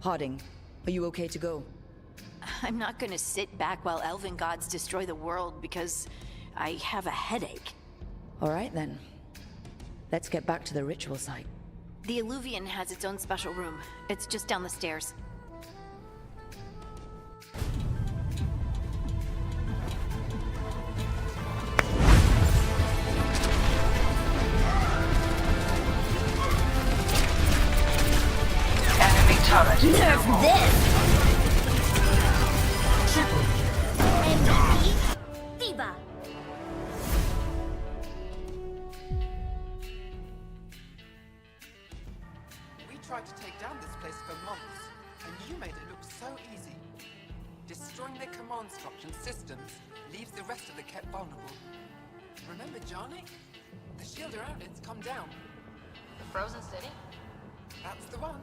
Harding, are you okay to go? I'm not gonna sit back while elven gods destroy the world because I have a headache. All right then. Let's get back to the ritual site. The Illuvian has its own special room. It's just down the stairs. Enemy turret. Nerf this! MVP Viva! We tried to take down this place for months, and you made it look so easy. Destroying their command structure and systems leaves the rest of the Kett vulnerable. Remember Jarnik? The shielder outlets come down. The frozen city? That's the one.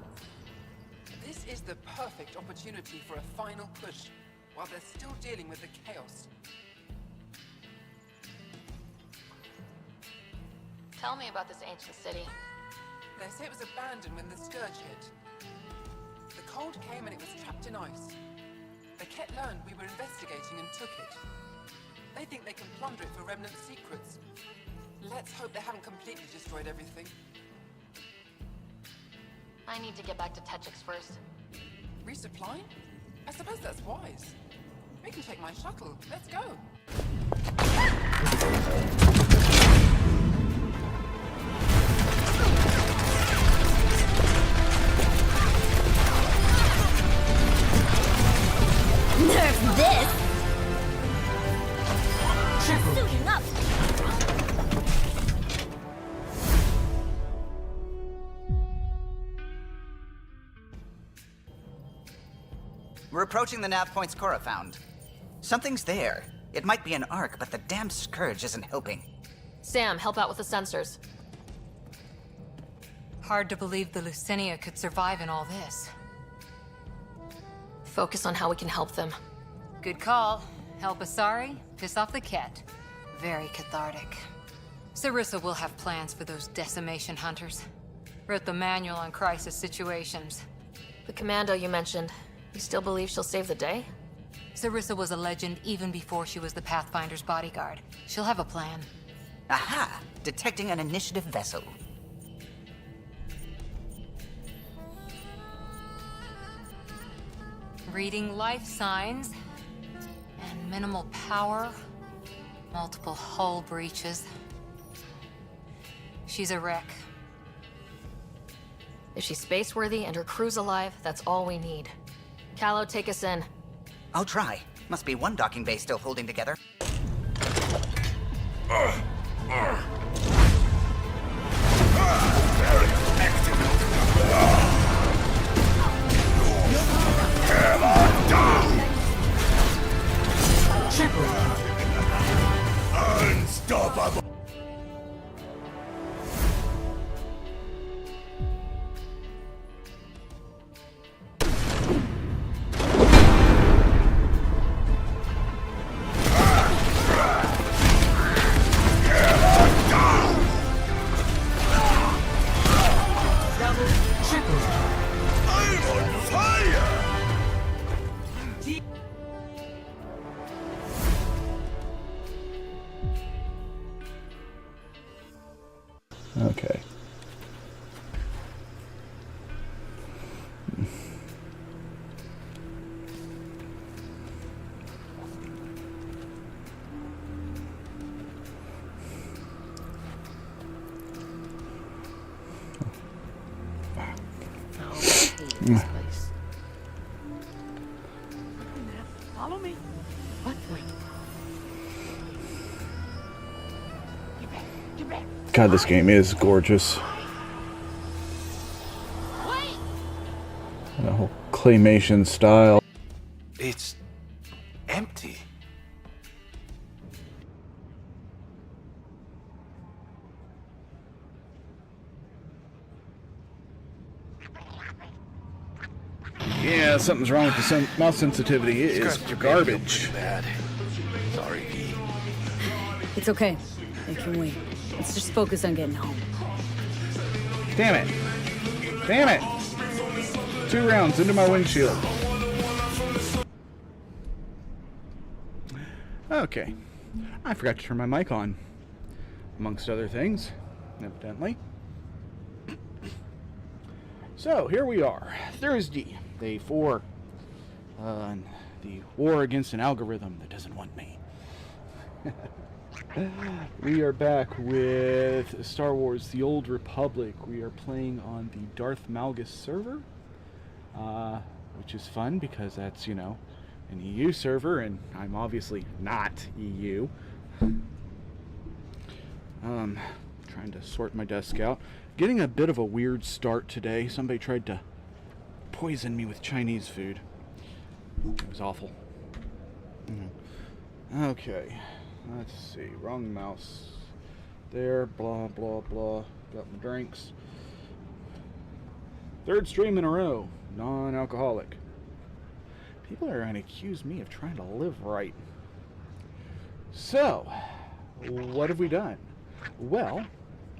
This is the perfect opportunity for a final push, while they're still dealing with the chaos. Tell me about this ancient city. They say it was abandoned when the Scourge hit. The cold came and it was trapped in ice. The Kett learned we were investigating and took it. They think they can plunder it for remnant secrets. Let's hope they haven't completely destroyed everything. I need to get back to Tetchix first. Resupplying? I suppose that's wise. We can take my shuttle. Let's go. Nerf this! Suiting up! We're approaching the nav points Cora found. Something's there. It might be an arc, but the damn Scourge isn't helping. Sam, help out with the sensors. Hard to believe the Lucinia could survive in all this. Focus on how we can help them. Good call. Help Asari, piss off the Kett. Very cathartic. Sarissa will have plans for those decimation hunters. Wrote the manual on crisis situations. The commando you mentioned, you still believe she'll save the day? Sarissa was a legend even before she was the Pathfinder's bodyguard. She'll have a plan. Aha! Detecting an initiative vessel. Reading life signs. And minimal power. Multiple hull breaches. She's a wreck. If she's space-worthy and her crew's alive, that's all we need. Callow, take us in. I'll try. Must be one docking bay still holding together. Unstoppable! Okay. Follow me. What? Wait. Get back. Get back. God, this game is gorgeous. The whole claymation style. It's empty. Yeah, something's wrong with the mouse sensitivity. It is garbage. Bad. Sorry, V. It's okay. It can wait. Let's just focus on getting home. Damn it. Damn it. 2 rounds into my windshield. Okay. I forgot to turn my mic on, amongst other things, evidently. So, here we are. Thursday, day 4. The war against an algorithm that doesn't want me. We are back with Star Wars The Old Republic. We are playing on the Darth Malgus server, which is fun because that's, you know, an EU server, and I'm obviously not EU. Trying to sort my desk out. Getting a bit of a weird start today. Somebody tried to poison me with Chinese food. It was awful. Okay. Let's see. Wrong mouse. There. Blah, blah, blah. Got my drinks. 3rd stream in a row. Non-alcoholic. People are going to accuse me of trying to live right. So, what have we done? Well,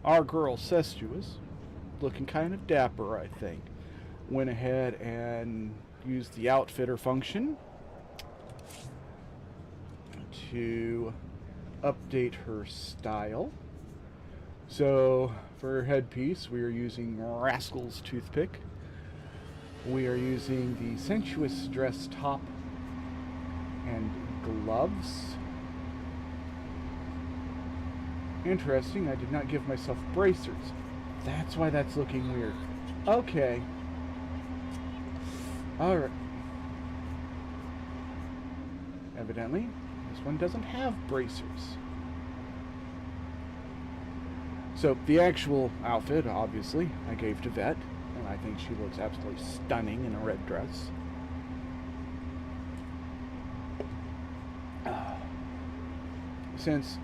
our girl Cestious, looking kind of dapper, I think, went ahead and used the outfitter function to update her style. So for her headpiece, we are using Rascal's toothpick. We are using the sensuous dress top and gloves. Interesting, I did not give myself bracers. That's why that's looking weird. Okay. Alright. Evidently, this one doesn't have bracers. So, the actual outfit, obviously, I gave to Vet, and I think she looks absolutely stunning in a red dress. Since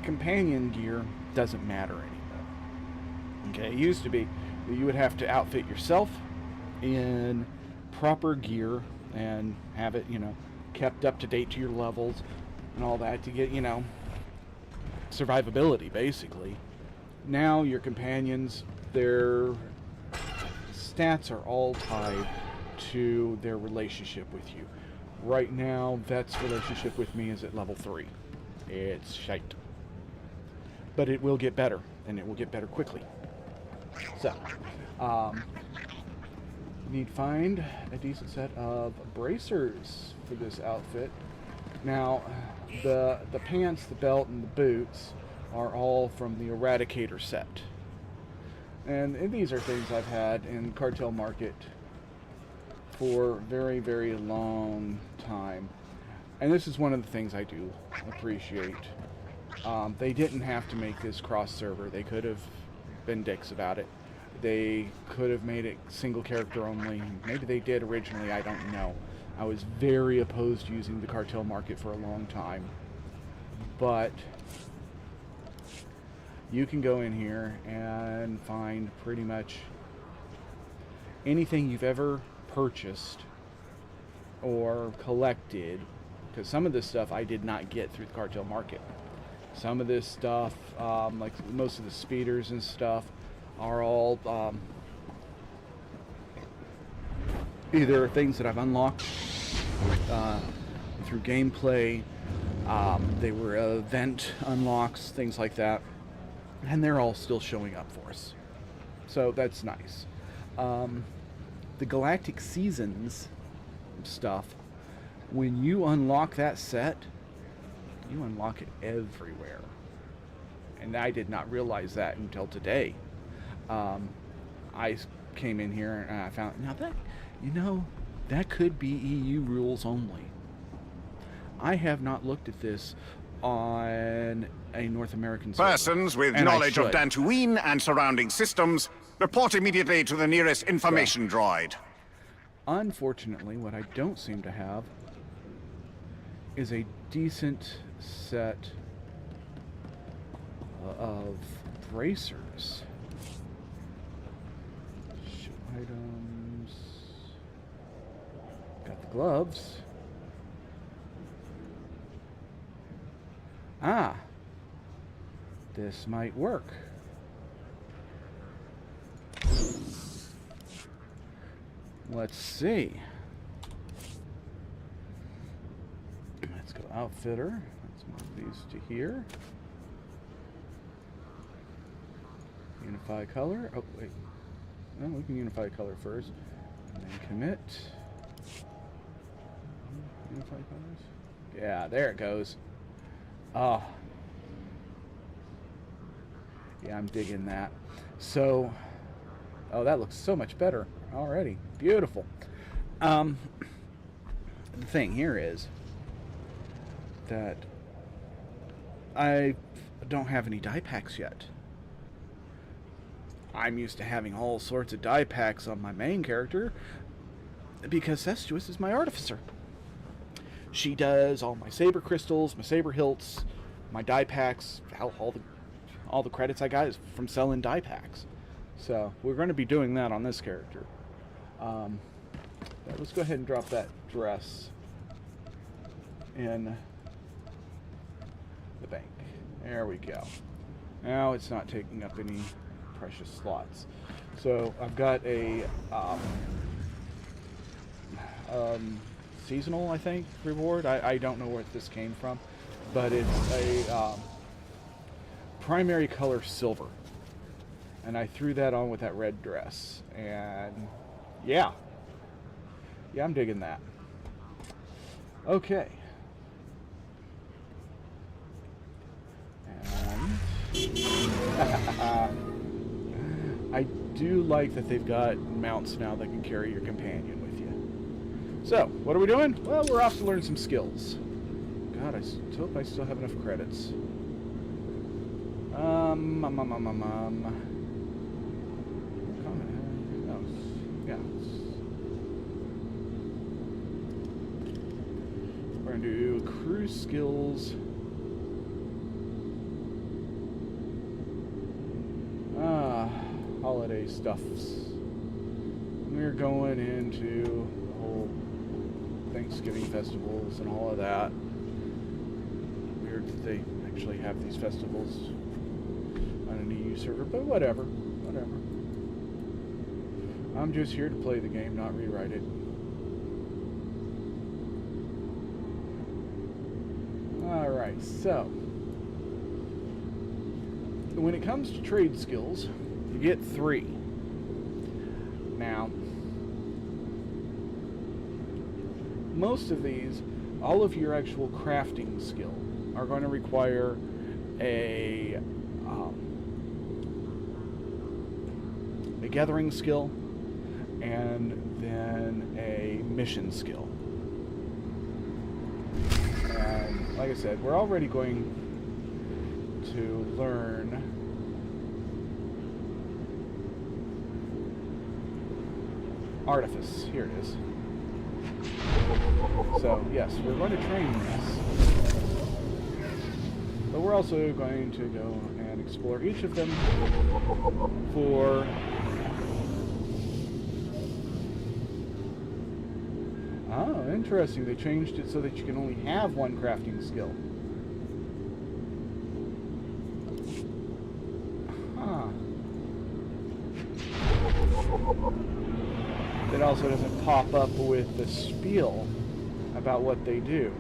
companion gear doesn't matter anymore. Okay, it used to be that you would have to outfit yourself in proper gear and have it, you know, kept up to date to your levels and all that to get, you know, survivability, basically. Now your companions, their stats are all tied to their relationship with you. Right now, Vet's relationship with me is at level 3. It's shite. But it will get better, and it will get better quickly. So, need to find a decent set of bracers for this outfit. Now, the pants, the belt, and the boots are all from the Eradicator set. And these are things I've had in Cartel Market for very, very long time. And this is one of the things I do appreciate. They didn't have to make this cross-server. They could have been dicks about it. They could have made it single character only. Maybe they did originally, I don't know. I was very opposed to using the Cartel Market for a long time. But you can go in here and find pretty much anything you've ever purchased or collected, because some of this stuff I did not get through the Cartel Market. Some of this stuff, like most of the speeders and stuff, are all either things that I've unlocked through gameplay. They were event unlocks, things like that, and they're all still showing up for us. So that's nice. The Galactic Seasons stuff, when you unlock that set, you unlock it everywhere. And I did not realize that until today. I came in here and I found, now that, you know, that could be EU rules only. I have not looked at this on a North American server. Persons with knowledge of Dantooine and surrounding systems, report immediately to the nearest information droid. Unfortunately, what I don't seem to have is a decent set of bracers. Show items. Got the gloves. Ah, this might work. let's see. Let's go outfitter. Let's move these to here. Unify color. Oh, wait. No, we can unify color first. And then commit. Unify colors. Yeah, there it goes. Oh. Yeah, I'm digging that. So, oh, that looks so much better already. Beautiful. The thing here is that I don't have any die packs yet. I'm used to having all sorts of die packs on my main character because Cestious is my artificer. She does all my saber crystals, my saber hilts, my die packs. All the credits I got is from selling die packs. So we're going to be doing that on this character. Let's go ahead and drop that dress in the bank. There we go. Now it's not taking up any precious slots. So I've got a seasonal, I think, reward. I don't know where this came from, but it's a primary color silver, and I threw that on with that red dress, and yeah, I'm digging that. Okay. I do like that they've got mounts now that can carry your companion with you. So, what are we doing? Well, we're off to learn some skills. God, I hope I still have enough credits. Yeah. We're going to do crew skills. Holiday stuffs. We're going into the whole Thanksgiving festivals and all of that. Weird that they actually have these festivals on an EU server, but whatever. I'm just here to play the game, not rewrite it. Alright, so when it comes to trade skills, you get 3. Now, most of these, all of your actual crafting skill are going to require a gathering skill and then a mission skill. And like I said, we're already going to learn Artifice. Here it is. So, yes, we're going to train this. But we're also going to go and explore each of them for oh, interesting. They changed it so that you can only have one crafting skill. It also doesn't pop up with the spiel about what they do.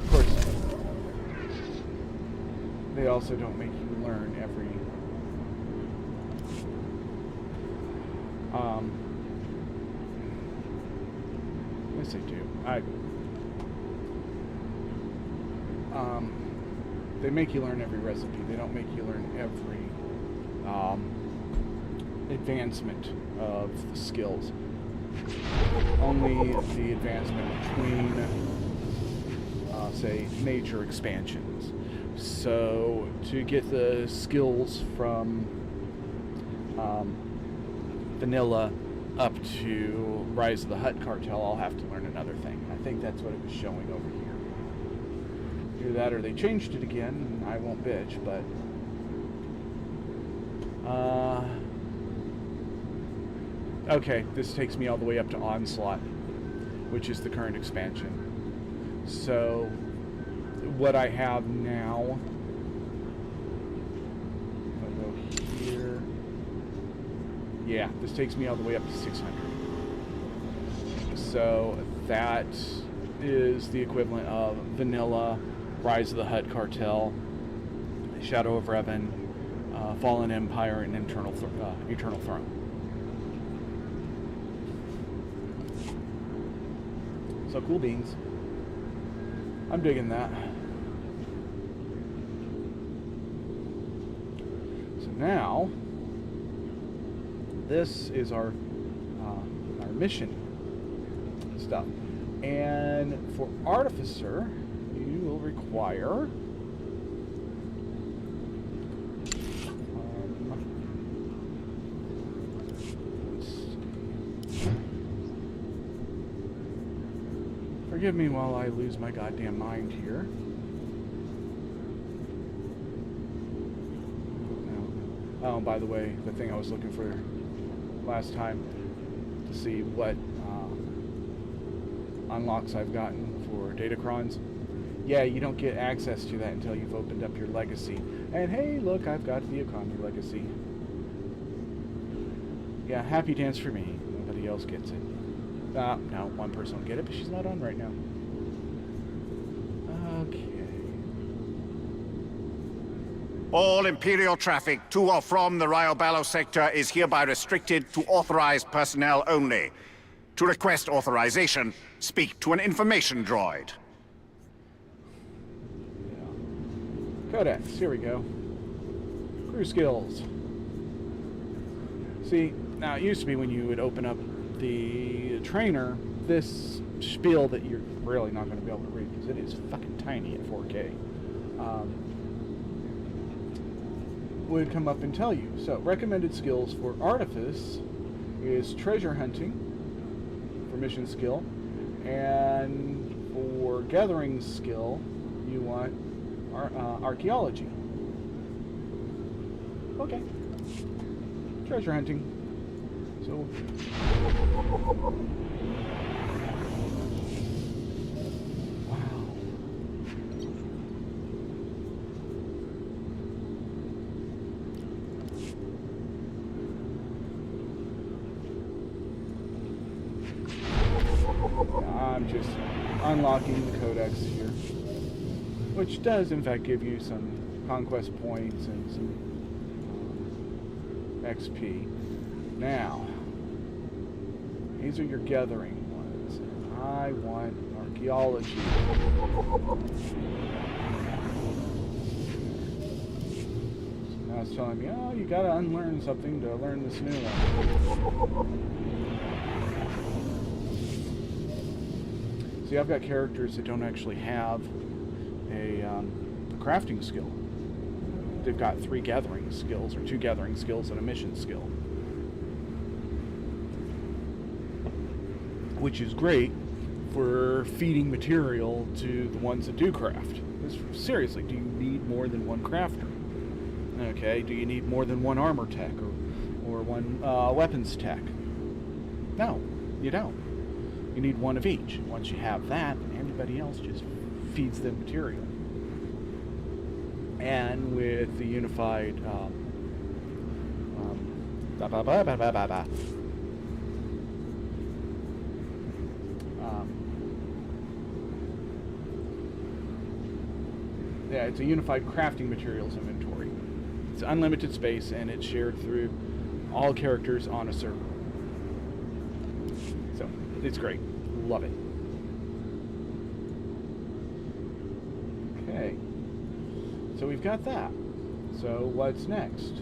Of course, they also don't make you learn every yes, they do. They make you learn every recipe. They don't make you learn every advancement of the skills. Only the advancement between, say, major expansions. So, to get the skills from vanilla up to Rise of the Hutt Cartel, I'll have to learn another thing. I think that's what it was showing over here. Either that or they changed it again, and I won't bitch, but okay, this takes me all the way up to Onslaught, which is the current expansion. So, what I have now, if I go here, yeah, this takes me all the way up to 600. So that is the equivalent of vanilla Rise of the Hutt Cartel, Shadow of Revan, Fallen Empire, and Eternal Throne. So cool beans. I'm digging that. So now, this is our mission stuff. And for Artificer, you will require forgive me while I lose my goddamn mind here. Oh, by the way, the thing I was looking for last time to see what unlocks I've gotten for Datacrons. Yeah, you don't get access to that until you've opened up your legacy. And hey, look, I've got the economy legacy. Yeah, happy dance for me. Nobody else gets it. No, one person will get it, but she's not on right now. Okay. All Imperial traffic to or from the Rayo sector is hereby restricted to authorized personnel only. To request authorization, speak to an information droid. Yeah. Codex, here we go. Crew skills. See, now it used to be when you would open up the trainer, this spiel that you're really not going to be able to read because it is fucking tiny at 4K, would come up and tell you. So, recommended skills for Artifice is treasure hunting for mission skill, and for gathering skill, you want archaeology. Okay. Treasure hunting. So. Wow. I'm just unlocking the codex here, which does in fact give you some conquest points and some XP. Now, these are your gathering ones. I want archaeology. So now it's telling me, oh, you gotta unlearn something to learn this new one. See, I've got characters that don't actually have a crafting skill. They've got 3 gathering skills, or 2 gathering skills and a mission skill. Which is great for feeding material to the ones that do craft. Seriously, do you need more than one crafter? Okay, do you need more than one armor tech or one weapons tech? No, you don't. You need one of each. Once you have that, everybody else just feeds them material. And with the unified yeah, it's a unified crafting materials inventory. It's unlimited space, and it's shared through all characters on a server. So, it's great. Love it. Okay. So we've got that. So what's next?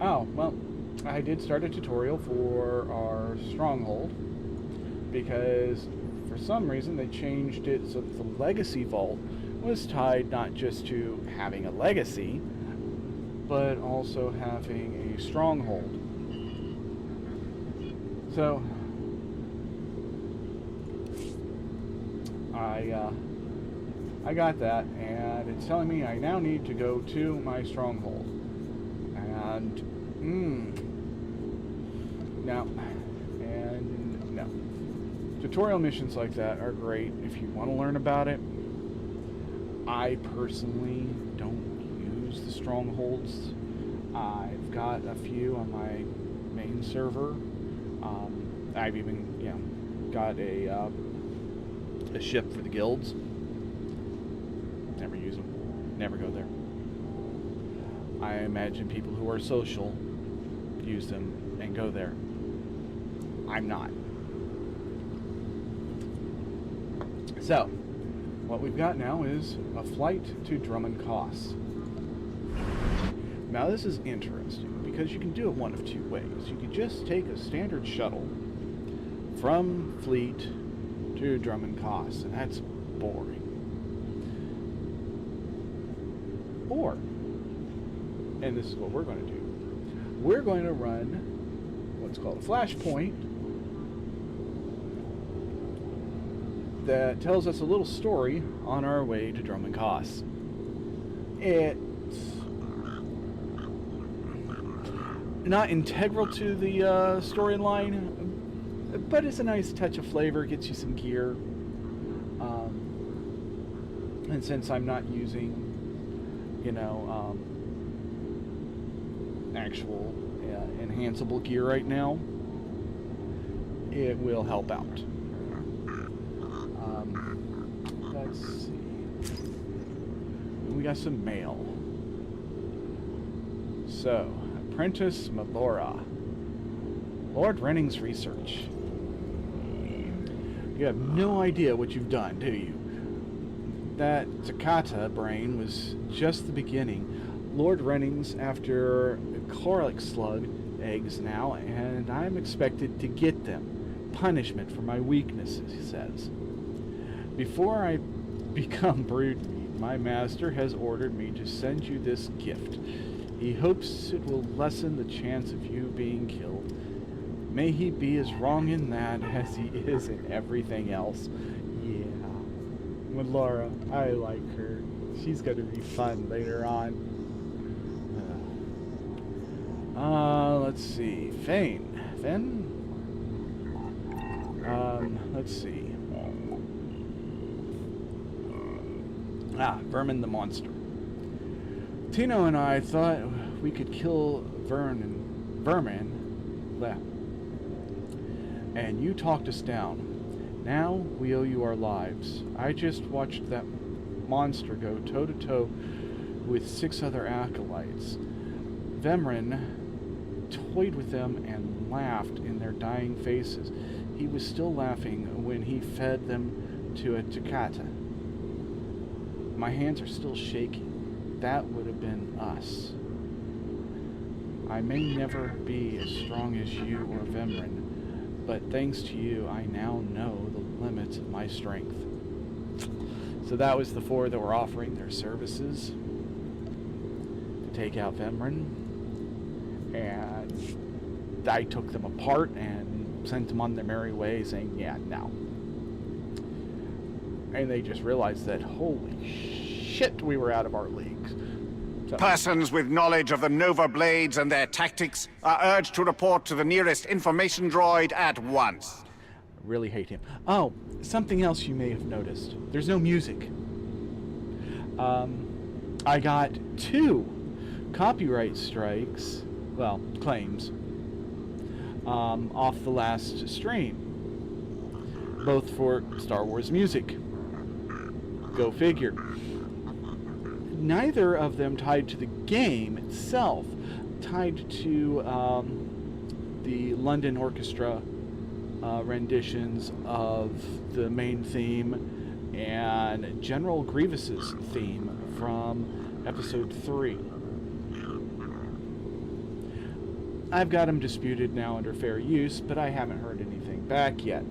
Oh, well, I did start a tutorial for our stronghold, because for some reason they changed it so that the legacy vault was tied not just to having a legacy, but also having a stronghold. So I got that, and it's telling me I now need to go to my stronghold. And no. Tutorial missions like that are great if you want to learn about it. I personally don't use the strongholds. I've got a few on my main server. I've even, got a ship for the guilds. Never use them. Never go there. I imagine people who are social use them and go there. I'm not. So, what we've got now is a flight to Drummond Koss. Now this is interesting because you can do it one of two ways. You could just take a standard shuttle from Fleet to Drummond Koss, and that's boring. Or, and this is what we're going to do, we're going to run what's called a flashpoint that tells us a little story on our way to Drummond Koss. It's not integral to the storyline, but it's a nice touch of flavor, gets you some gear. And since I'm not using, actual enhanceable gear right now, it will help out. Let's see. We got some mail. So, Apprentice Melora. Lord Renning's research. You have no idea what you've done, do you? That Takata brain was just the beginning. Lord Renning's after Korlik slug eggs now, and I'm expected to get them. Punishment for my weaknesses, he says. Before I become brood meat, my master has ordered me to send you this gift. He hopes it will lessen the chance of you being killed. May he be as wrong in that as he is in everything else. Yeah. Melora, I like her. She's going to be fun later on. Let's see. Fen? Let's see. Vermin the monster. Tino and I thought we could kill Vermin, and you talked us down. Now we owe you our lives. I just watched that monster go toe-to-toe with 6 other acolytes. Vemrin toyed with them and laughed in their dying faces. He was still laughing when he fed them to a Takata. My hands are still shaking. That would have been us. I may never be as strong as you or Vemrin, but thanks to you, I now know the limits of my strength. So that was the 4 that were offering their services to take out Vemrin. And I took them apart and sent them on their merry way saying, yeah, no. And they just realized that, holy shit, we were out of our leagues. So, Persons with knowledge of the Nova Blades and their tactics are urged to report to the nearest information droid at once. I really hate him. Oh, something else you may have noticed. There's no music. I got 2 copyright strikes, well, claims, off the last stream. Both for Star Wars music. Go figure. Neither of them tied to the game itself, tied to the London Orchestra renditions of the main theme and General Grievous's theme from Episode 3. I've got them disputed now under fair use, but I haven't heard anything back yet.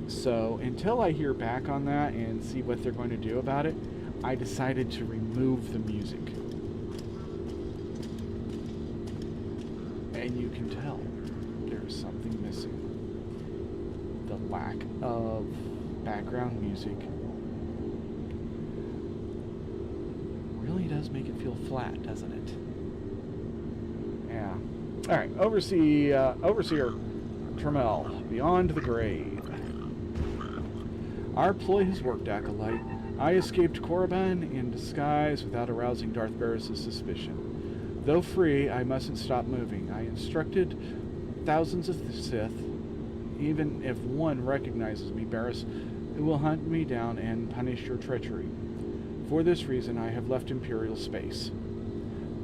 So until I hear back on that and see what they're going to do about it, I decided to remove the music. And you can tell there's something missing. The lack of background music really does make it feel flat, doesn't it? Yeah. Alright, Overseer Trammell, Beyond the Grave. Our ploy has worked, Acolyte. I escaped Korriban in disguise without arousing Darth Barris' suspicion. Though free, I mustn't stop moving. I instructed thousands of the Sith even if one recognizes me, Barris, it will hunt me down and punish your treachery. For this reason, I have left Imperial space.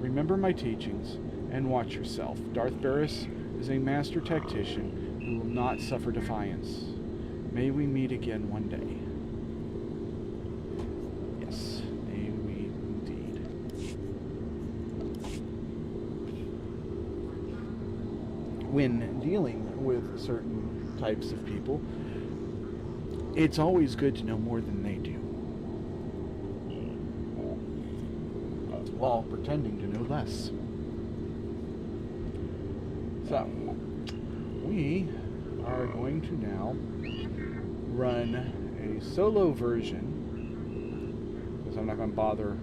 Remember my teachings, and watch yourself. Darth Barris is a master tactician who will not suffer defiance. May we meet again one day. Yes, may we indeed. When dealing with certain types of people, it's always good to know more than they do, while pretending to know less. So, we are going to now run a solo version, because I'm not going to bother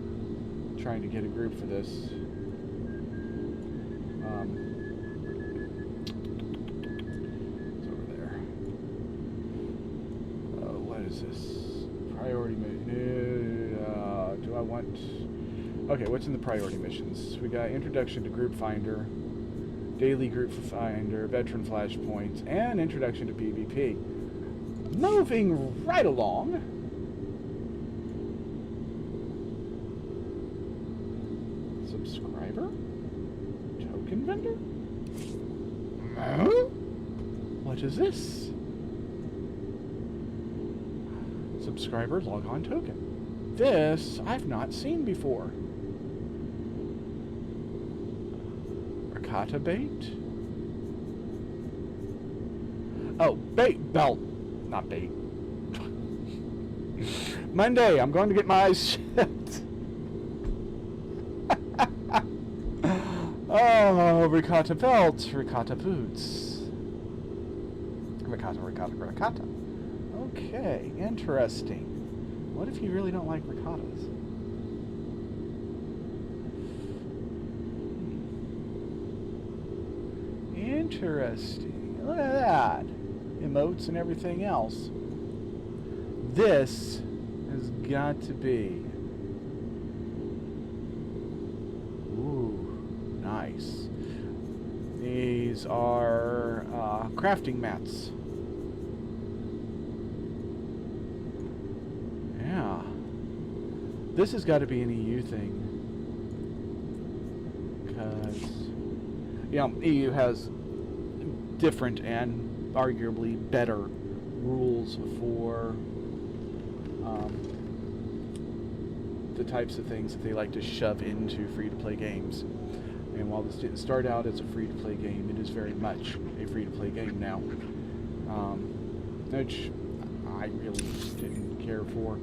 trying to get a group for this. It's over there. What is this? Priority mission. Do I want... Okay, what's in the priority missions? We got Introduction to Group Finder, Daily Group Finder, Veteran Flashpoints, and Introduction to PvP. Moving right along. Subscriber? Token vendor? Huh? What is this? Subscriber log on token. This I've not seen before. Rakata bait? Oh, bait belt. Not bait. Monday, I'm going to get my eyes shipped. Oh, ricotta belt, ricotta boots. Ricotta. Okay, interesting. What if you really don't like ricottas? Interesting. Look at that. Emotes and everything else. This has got to be... Ooh, nice. These are crafting mats. Yeah. This has got to be an EU thing. Because, you know, EU has different and arguably better rules for the types of things that they like to shove into free-to-play games. And while this didn't start out as a free-to-play game, it is very much a free-to-play game now. Which I really just didn't care for.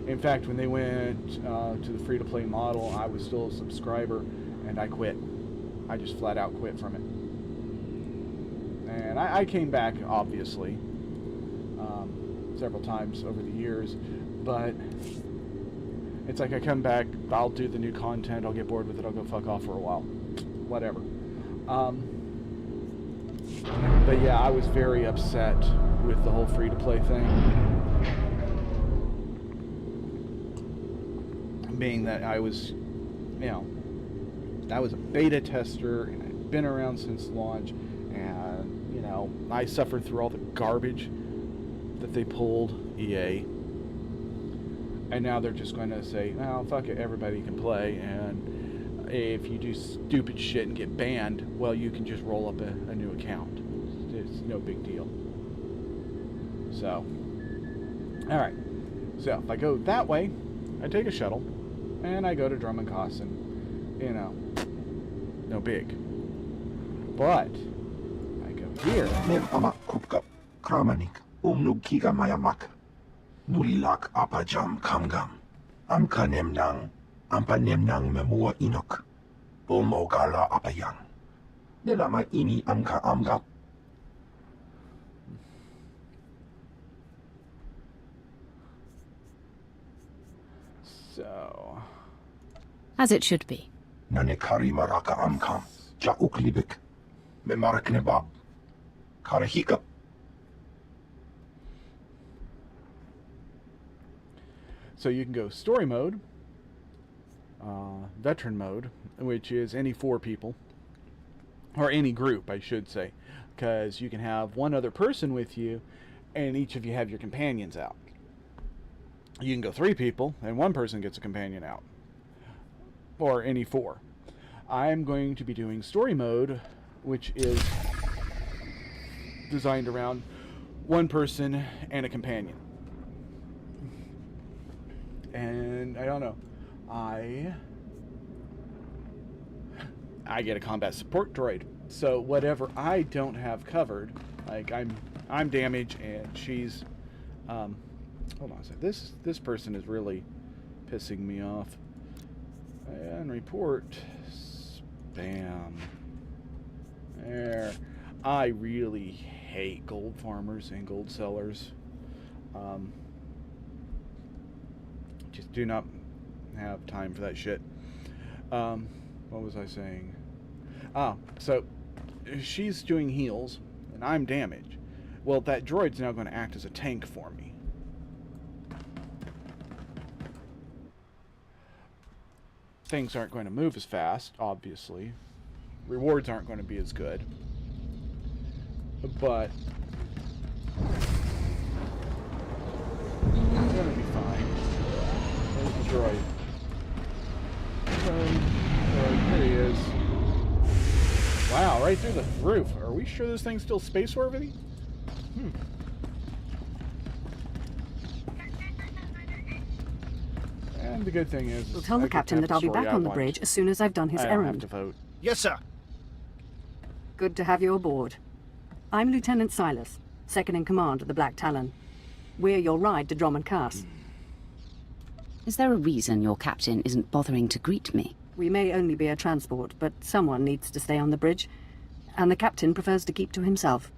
In fact, when they went to the free-to-play model, I was still a subscriber, and I quit. I just flat out quit from it. And I came back, obviously, several times over the years, but it's like I come back, I'll do the new content, I'll get bored with it, I'll go fuck off for a while. Whatever. But yeah, I was very upset with the whole free-to-play thing. Being that I was, you know, I was a beta tester, and I'd been around since launch, and, you know, I suffered through all the garbage that they pulled, EA. And now they're just going to say, oh, fuck it, everybody can play, and if you do stupid shit and get banned, well, you can just roll up a new account. It's no big deal. So, alright. So, if I go that way, I take a shuttle, and I go to Drummond Koss, and, you know, no big. But, I go here. Umnukiga mayamak. Nulilak apajam kamgam. Amka nemnang. Ampa nemnang memua inok. Bomogala apayang. Nelama ini amka amgap. So... As it should be. Nanekari maraka amkam. Ja uklibik. Memarak nebab. Karahikap. So you can go story mode, veteran mode, which is any 4 people, Or any group, I should say. Because you can have one other person with you, and each of you have your companions out. You can go 3 people, and one person gets a companion out. Or any 4. I'm going to be doing story mode, which is designed around one person and a companion. And I don't know. I get a combat support droid. So whatever I don't have covered, like I'm damaged and she's hold on a second. This person is really pissing me off. And report spam. There. I really hate gold farmers and gold sellers. Just do not have time for that shit. What was I saying? So she's doing heals and I'm damaged. Well, that droid's now going to act as a tank for me. Things aren't going to move as fast, obviously. Rewards aren't going to be as good. But it's going to be fine. There's the droid. There he is. Wow, right through the roof. Are we sure this thing's still space orbiting? And the good thing is... We'll tell the captain that I'll be back on the bridge as soon as I've done his errand. I don't have to vote. Yes, sir. Good to have you aboard. I'm Lieutenant Silas, second in command of the Black Talon. We're your ride to Drummond Cass. Is there a reason your captain isn't bothering to greet me? We may only be a transport, but someone needs to stay on the bridge, and the captain prefers to keep to himself.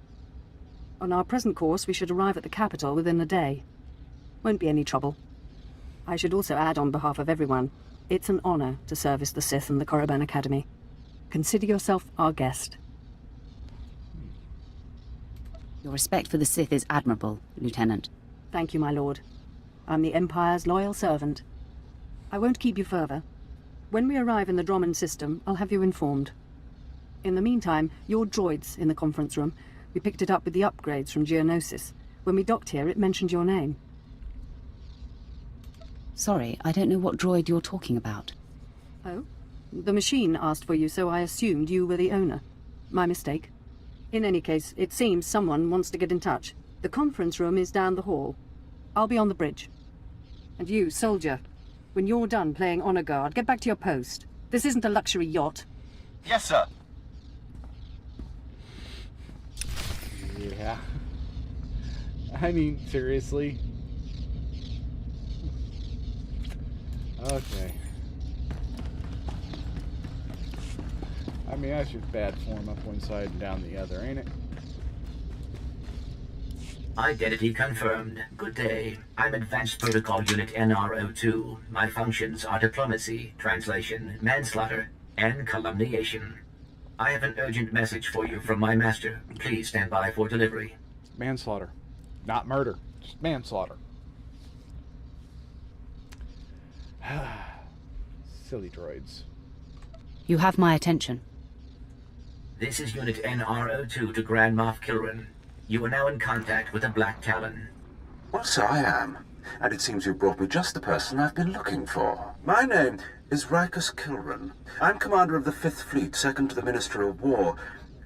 On our present course, we should arrive at the capital within a day. Won't be any trouble. I should also add on behalf of everyone, it's an honor to service the Sith and the Korriban Academy. Consider yourself our guest. Your respect for the Sith is admirable, Lieutenant. Thank you, my lord. I'm the Empire's loyal servant. I won't keep you further. When we arrive in the Drummond system, I'll have you informed. In the meantime, your droid's in the conference room. We picked it up with the upgrades from Geonosis. When we docked here, it mentioned your name. Sorry, I don't know what droid you're talking about. Oh? The machine asked for you, so I assumed you were the owner. My mistake. In any case, it seems someone wants to get in touch. The conference room is down the hall. I'll be on the bridge. And you, soldier, when you're done playing honor guard, get back to your post. This isn't a luxury yacht. Yes, sir. Yeah. I mean, seriously. Okay. I mean, that's just bad form up one side and down the other, ain't it? Identity confirmed. Good day. I'm Advanced Protocol Unit NR02. My functions are diplomacy, translation, manslaughter, and calumniation. I have an urgent message for you from my master. Please stand by for delivery. Manslaughter. Not murder. Just manslaughter. Silly droids. You have my attention. This is Unit NR02 to Grand Moff Kilran. You are now in contact with the Black Talon. Well, so I am. And it seems you brought me just the person I've been looking for. My name is Rikus Kilran. I'm commander of the 5th Fleet, second to the Minister of War,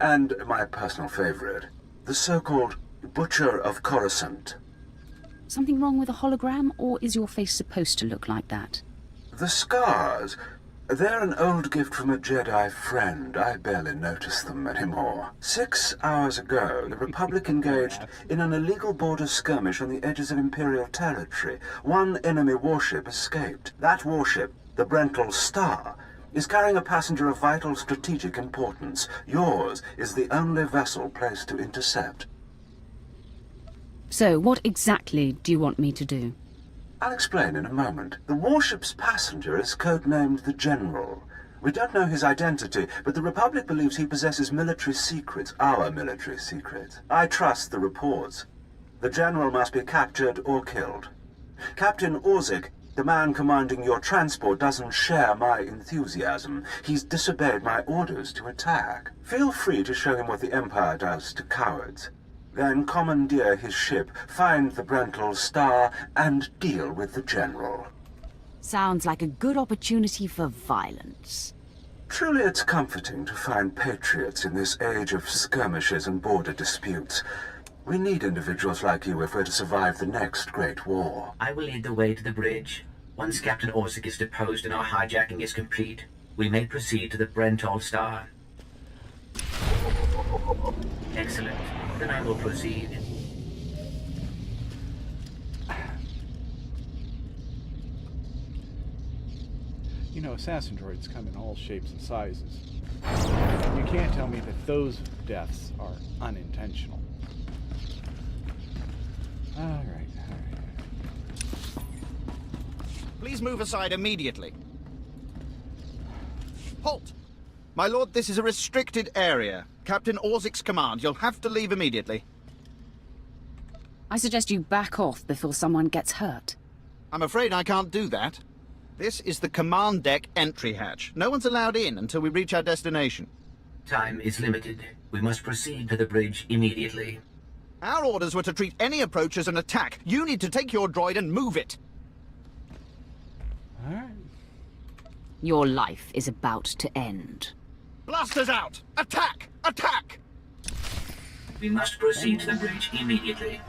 and my personal favorite, the so-called Butcher of Coruscant. Something wrong with a hologram, or is your face supposed to look like that? The scars, they're an old gift from a Jedi friend. I barely notice them anymore. 6 hours ago, the Republic engaged in an illegal border skirmish on the edges of Imperial territory. One enemy warship escaped. That warship, the Brental Star, is carrying a passenger of vital strategic importance. Yours is the only vessel placed to intercept. So, what exactly do you want me to do? I'll explain in a moment. The warship's passenger is codenamed the General. We don't know his identity, but the Republic believes he possesses military secrets, our military secrets. I trust the reports. The General must be captured or killed. Captain Orzik The man commanding your transport doesn't share my enthusiasm. He's disobeyed my orders to attack. Feel free to show him what the Empire does to cowards. Then commandeer his ship, find the Brental Star, and deal with the General. Sounds like a good opportunity for violence. Truly it's comforting to find patriots in this age of skirmishes and border disputes. We need individuals like you if we're to survive the next great war. I will lead the way to the bridge. Once Captain Orsic is deposed and our hijacking is complete, we may proceed to the Brental Star. Excellent. Then I will proceed. You know, assassin droids come in all shapes and sizes. You can't tell me that those deaths are unintentional. Alright. Please move aside immediately. Halt! My lord, this is a restricted area. Captain Orzic's command. You'll have to leave immediately. I suggest you back off before someone gets hurt. I'm afraid I can't do that. This is the command deck entry hatch. No one's allowed in until we reach our destination. Time is limited. We must proceed to the bridge immediately. Our orders were to treat any approach as an attack. You need to take your droid and move it. Alright. Your life is about to end. Blasters out! Attack! Attack! We must proceed to the bridge immediately.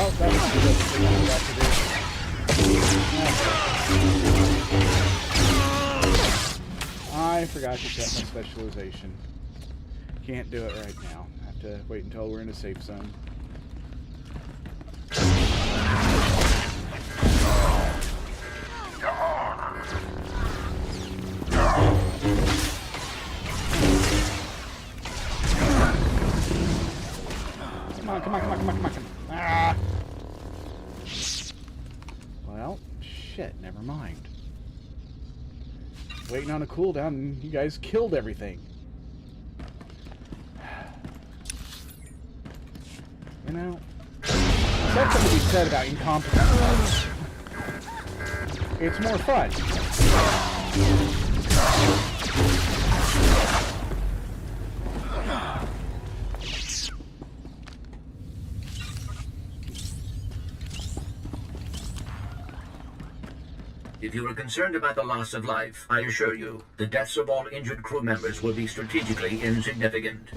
Oh, that was good. I forgot to set my specialization. Can't do it right now. Have to wait until we're in a safe zone. Come on. Ah! Well, shit, never mind. Waiting on a cooldown and you guys killed everything. You know, there's something to be said about incompetence. It's more fun. If you are concerned about the loss of life, I assure you, the deaths of all injured crew members will be strategically insignificant.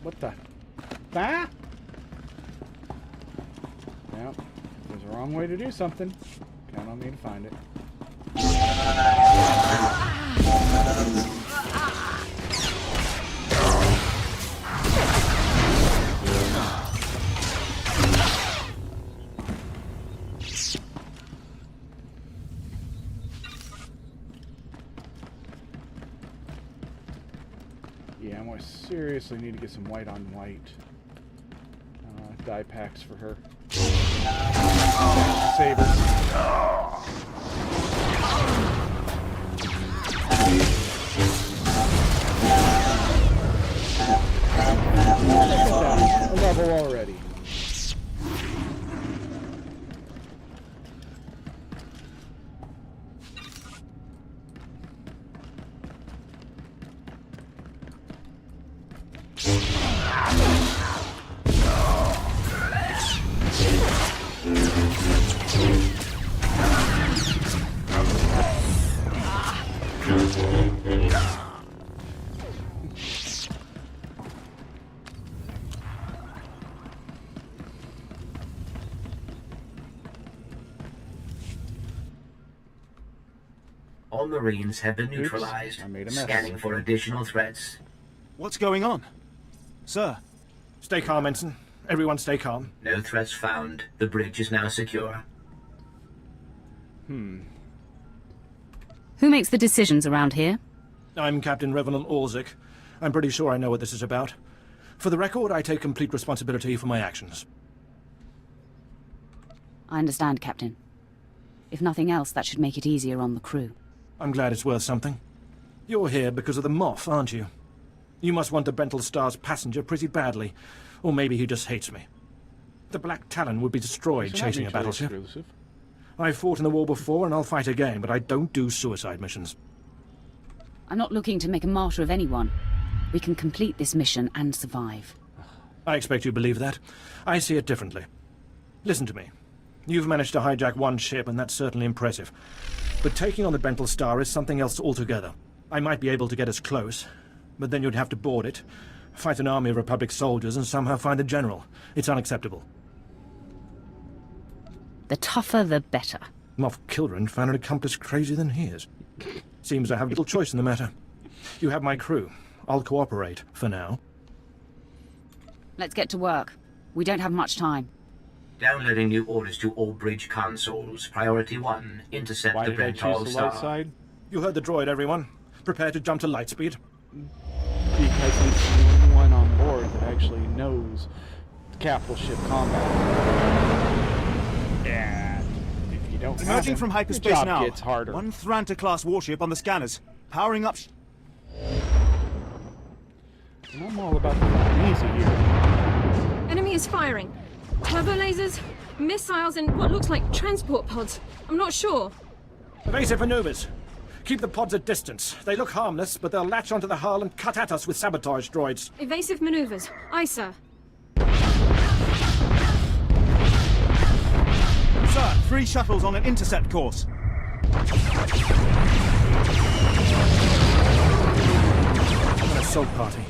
What the? Ah! Well, there's a wrong way to do something. Count on me to find it. Yeah, I'm going to seriously need to get some white on white dye packs for her. Sabers. All Marines have been neutralized. I made a mess. Scanning for additional threats. What's going on? Sir? Stay calm, Ensign. Everyone stay calm. No threats found. The bridge is now secure. Who makes the decisions around here? I'm Captain Revenant Orzik. I'm pretty sure I know what this is about. For the record, I take complete responsibility for my actions. I understand, Captain. If nothing else, that should make it easier on the crew. I'm glad it's worth something. You're here because of the Moth, aren't you? You must want the Bental Star's passenger pretty badly. Or maybe he just hates me. The Black Talon would be destroyed chasing a battleship. I've fought in the war before and I'll fight again, but I don't do suicide missions. I'm not looking to make a martyr of anyone. We can complete this mission and survive. I expect you believe that. I see it differently. Listen to me. You've managed to hijack one ship, and that's certainly impressive. But taking on the Bental Star is something else altogether. I might be able to get us close, but then you'd have to board it, fight an army of Republic soldiers, and somehow find a general. It's unacceptable. The tougher, the better. Moff Kilran found an accomplice crazier than his. Seems I have little choice in the matter. You have my crew. I'll cooperate, for now. Let's get to work. We don't have much time. Downloading new orders to all bridge consoles. Priority 1. Intercept the Bental Star. You heard the droid, everyone. Prepare to jump to lightspeed. Because he's the only one on board that actually knows capital ship combat. And if you don't have Emerging him, from the hyperspace job now. gets harder. One Thranta-class warship on the scanners. Powering up. I'm all about the easy here. Enemy is firing. Turbo lasers, missiles, and what looks like transport pods. I'm not sure. Evasive maneuvers. Keep the pods at distance. They look harmless, but they'll latch onto the hull and cut at us with sabotage droids. Evasive maneuvers. Aye, sir. Sir, 3 shuttles on an intercept course. An assault party.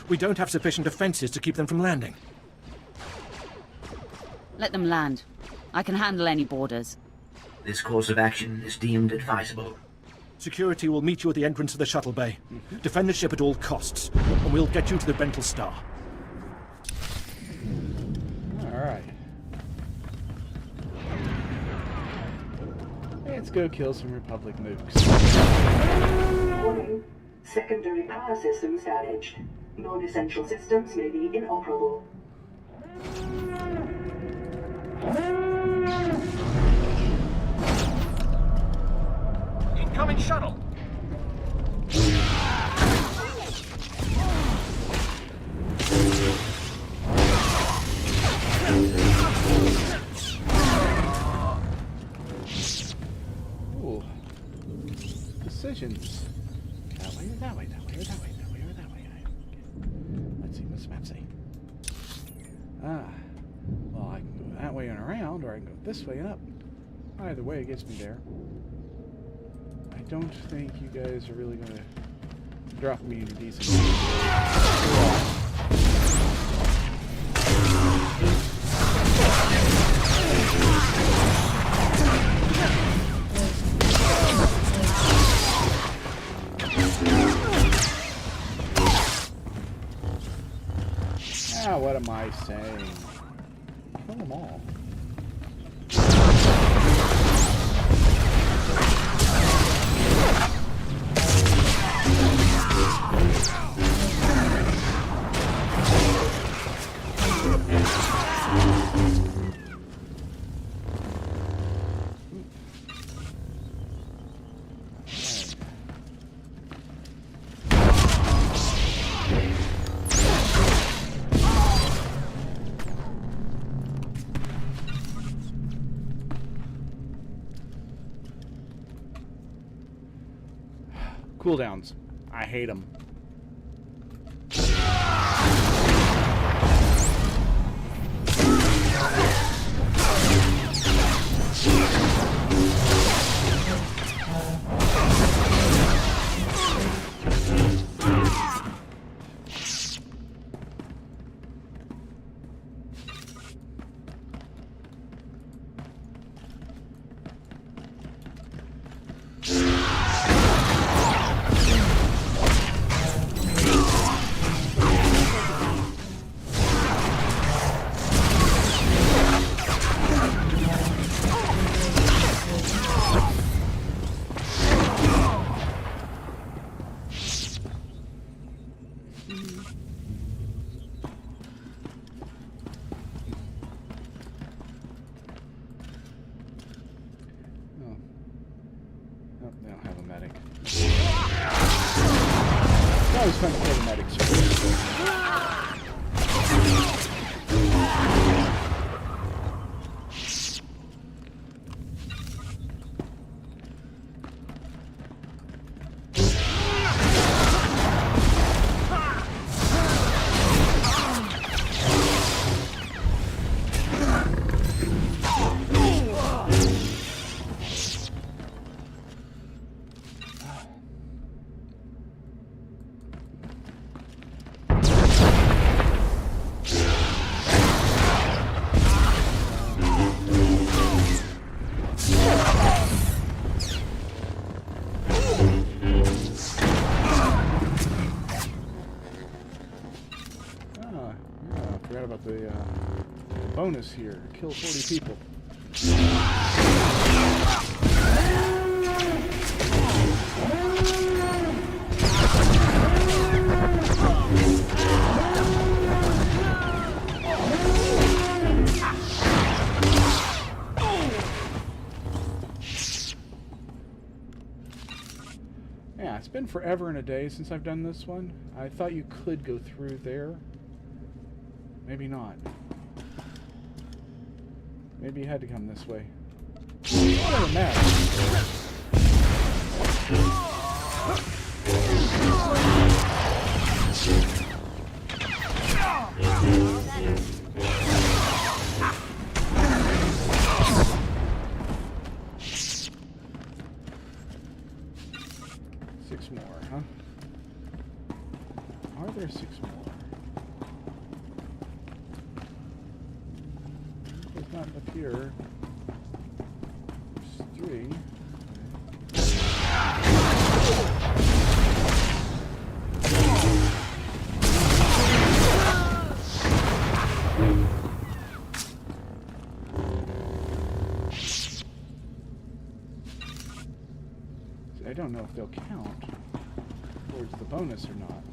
We don't have sufficient defenses to keep them from landing. Let them land. I can handle any borders. This course of action is deemed advisable. Security will meet you at the entrance of the shuttle bay. Defend the ship at all costs, and we'll get you to the Bental Star. Alright. Let's go kill some Republic mooks. Warning. Secondary power systems damaged. Non-essential systems may be inoperable. Incoming shuttle! Ooh. Decisions. That way or that way, that way or that way, that way or that way. Let's see, what's the map say? Well, I can go that way and around, or I can go this way and up. Either way, it gets me there. I don't think you guys are really going to drop me into decent. Ah, what am I saying? Kill them all. Cooldowns. I hate them. Nope, they don't have a medic. It's always fun to play the medics. Forgot about the bonus here. Kill 40 people. Yeah, it's been forever and a day since I've done this one. I thought you could go through there. Maybe not. Maybe you had to come this way. It doesn't matter. Six more, huh? Are there 6 more? There's not up here. There's 3. I don't know if they'll count towards the bonus or not.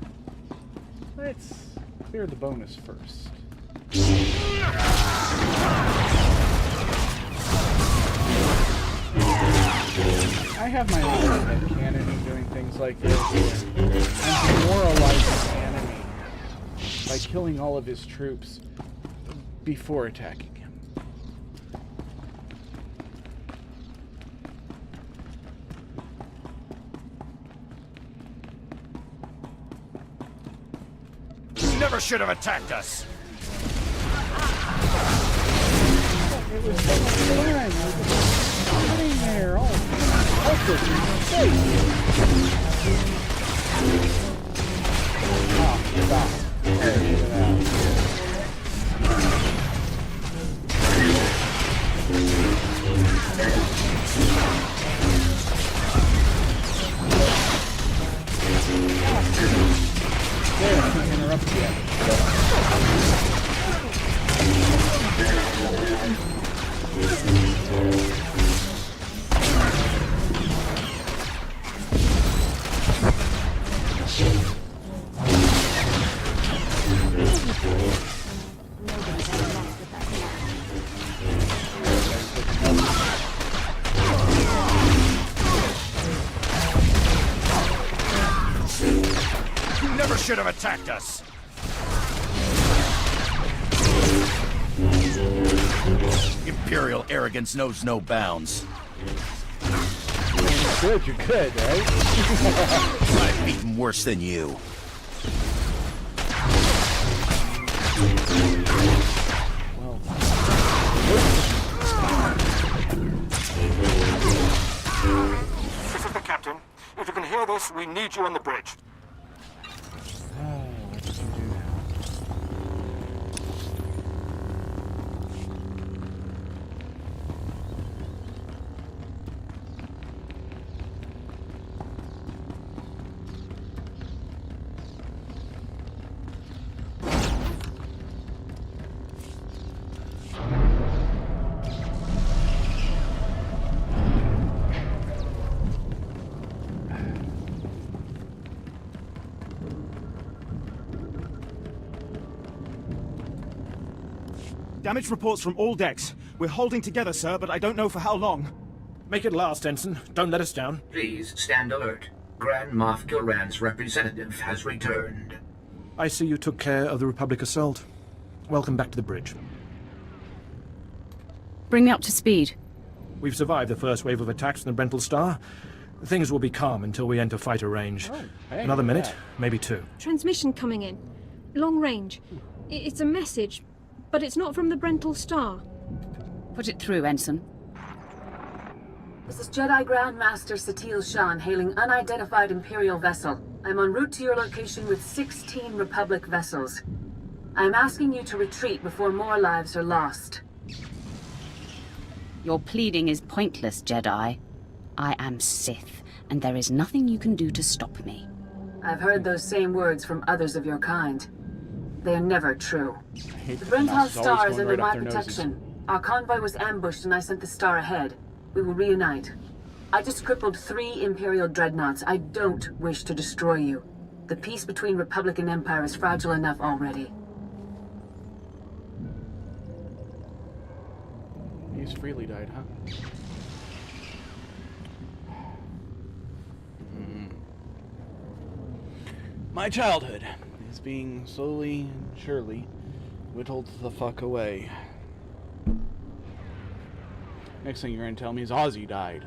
Let's clear the bonus first. I have my own headcanon doing things like this. I'm demoralizing the enemy by killing all of his troops before attacking him. You never should have attacked us! It was so much fun. I was sitting there, all helpless and safe. Oh, stop. There, get it out. There, I can't interrupt yet. You never should have attacked us! Imperial arrogance knows no bounds. Good, you're good, right? I've beaten worse than you. Well, this is the captain. If you can hear this, we need you on the bridge. what did you do now? Damage reports from all decks. We're holding together, sir, but I don't know for how long. Make it last, Ensign. Don't let us down. Please stand alert. Grand Moff Gilran's representative has returned. I see you took care of the Republic assault. Welcome back to the bridge. Bring me up to speed. We've survived the first wave of attacks from the Brental Star. Things will be calm until we enter fighter range. Hey, Another minute, yeah. maybe 2. Transmission coming in. Long range. It's a message, but it's not from the Brental Star. Put it through, Ensign. This is Jedi Grand Master Cestious Shan hailing unidentified Imperial vessel. I'm en route to your location with 16 Republic vessels. I'm asking you to retreat before more lives are lost. Your pleading is pointless, Jedi. I am Sith, and there is nothing you can do to stop me. I've heard those same words from others of your kind. They are never true. The Brental Star is under my protection. Our convoy was ambushed and I sent the Star ahead. We will reunite. I just crippled 3 Imperial dreadnoughts. I don't wish to destroy you. The peace between Republic and Empire is fragile enough already. He's freely died, huh? My childhood is being slowly and surely whittled the fuck away. Next thing you're gonna tell me is Ozzy died.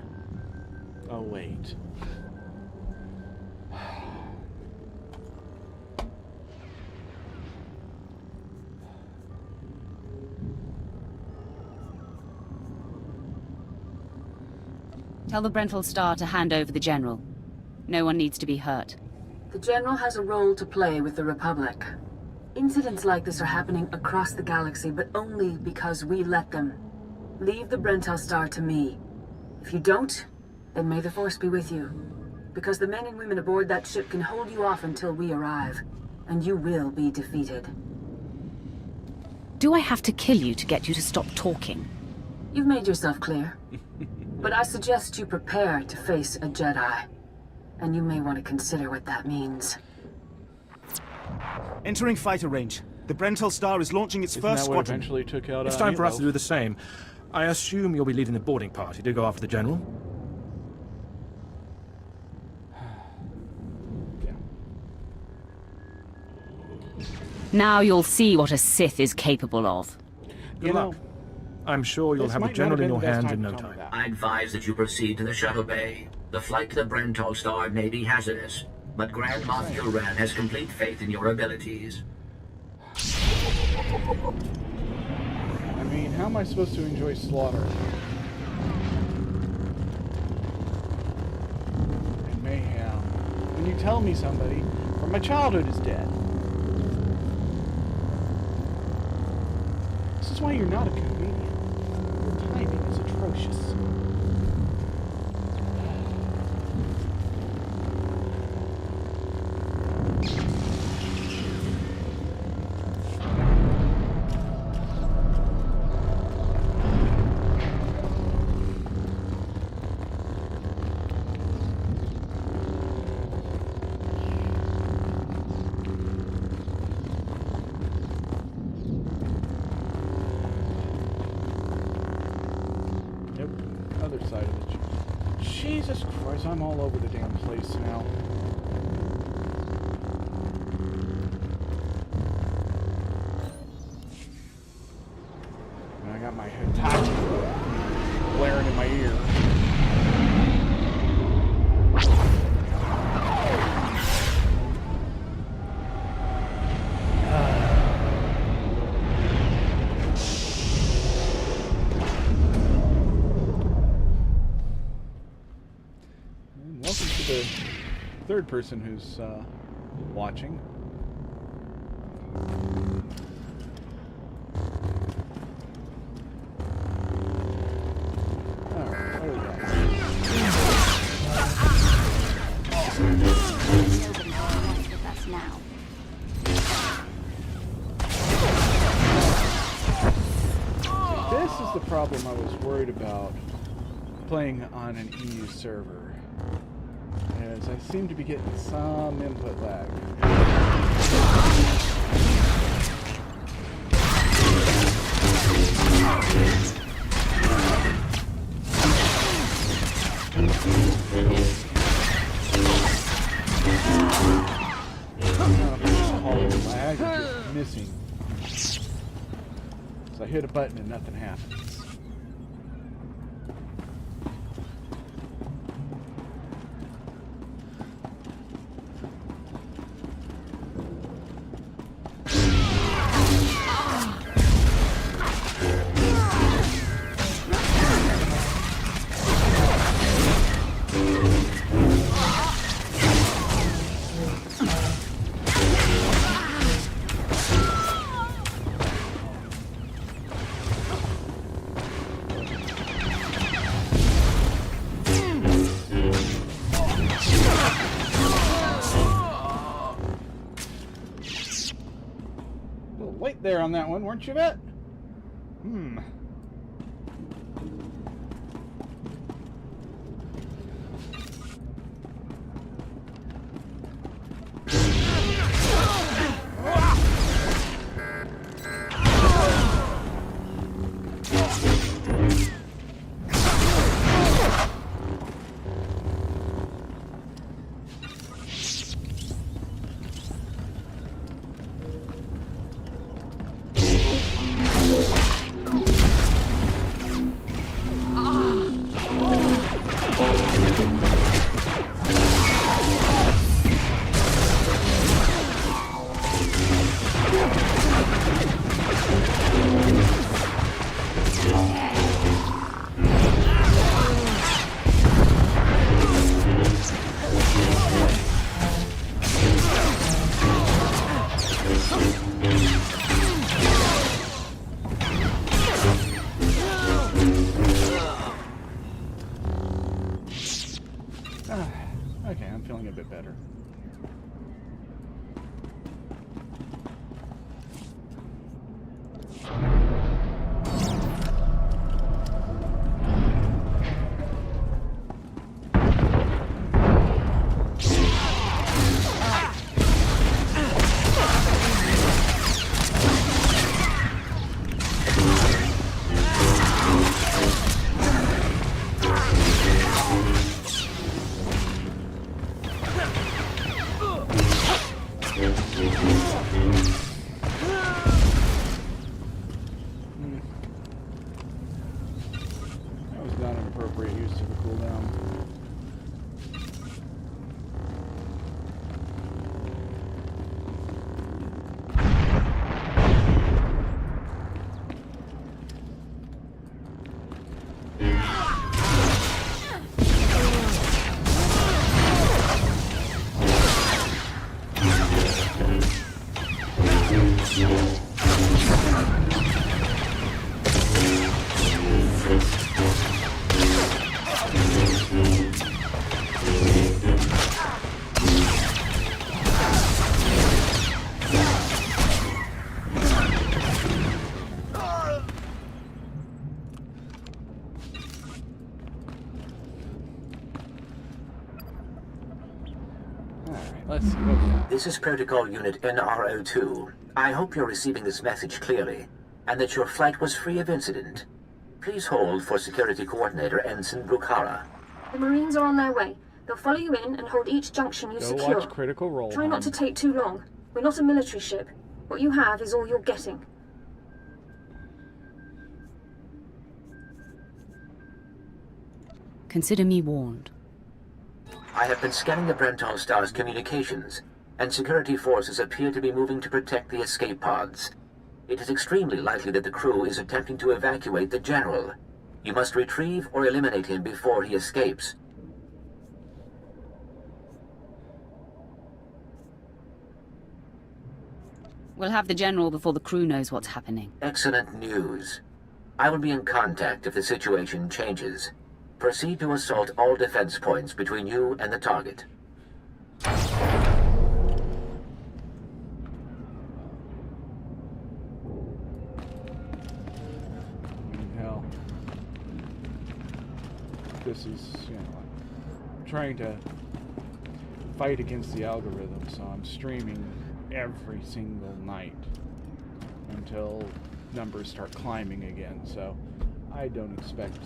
Oh, wait. Tell the Brental Star to hand over the General. No one needs to be hurt. The General has a role to play with the Republic. Incidents like this are happening across the galaxy, but only because we let them. Leave the Brental Star to me. If you don't, then may the Force be with you. Because the men and women aboard that ship can hold you off until we arrive. And you will be defeated. Do I have to kill you to get you to stop talking? You've made yourself clear. But I suggest you prepare to face a Jedi. And you may want to consider what that means. Entering fighter range. The Brental Star is launching its first squadron. Eventually took out It's time for us to do the same. I assume you'll be leading the boarding party to go after the General? Now you'll see what a Sith is capable of. Good luck. I'm sure you'll have the General in your hands in no time. I advise that you proceed to the shuttle bay. The flight to the Brental Star may be hazardous, but Grand Moff Gilran has complete faith in your abilities. I mean, how am I supposed to enjoy slaughter? And mayhem. When you tell me somebody from my childhood is dead. This is why you're not a comedian. Your timing is atrocious. Jesus Christ, I'm all over the damn place now. And I got my Hitachi blaring in my ear. Third person who's watching. Alright, what do we got? This is the problem I was worried about playing on an EU server. As I seem to be getting some input lag. My eyes are just missing. So I hit a button and nothing happens. There on that one, weren't you, Vet? Okay, I'm feeling a bit better. This is Protocol Unit NRO2. I hope you're receiving this message clearly, and that your flight was free of incident. Please hold for Security Coordinator Ensign Bukhara. The Marines are on their way. They'll follow you in and hold each junction you secure. Watch Critical Role. Try not to take too long. We're not a military ship. What you have is all you're getting. Consider me warned. I have been scanning the Brental Star's communications, and security forces appear to be moving to protect the escape pods. It is extremely likely that the crew is attempting to evacuate the General. You must retrieve or eliminate him before he escapes. We'll have the General before the crew knows what's happening. Excellent news. I will be in contact if the situation changes. Proceed to assault all defense points between you and the target. Hell. This is, I'm trying to fight against the algorithm, so I'm streaming every single night until numbers start climbing again, so I don't expect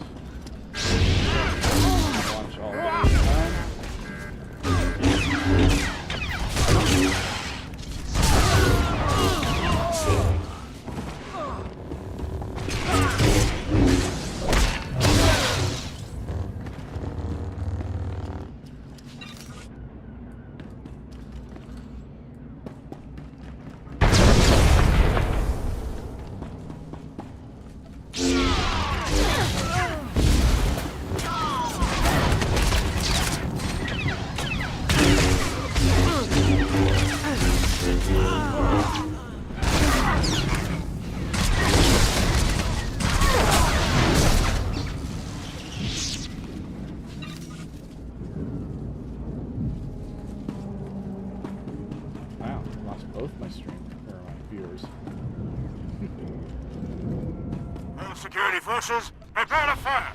watch damage all at the same time. Security forces, prepare to fire!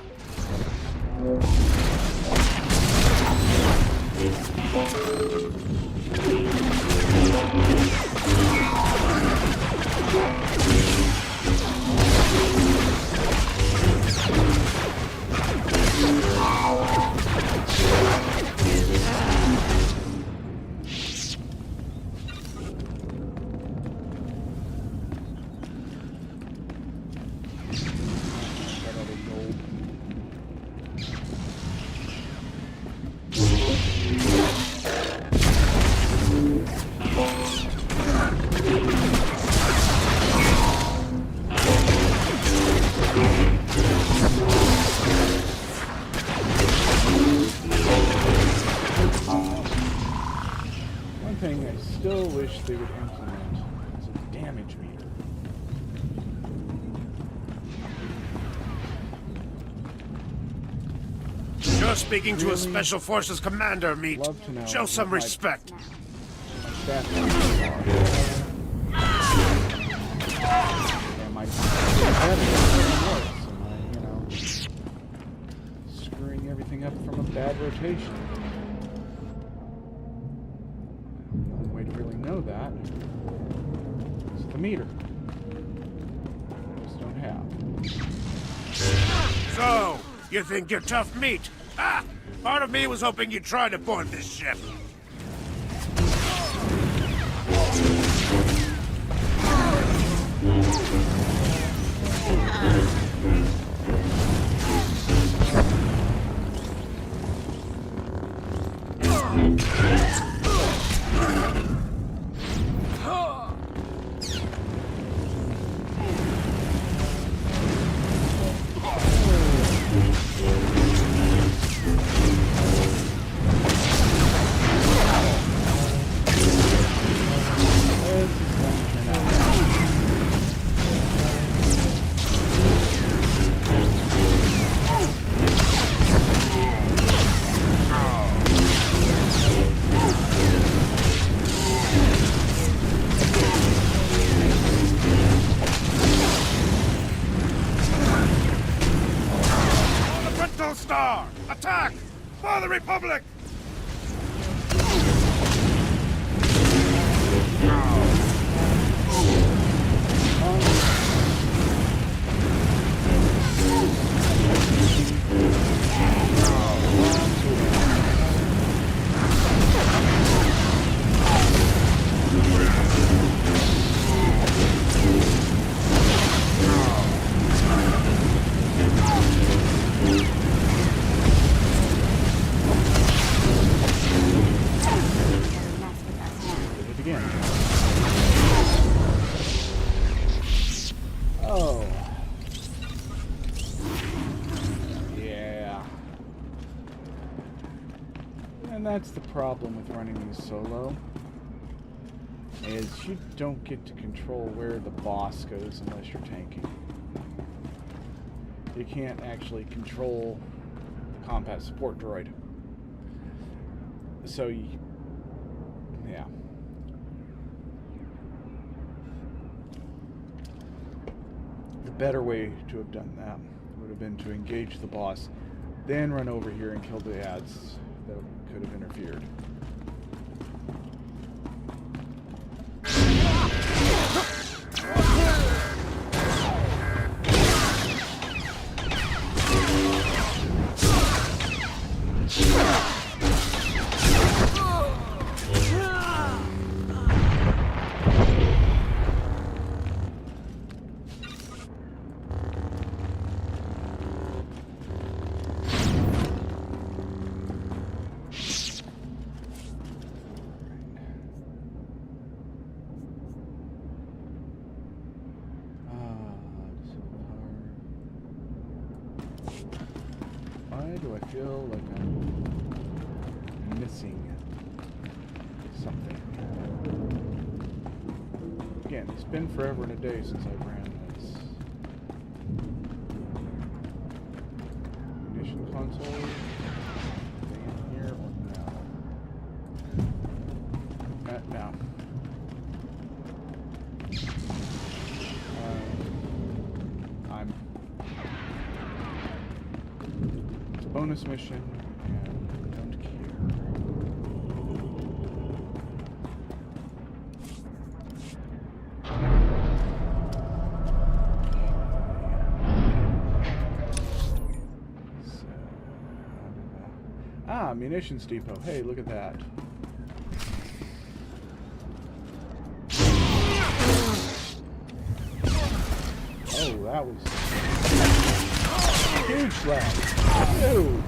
They would implement is a damage meter. You're speaking to a Special Forces commander, Meat. Show some respect. Screwing everything up from a bad rotation. Know that. It's the meter. Just don't have. So, you think you're tough meat? Ah! Part of me was hoping you'd try to board this ship. Star! Attack! For the Republic! That's the problem with running these solo, is you don't get to control where the boss goes unless you're tanking. You can't actually control the combat support droid. So, yeah. The better way to have done that would have been to engage the boss, then run over here and kill the ads that could have interfered. feel like I'm missing something. Again, it's been forever and a day since I ran this. Munition console. Stay in here or no? No. It's a bonus mission, and I don't care. Munitions depot. Hey, look at that. Oh, that was huge lag. Huge.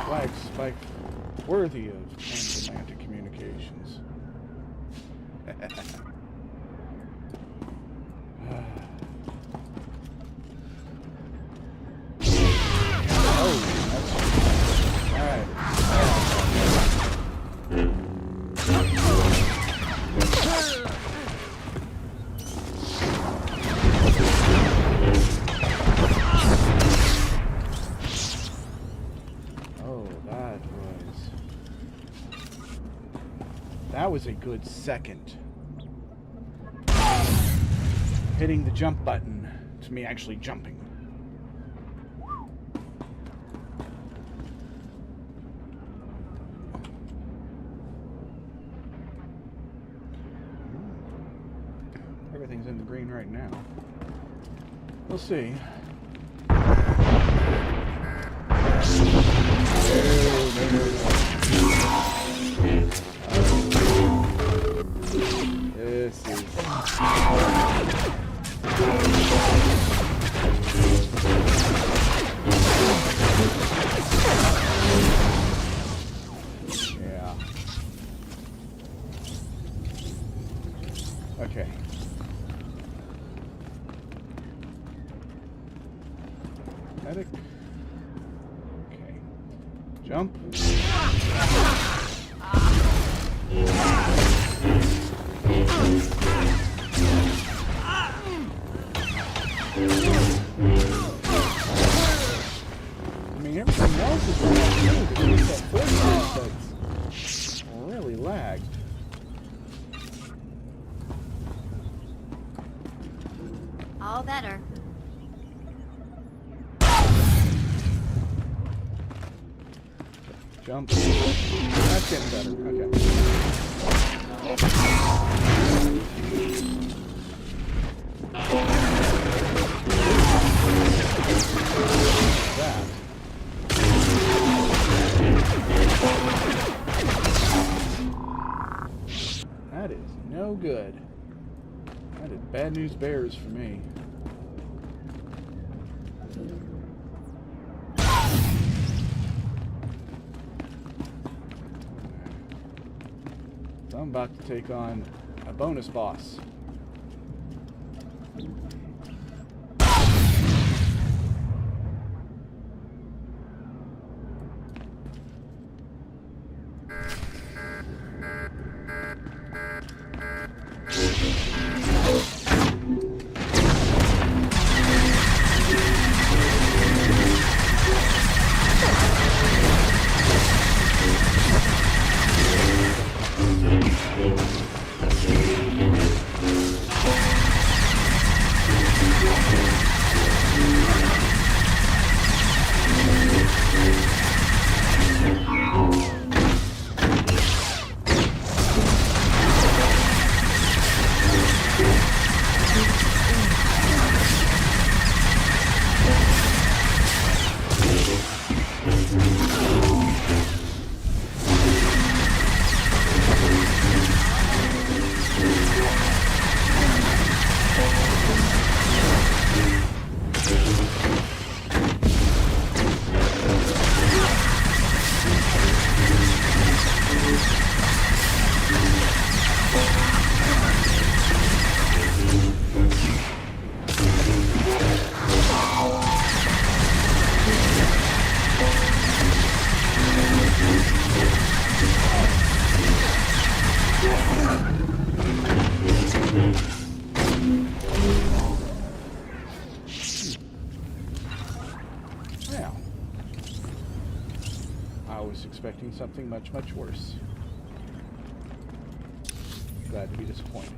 Lag spike worthy of transatlantic communications. That was a good second. Hitting the jump button to me actually jumping. Everything's in the green right now. We'll see. This is yeah. Okay. Medic. Okay. Jump. I mean, everything else is really good. It's that first that's really lagged. All better. Jump. That's getting better. Okay. That. That is no good. That is bad news bears for me. So I'm about to take on a bonus boss. Now, I was expecting something much, much worse. Glad to be disappointed.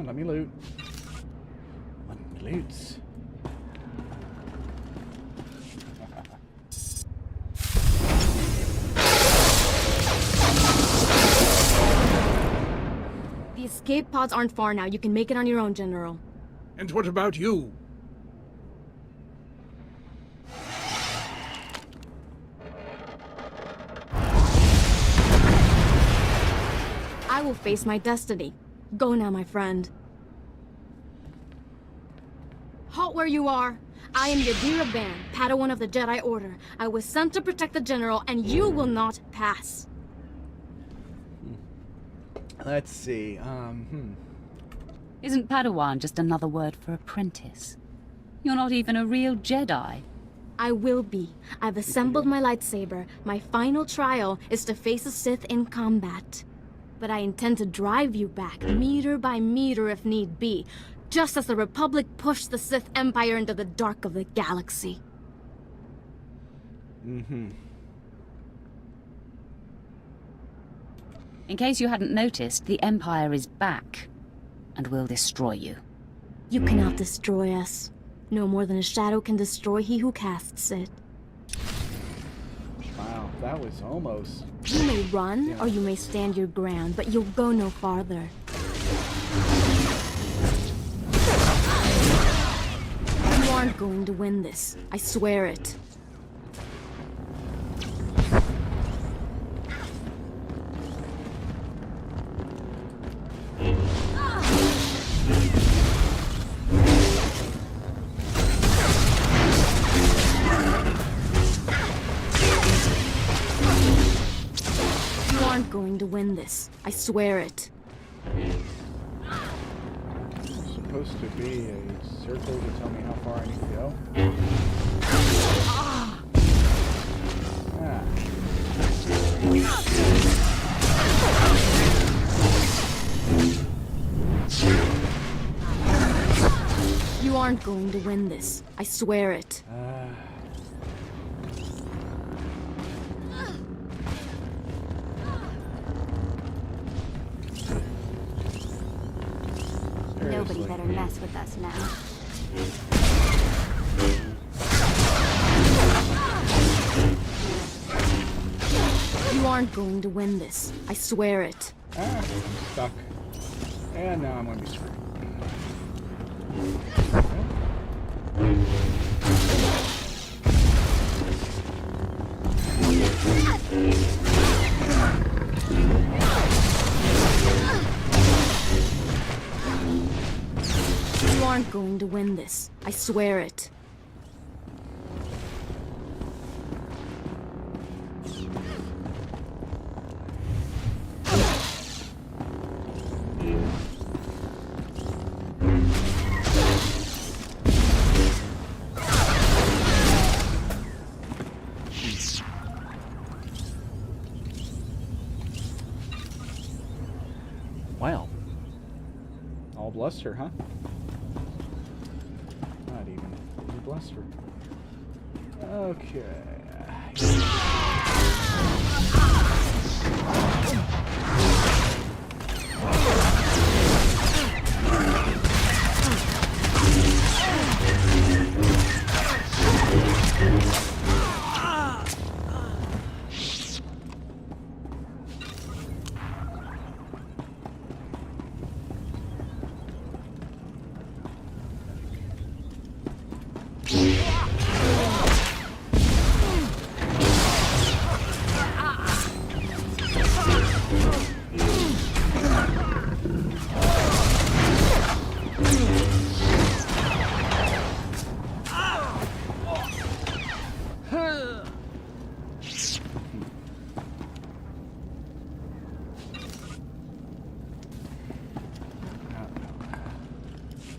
Let me loot. Let me loot. The escape pods aren't far now. You can make it on your own, General. And what about you? I will face my destiny. Go now, my friend. Halt where you are. I am Yadira Ban, Padawan of the Jedi Order. I was sent to protect the General, and you will not pass. Let's see, Isn't Padawan just another word for apprentice? You're not even a real Jedi. I will be. I've assembled my lightsaber. My final trial is to face a Sith in combat. But I intend to drive you back, meter by meter if need be, just as the Republic pushed the Sith Empire into the dark of the galaxy. In case you hadn't noticed, the Empire is back, and will destroy you. You cannot destroy us. No more than a shadow can destroy he who casts it. Wow, that was almost... You may run, or you may stand your ground, but you'll go no farther. You aren't going to win this. I swear it. Going to win this. I swear it. It's supposed to be a circle to tell me how far I need to go. You aren't going to win this. I swear it. Nobody better mess with us now. You aren't going to win this. I swear it. I'm stuck. And now I'm going to be screwed. You aren't going to win this. I swear it. Well, all bluster, huh? Not even bluster. Okay.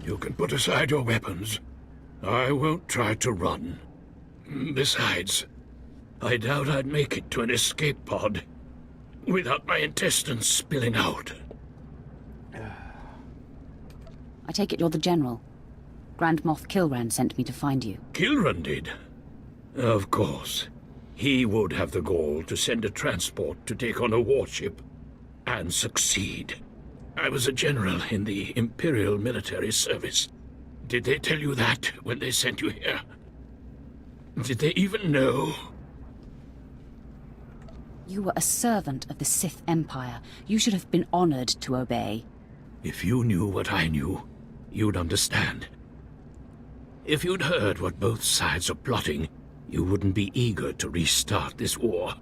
You can put aside your weapons. I won't try to run. Besides, I doubt I'd make it to an escape pod without my intestines spilling out. I take it you're the General. Grand Moff Kilran sent me to find you. Kilran did? Of course. He would have the gall to send a transport to take on a warship and succeed. I was a general in the Imperial military service. Did they tell you that when they sent you here? Did they even know? You were a servant of the Sith Empire. You should have been honored to obey. If you knew what I knew, you'd understand. If you'd heard what both sides are plotting, you wouldn't be eager to restart this war.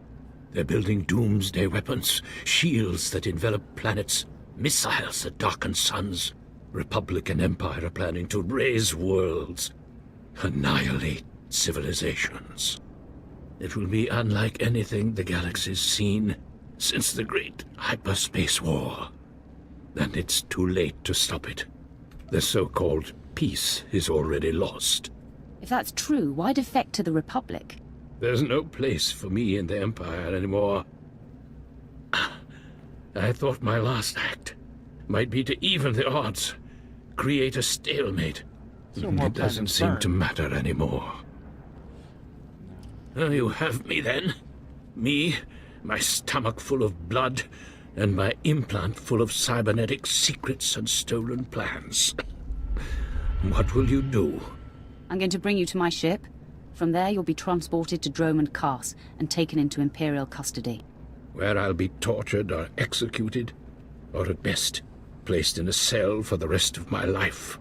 They're building doomsday weapons, shields that envelop planets, missiles that darken suns. Republic and Empire are planning to raise worlds, annihilate civilizations. It will be unlike anything the galaxy's seen since the Great Hyperspace War. And it's too late to stop it. The so-called peace is already lost. If that's true, why defect to the Republic? There's no place for me in the Empire anymore. I thought my last act might be to even the odds, create a stalemate. It doesn't seem to matter anymore. You have me then. Me, my stomach full of blood, and my implant full of cybernetic secrets and stolen plans. What will you do? I'm going to bring you to my ship. From there, you'll be transported to Dromund Kaas and taken into Imperial custody. Where I'll be tortured or executed, or at best, placed in a cell for the rest of my life.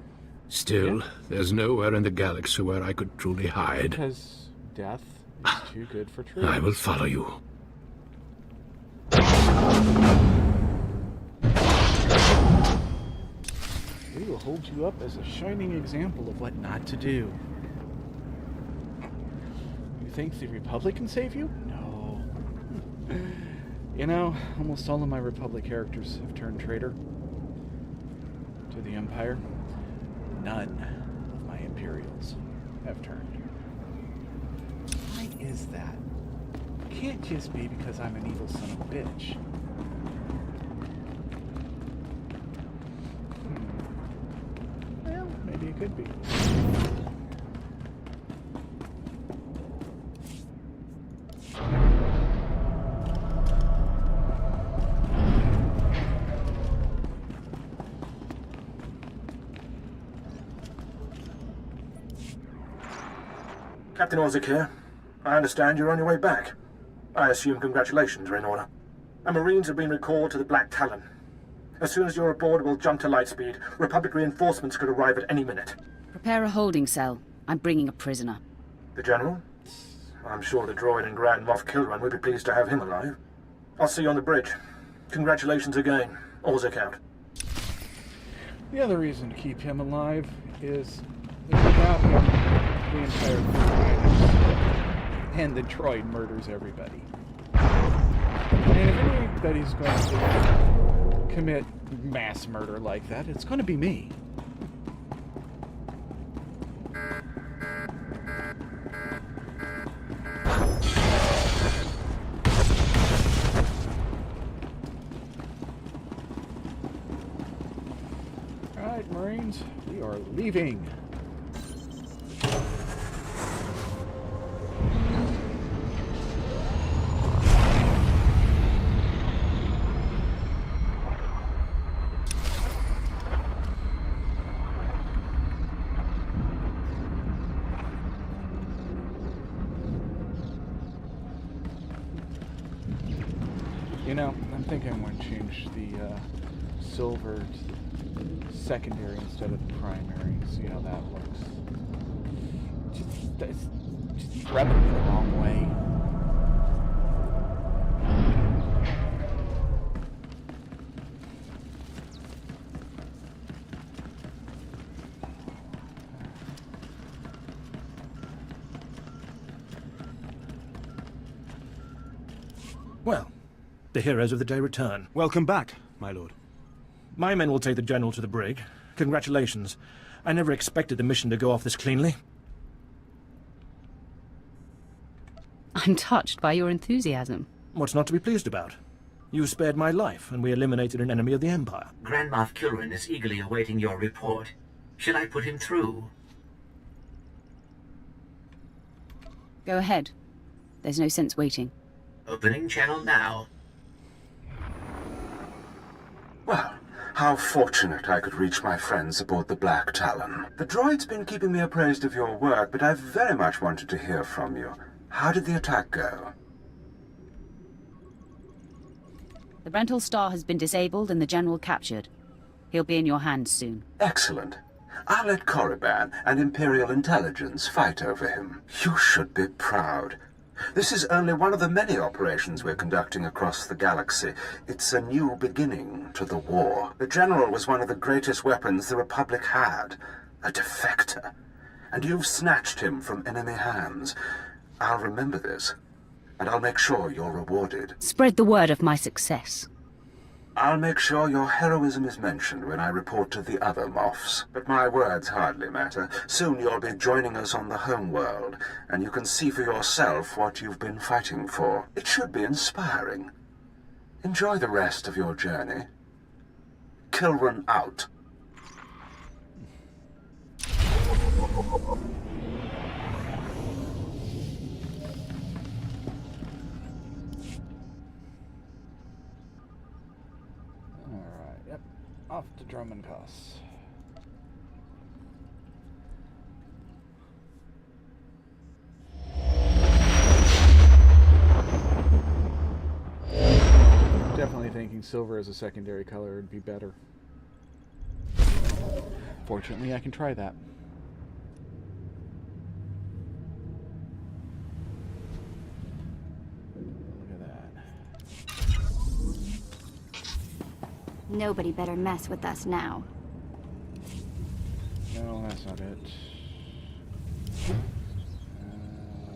Still, there's nowhere in the galaxy where I could truly hide. Because death is too good for truth. I will follow you. We will hold you up as a shining example of what not to do. You think the Republic can save you? No. You know, almost all of my Republic characters have turned traitor to the Empire. None of my Imperials have turned. Why is that? It can't just be because I'm an evil son of a bitch. Well, maybe it could be. Captain Ozzik here. I understand you're on your way back. I assume congratulations are in order. Our Marines have been recalled to the Black Talon. As soon as you're aboard, we'll jump to lightspeed. Republic reinforcements could arrive at any minute. Prepare a holding cell. I'm bringing a prisoner. The General? I'm sure the droid and Grand Moff Kilran would be pleased to have him alive. I'll see you on the bridge. Congratulations again. All's account. The other reason to keep him alive is that without him, the entire crew dies. And the droid murders everybody. And if anybody's going to commit mass murder like that, it's going to be me. Alright, Marines, we are leaving. You know, I'm thinking I'm going to change the silver to secondary instead of the primary. See how that looks. Just rubbing it the wrong way. Well, the heroes of the day return. Welcome back, my lord. My men will take the General to the brig. Congratulations. I never expected the mission to go off this cleanly. I'm touched by your enthusiasm. What's not to be pleased about? You spared my life, and we eliminated an enemy of the Empire. Grand Moff Kilran is eagerly awaiting your report. Should I put him through? Go ahead. There's no sense waiting. Opening channel now. Well, how fortunate I could reach my friends aboard the Black Talon. The droid's been keeping me appraised of your work, but I've very much wanted to hear from you. How did the attack go? The Brental Star has been disabled and the General captured. He'll be in your hands soon. Excellent. I'll let Korriban and Imperial Intelligence fight over him. You should be proud. This is only one of the many operations we're conducting across the galaxy. It's a new beginning to the war. The General was one of the greatest weapons the Republic had. A defector. And you've snatched him from enemy hands. I'll remember this, and I'll make sure you're rewarded. Spread the word of my success. I'll make sure your heroism is mentioned when I report to the other Moffs. But my words hardly matter. Soon you'll be joining us on the home world, and you can see for yourself what you've been fighting for. It should be inspiring. Enjoy the rest of your journey. Kilran out. Off to Drummondcos. Definitely thinking silver as a secondary color would be better. Fortunately, I can try that. Nobody better mess with us now. No, that's not it.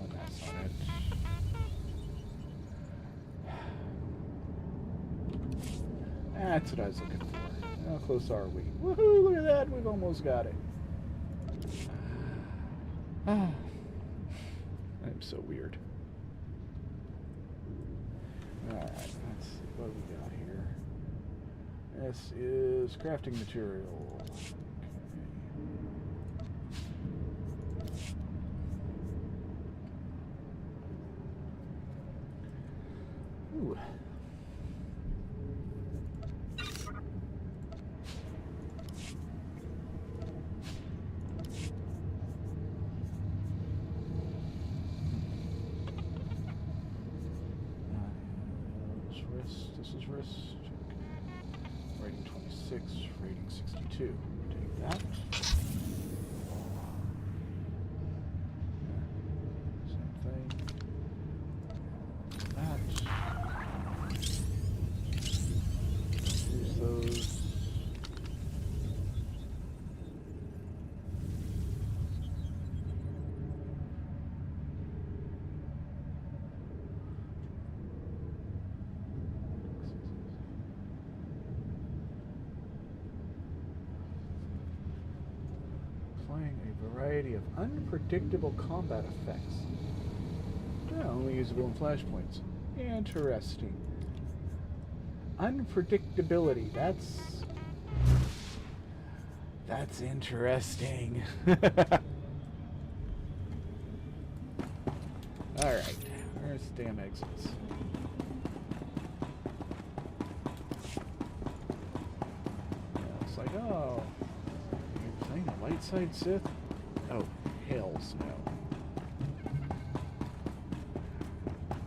That's not it. That's what I was looking for. How close are we? Woohoo! Look at that! We've almost got it. I'm so weird. Alright, let's see what we got here. This is crafting material. Okay. Ooh. Wrist This is risk. Rating 26, rating 62. Take that. Same thing. That. Use those. Applying a variety of unpredictable combat effects. Yeah, only usable in flashpoints. Interesting. Unpredictability. That's interesting. Alright. Where's the damn exits? Yeah, it's like, oh, you're playing a light side Sith? Oh, hells no.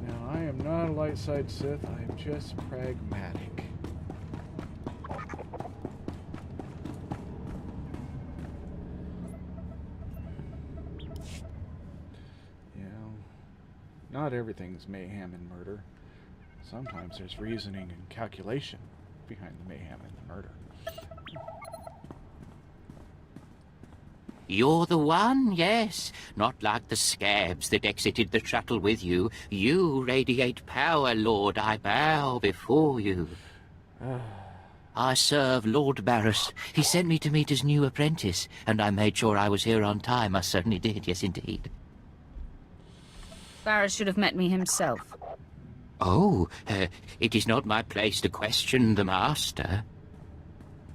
Now, I am not a light side Sith, I am just pragmatic. You know, not everything's mayhem and murder. Sometimes there's reasoning and calculation behind the mayhem and the murder. You're the one, yes. Not like the scabs that exited the shuttle with you. You radiate power, Lord. I bow before you. I serve Lord Barris. He sent me to meet his new apprentice, and I made sure I was here on time. I certainly did, yes indeed. Barris should have met me himself. Oh, it is not my place to question the master.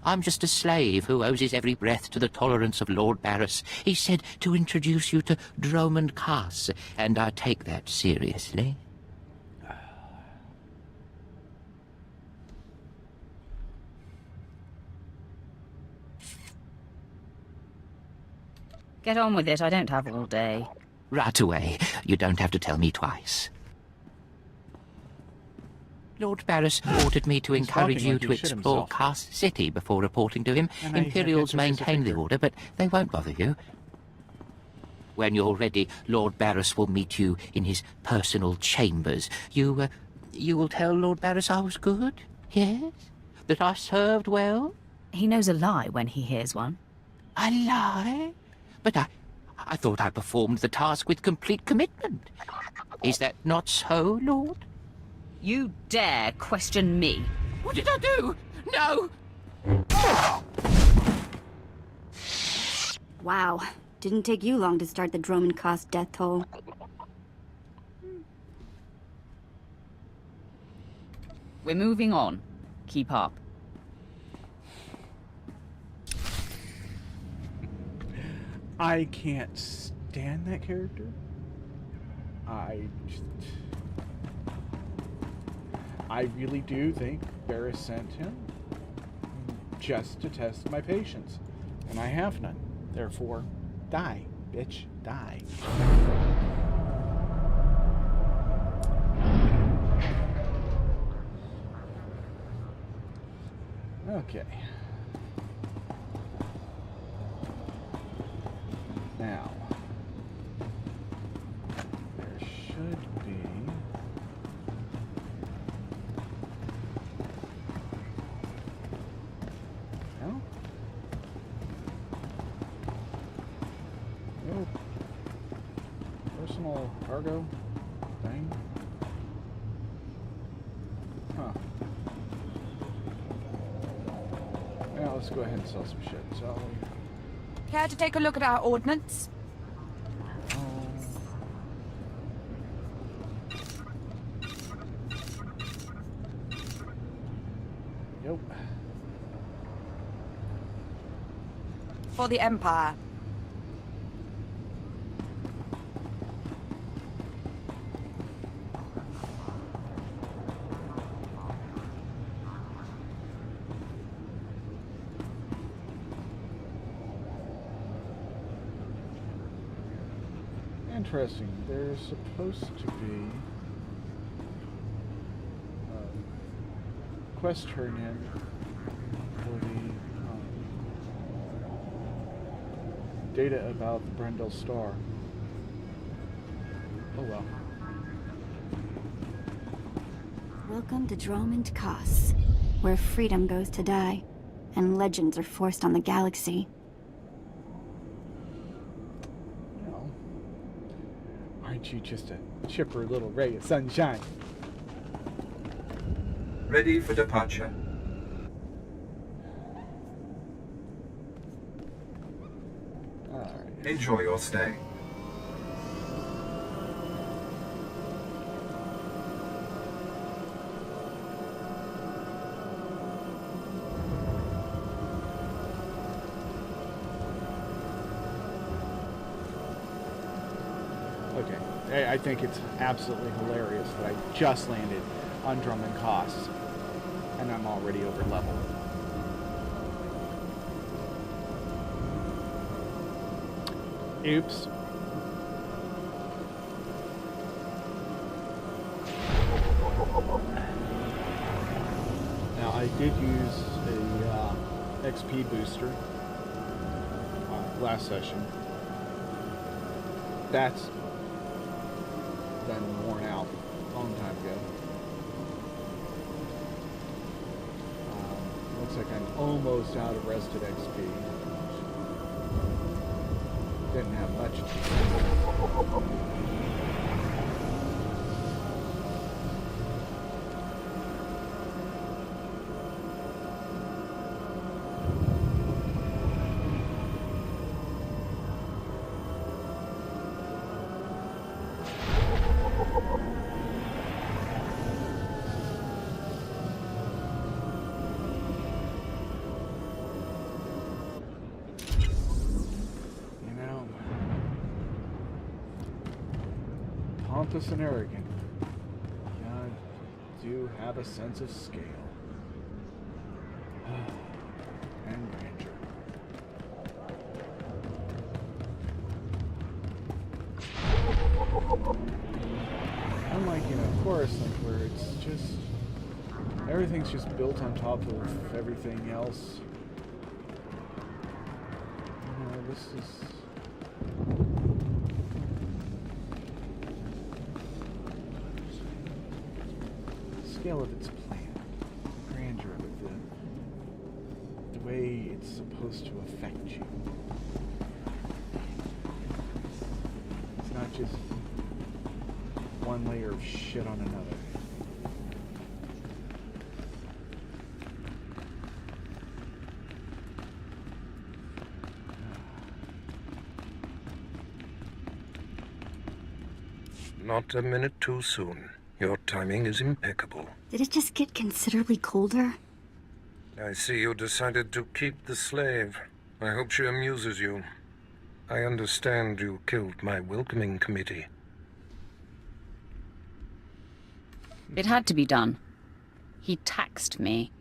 I'm just a slave who owes his every breath to the tolerance of Lord Barris. He said to introduce you to Dromund Kaas, and I take that seriously. Get on with it, I don't have all day. Right away. You don't have to tell me twice. Lord Barris ordered me to encourage you to explore Kaas City before reporting to him. Imperials maintain the order, but they won't bother you. When you're ready, Lord Barris will meet you in his personal chambers. You will tell Lord Barris I was good? Yes? That I served well? He knows a lie when he hears one. A lie? But I thought I performed the task with complete commitment. Is that not so, Lord? You dare question me? What did I do? No! Wow. Didn't take you long to start the Dromund Kaas death toll. We're moving on. Keep up. I can't stand that character. I really do think Barris sent him just to test my patience. And I have none. Therefore, die, bitch, die. Okay. Now, there should be... No? No. Personal cargo thing? Huh. Now let's go ahead and sell some shit, shall we? Care to take a look at our ordnance? Yep. For the Empire. Interesting. There's supposed to be quest turned in for the data about the Brendel Star. Oh well. Welcome to Dromund Kaas, where freedom goes to die, and legends are forced on the galaxy. Well, aren't you just a chipper little ray of sunshine? Ready for departure. Alright. Enjoy your stay. Okay, I think it's absolutely hilarious that I just landed on Dromund Kaas, and I'm already over level. Oops. Now I did use a XP booster last session. That's been worn out a long time ago. Looks like I'm almost out of rested XP. Didn't have much to do. Pompous and arrogant. God, do have a sense of scale. And grandeur. Unlike, Coruscant, where it's just... everything's just built on top of everything else. This is... scale of its plan, the grandeur of it, the way it's supposed to affect you. It's not just one layer of shit on another. Not a minute too soon. Your timing is impeccable. Did it just get considerably colder? I see you decided to keep the slave. I hope she amuses you. I understand you killed my welcoming committee. It had to be done. He taxed me.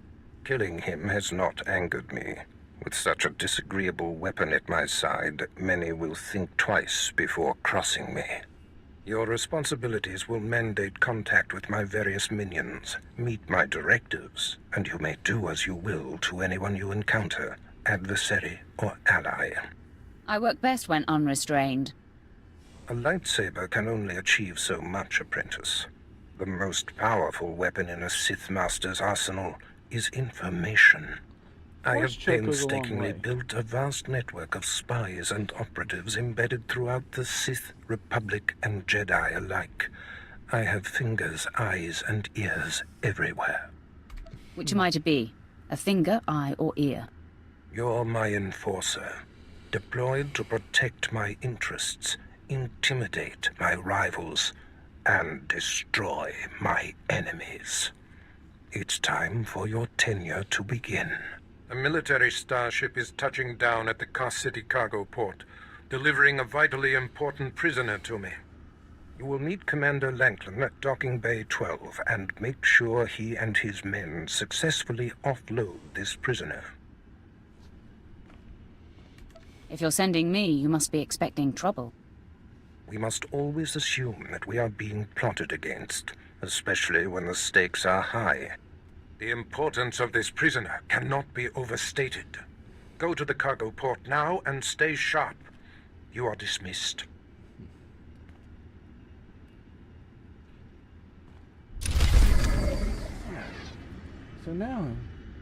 Killing him has not angered me. With such a disagreeable weapon at my side, many will think twice before crossing me. Your responsibilities will mandate contact with my various minions, meet my directives, and you may do as you will to anyone you encounter, adversary or ally. I work best when unrestrained. A lightsaber can only achieve so much, apprentice. The most powerful weapon in a Sith Master's arsenal is information. I have painstakingly built a vast network of spies and operatives embedded throughout the Sith, Republic, and Jedi alike. I have fingers, eyes, and ears everywhere. Which am I to be? A finger, eye, or ear? You're my enforcer, deployed to protect my interests, intimidate my rivals, and destroy my enemies. It's time for your tenure to begin. A military starship is touching down at the Kaas City cargo port, delivering a vitally important prisoner to me. You will meet Commander Lanklin at Docking Bay 12 and make sure he and his men successfully offload this prisoner. If you're sending me, you must be expecting trouble. We must always assume that we are being plotted against, especially when the stakes are high. The importance of this prisoner cannot be overstated. Go to the cargo port now and stay sharp. You are dismissed. So now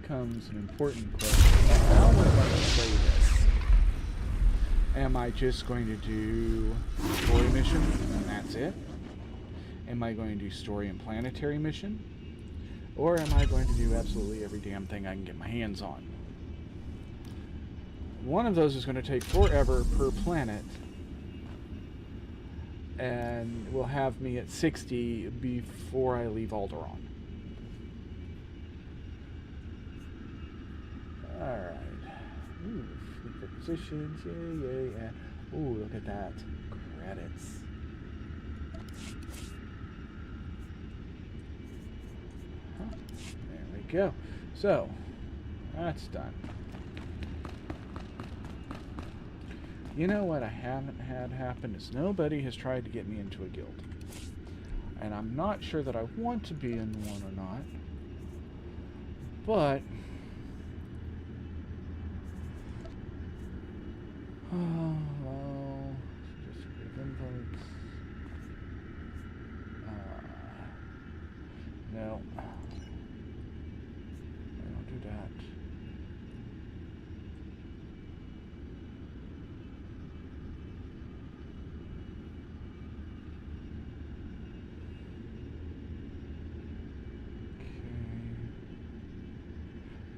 comes an important question. How am I going to play this? Am I just going to do story mission and that's it? Am I going to do story and planetary mission? Or am I going to do absolutely every damn thing I can get my hands on? One of those is going to take forever per planet and will have me at 60 before I leave Alderaan. Alright. Ooh, sleeper positions. Yeah. Ooh, look at that. Credits. Huh. There we go. So, that's done. You know what I haven't had happen is nobody has tried to get me into a guild. And I'm not sure that I want to be in one or not. But well, just give invites. No. I don't do that.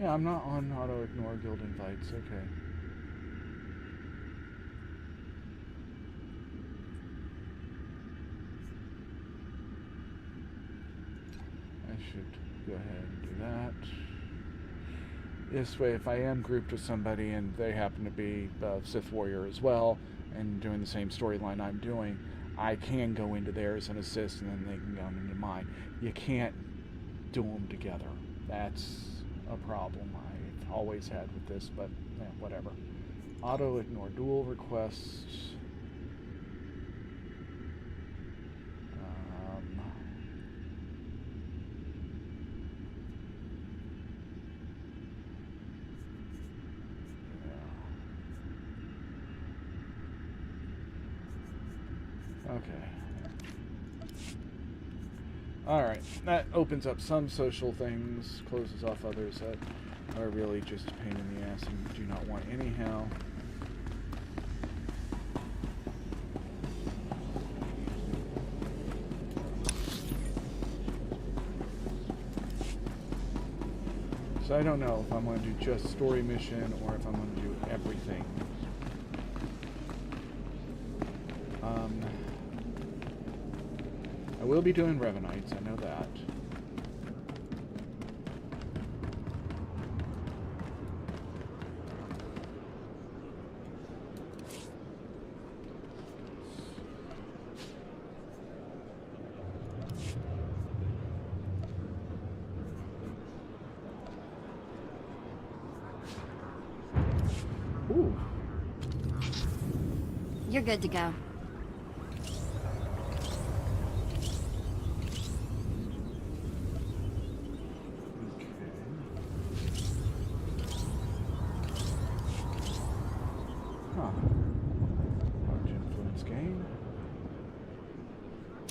Yeah, I'm not on auto-ignore guild invites, okay. I should go ahead and do that. This way, if I am grouped with somebody and they happen to be a Sith warrior as well, and doing the same storyline I'm doing, I can go into theirs and assist, and then they can go into mine. You can't do them together. That's a problem I've always had with this, but yeah, whatever. Auto ignore dual requests. Okay. Alright, that opens up some social things, closes off others that are really just a pain in the ass and do not want anyhow. So I don't know if I'm going to do just story mission or if I'm going to do everything. I will be doing Revenites, I know that. Ooh. You're good to go.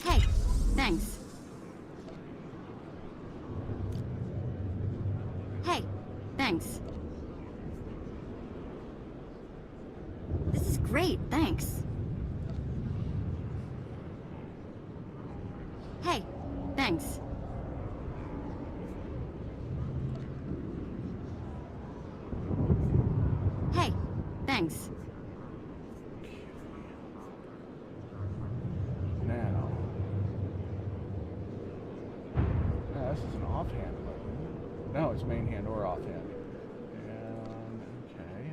Hey, thanks. Hey, thanks. This is great, thanks. Hey, thanks. Hey, thanks. Now. This is an offhand button. No, it's main hand or offhand. And, okay.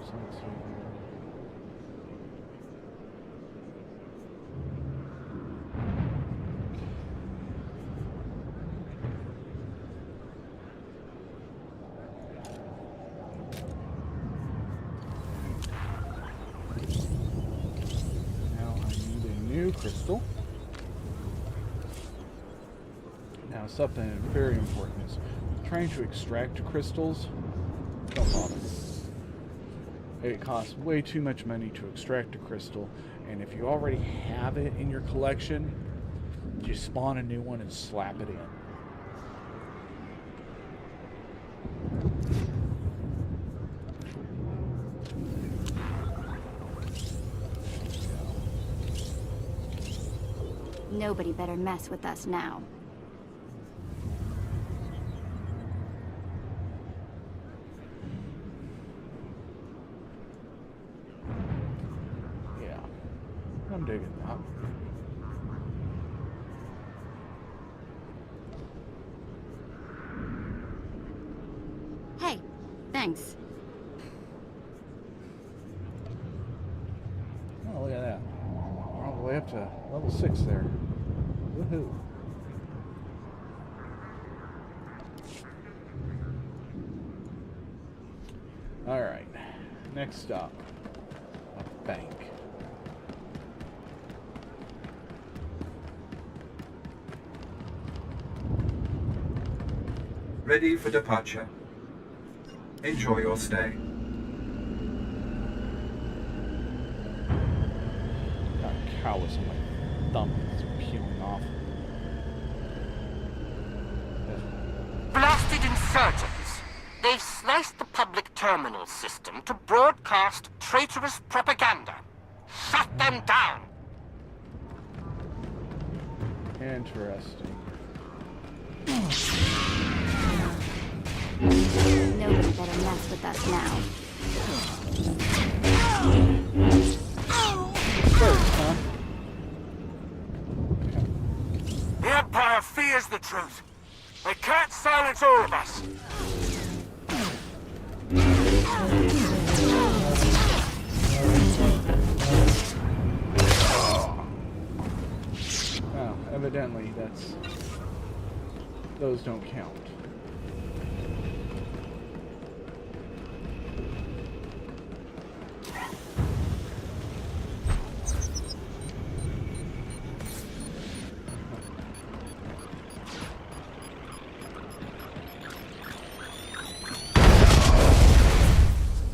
So let's see here. crystal. Now, something very important is trying to extract crystals. Don't bother. It costs way too much money to extract a crystal, and if you already have it in your collection, just spawn a new one and slap it in. Nobody better mess with us now. Yeah, I'm digging that. Hey, thanks. Oh, look at that. We're all the way up to level 6 there. Woohoo. Alright. Next stop. A bank. Ready for departure. Enjoy your stay. Got a callus on my thumb that's peeling off. Blasted insurgents! They've sliced the public terminal system to broadcast traitorous propaganda. Shut them down! Interesting. Nobody better mess with us now. First, huh? The Empire fears the truth. They can't silence all of us. Oh, evidently those don't count.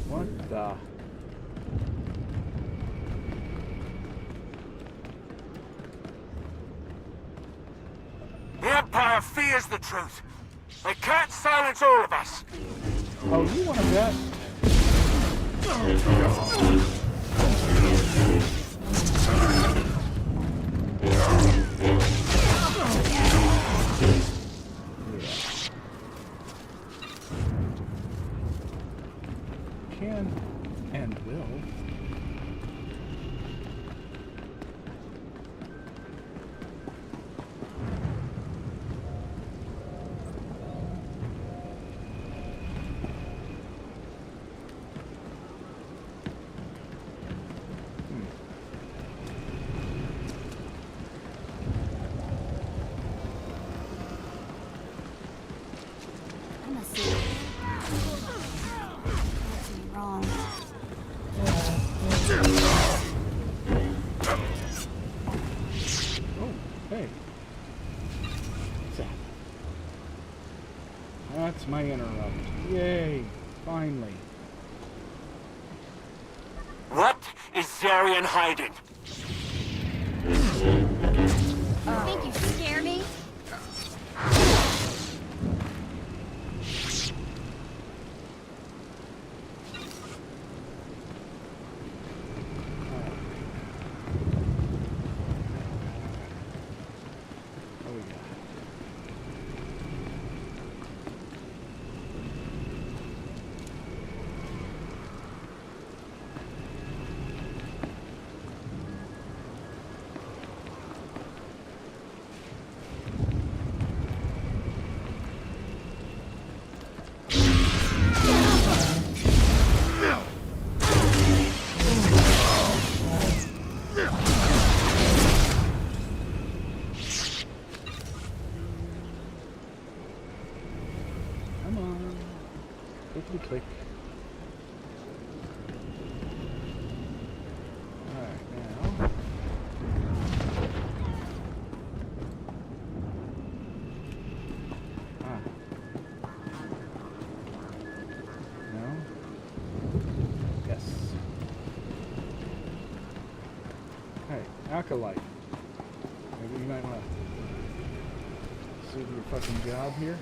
What the? The Empire fears the truth. They can't silence all of us. Oh, you want to bet? Can and will. I must see. Something wrong. Oh, hey. What's that? That's my interrupt. Yay, finally. What is Zarian hiding? Think you scare me? What we got? Come on. Clickety click. Alright, now. Acolyte. Maybe you might want to see your fucking job here.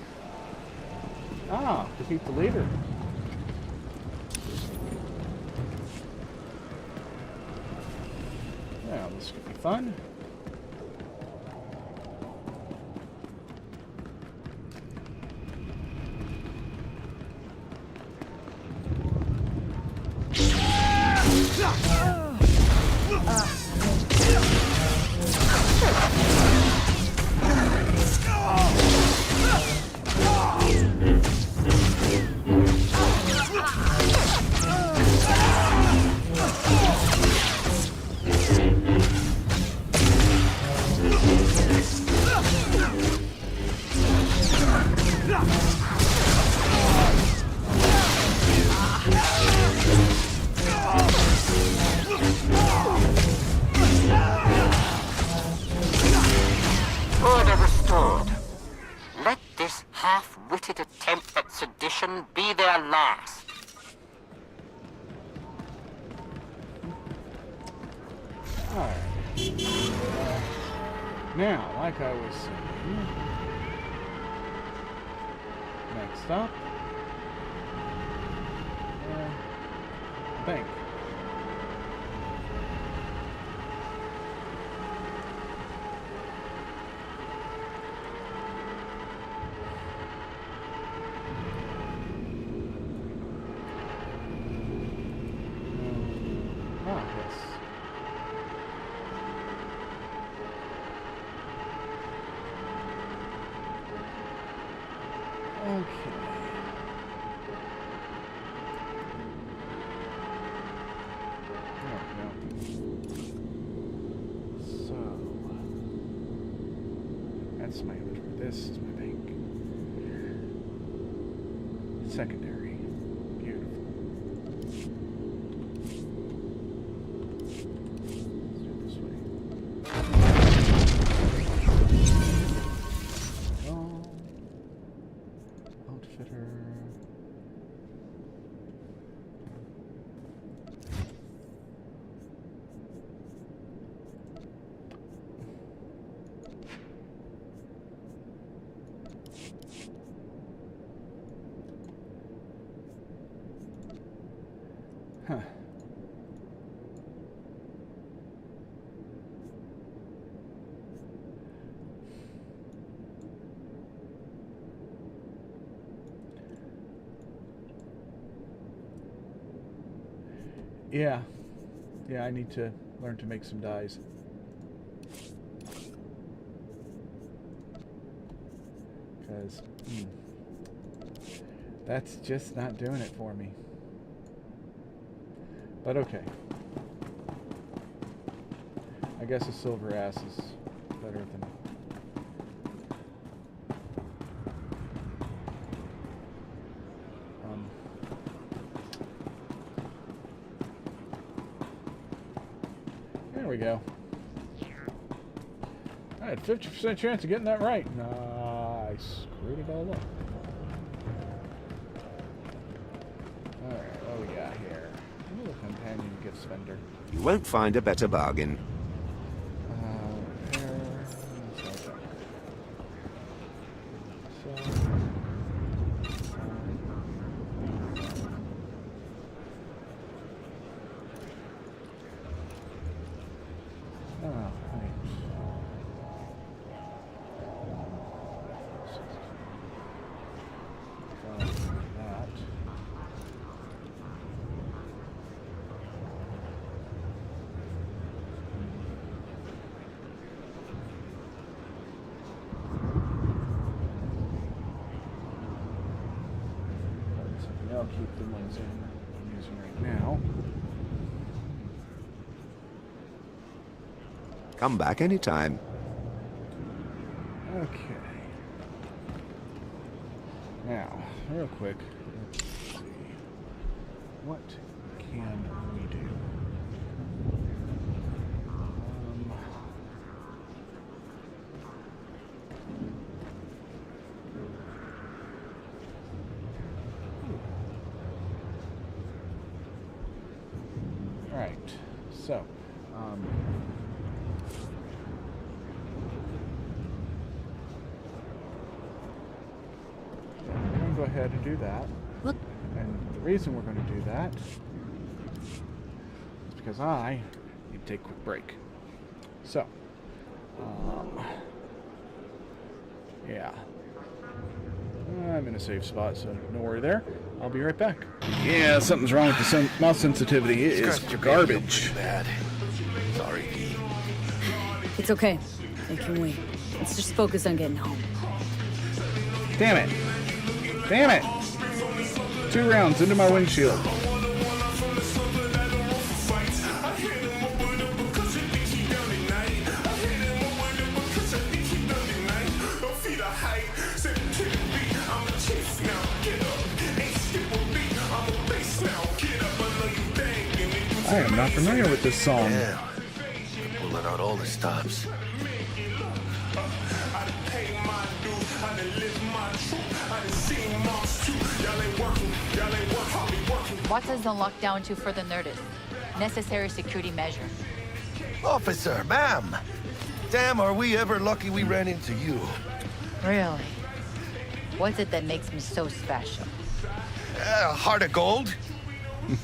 Ah, defeat the leader. Well, this could be fun. Order restored. Let this half-witted attempt at sedition be their last. Alright. Now, like I was saying, next up, bank. That's my inventory. This is my bank. Secondary. Beautiful. Let's do it this way. Oh. Outfitter. Huh. Yeah. Yeah, I need to learn to make some dyes. Because that's just not doing it for me. But okay. I guess a silver ass is better than... There we go. I had 50% chance of getting that right. Nah, I screwed it all up. Alright, what do we got here? Ooh, companion gift spender. You won't find a better bargain. I'll keep the ones I'm using right now. Come back anytime. Okay. Now, real quick, let's see. What can we do? Right, so, ahead and do that. What? And the reason we're going to do that is because I need to take a quick break. So, yeah. I'm in a safe spot, so no worry there. I'll be right back. Yeah, something's wrong with the mouse sensitivity. It is garbage. Bad. Sorry, V. It's okay. I can wait. Let's just focus on getting home. Damn it. Damn it. 2 rounds into my windshield. I am not familiar with this song. Yeah. Pulling out all the stops. What does the lockdown to further notice? Necessary security measure. Officer, ma'am. Damn, are we ever lucky we ran into you. Really? What's it that makes me so special? Heart of gold.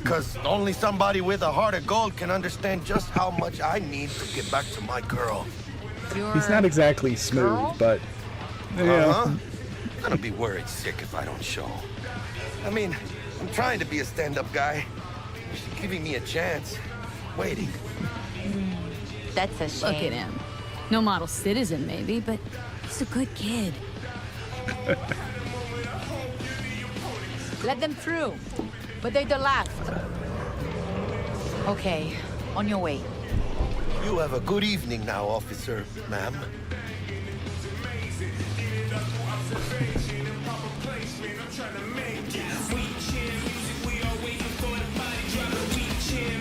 Because only somebody with a heart of gold can understand just how much I need to get back to my girl. He's not exactly smooth, girl? but yeah. I'm gonna be worried sick if I don't show. I mean, I'm trying to be a stand-up guy. She's giving me a chance. Waiting. That's a shame. Look at him. No model citizen, maybe, but he's a good kid. Let them through. But they're the last. Okay, on your way. You have a good evening now, officer, ma'am.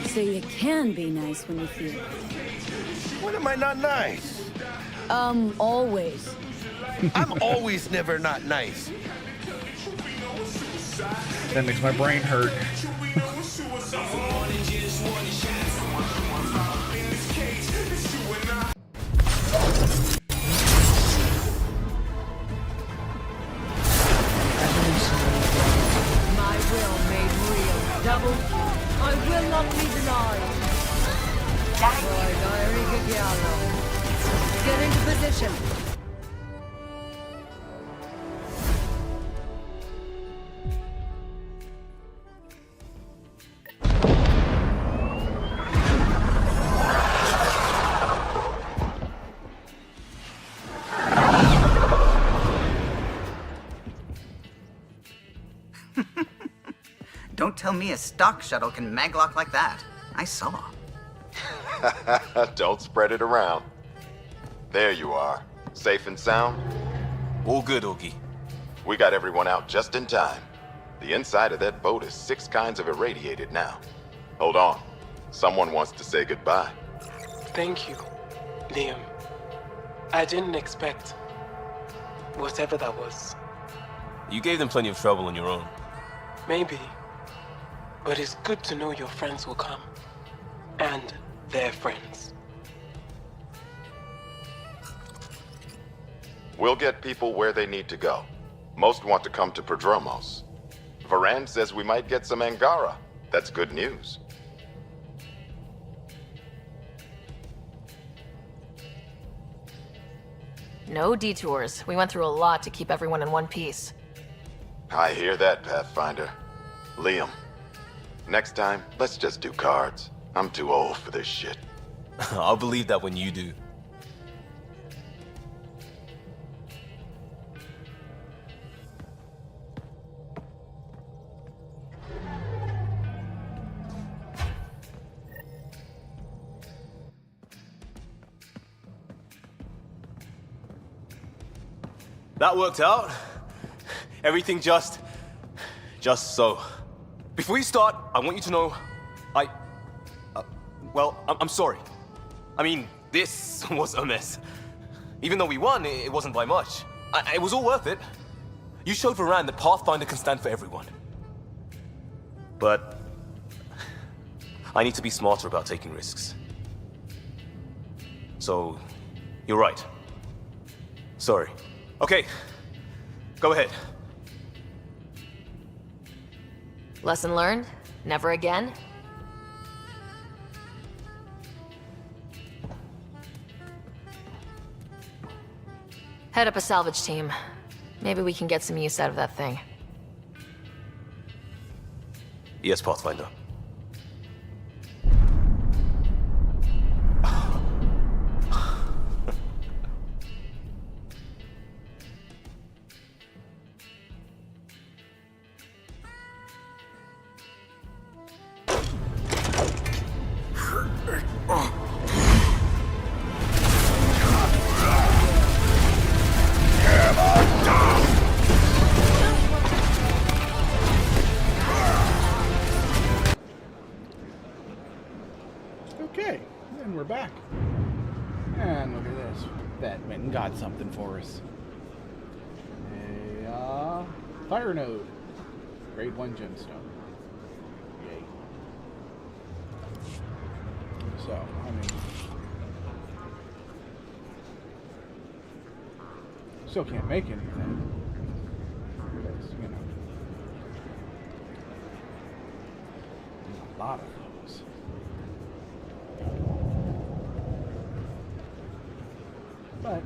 So you can be nice when you feel it. When am I not nice? Always. I'm always never not nice. That makes my brain hurt. My will made real. Double. I will not be denied. Get into position. Don't tell me a stock shuttle can maglock like that. I saw. Don't spread it around. There you are. Safe and sound? All good, Ogie. We got everyone out just in time. The inside of that boat is 6 kinds of irradiated now. Hold on. Someone wants to say goodbye. Thank you, Liam. I didn't expect whatever that was. You gave them plenty of trouble on your own. Maybe. But it's good to know your friends will come. And their friends. We'll get people where they need to go. Most want to come to Prodromos. Varan says we might get some Angara. That's good news. No detours. We went through a lot to keep everyone in one piece. I hear that, Pathfinder. Liam, next time, let's just do cards. I'm too old for this shit. I'll believe that when you do. That worked out. Everything just so. Before you start, I want you to know, I'm sorry. I mean, this was a mess. Even though we won, it wasn't by much. It was all worth it. You showed Varan that Pathfinder can stand for everyone. But I need to be smarter about taking risks. So, you're right. Sorry. Okay, go ahead. Lesson learned? Never again? Head up a salvage team. Maybe we can get some use out of that thing. Yes, Pathfinder. Okay, and we're back. And look at this. That went and got something for us. A fire node. Grade 1 gemstone. Yay. So, I mean, still can't make anything. Because, you know, a lot of those. But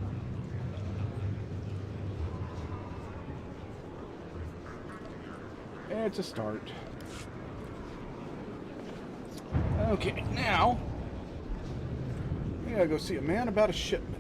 it's a start. Okay, now we gotta go see a man about a shipment.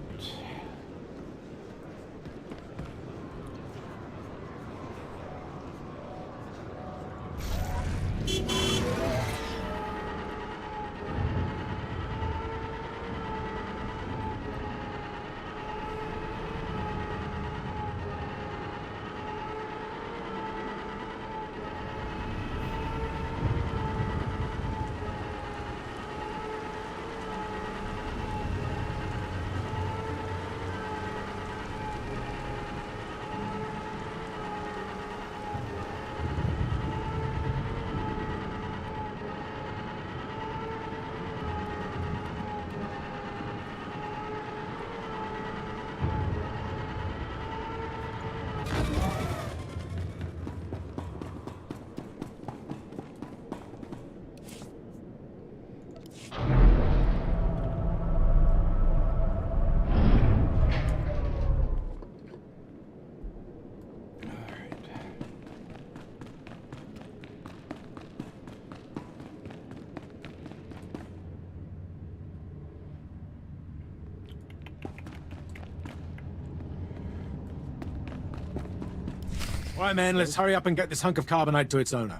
All right, man, let's hurry up and get this hunk of carbonite to its owner.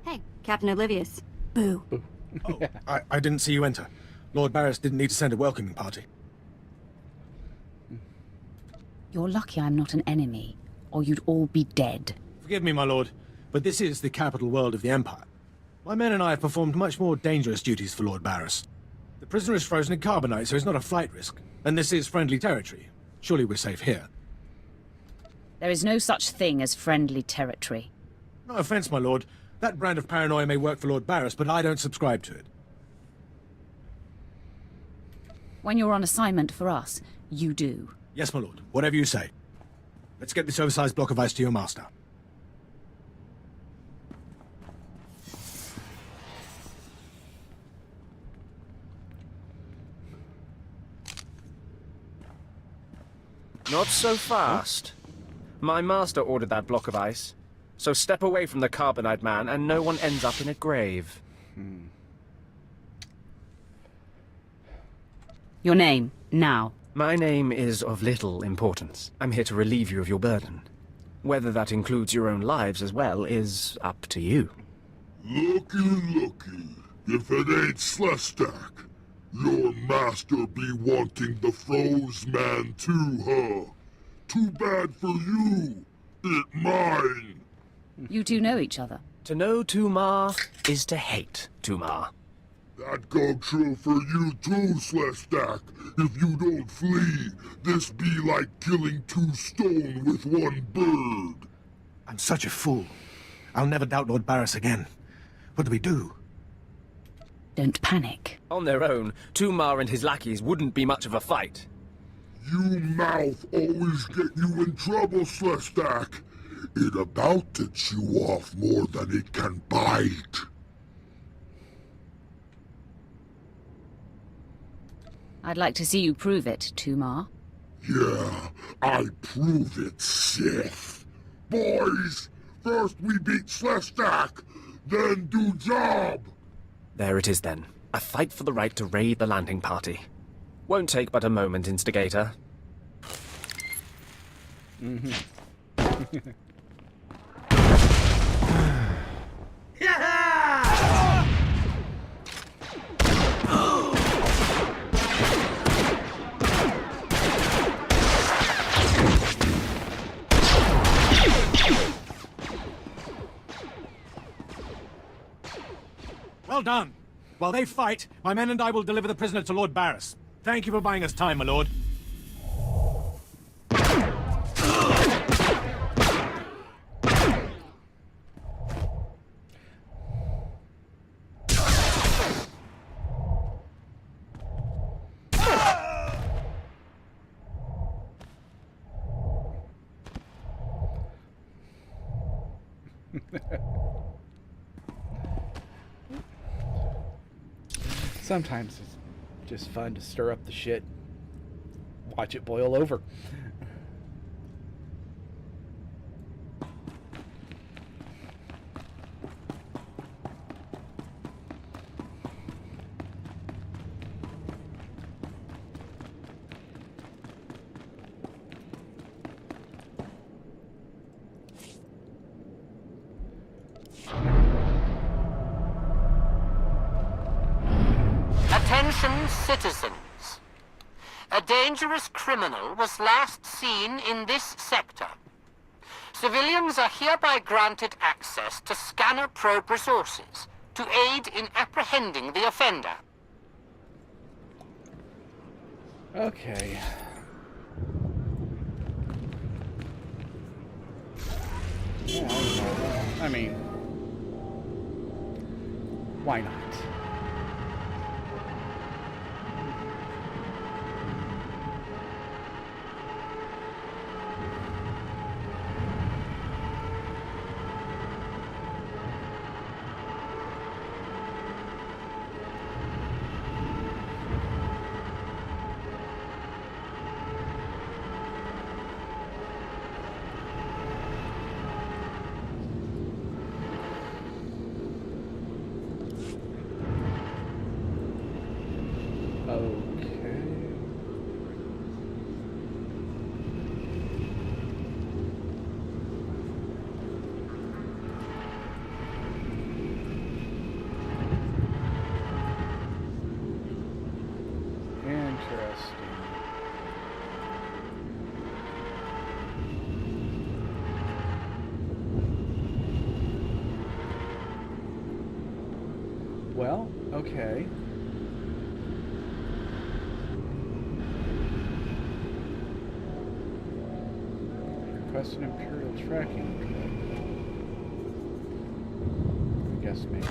Hey, Captain Oblivious. Boo. Oh, I didn't see you enter. Lord Barris didn't need to send a welcoming party. You're lucky I'm not an enemy, or you'd all be dead. Forgive me, my lord, but this is the capital world of the Empire. My men and I have performed much more dangerous duties for Lord Barris. The prisoner is frozen in carbonite, so he's not a flight risk. And this is friendly territory. Surely we're safe here. There is no such thing as friendly territory. No offense, my lord. That brand of paranoia may work for Lord Barris, but I don't subscribe to it. When you're on assignment for us, you do. Yes, my lord. Whatever you say. Let's get this oversized block of ice to your master. Not so fast. My master ordered that block of ice. So step away from the carbonite man and no one ends up in a grave. Your name, now. My name is of little importance. I'm here to relieve you of your burden. Whether that includes your own lives as well is up to you. Looky. If it ain't Slestak, your master be wanting the froze man too, huh? Too bad for you. It mine. You two know each other. To know Tumar is to hate Tumar. That go true for you too, Slestak. If you don't flee, this be like killing 2 stone with 1 bird. I'm such a fool. I'll never doubt Lord Barris again. What do we do? Don't panic. On their own, Tumar and his lackeys wouldn't be much of a fight. You mouth always get you in trouble, Slestak. It about to chew off more than it can bite. I'd like to see you prove it, Tumar. Yeah, I prove it, Sith. Boys, first we beat Slestak, then do job. There it is then. A fight for the right to raid the landing party. Won't take but a moment, instigator. Well done. While they fight, my men and I will deliver the prisoner to Lord Barris. Thank you for buying us time, my lord. Sometimes it's just fun to stir up the shit. Watch it boil over. Attention, citizens. A dangerous criminal was last seen in this sector. Civilians are hereby granted access to scanner probe resources to aid in apprehending the offender. Okay. Yeah, I mean, why not? Well, okay. Request an Imperial tracking code. I guess maybe.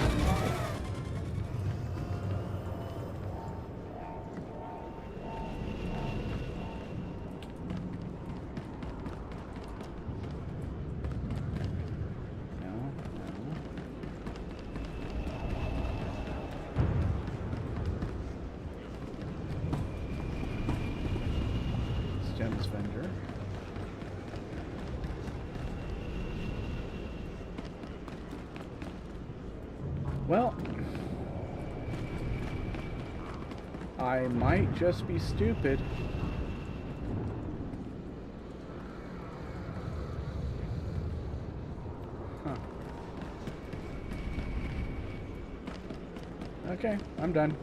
Vendor. Well, I might just be stupid. Huh. Okay, I'm done.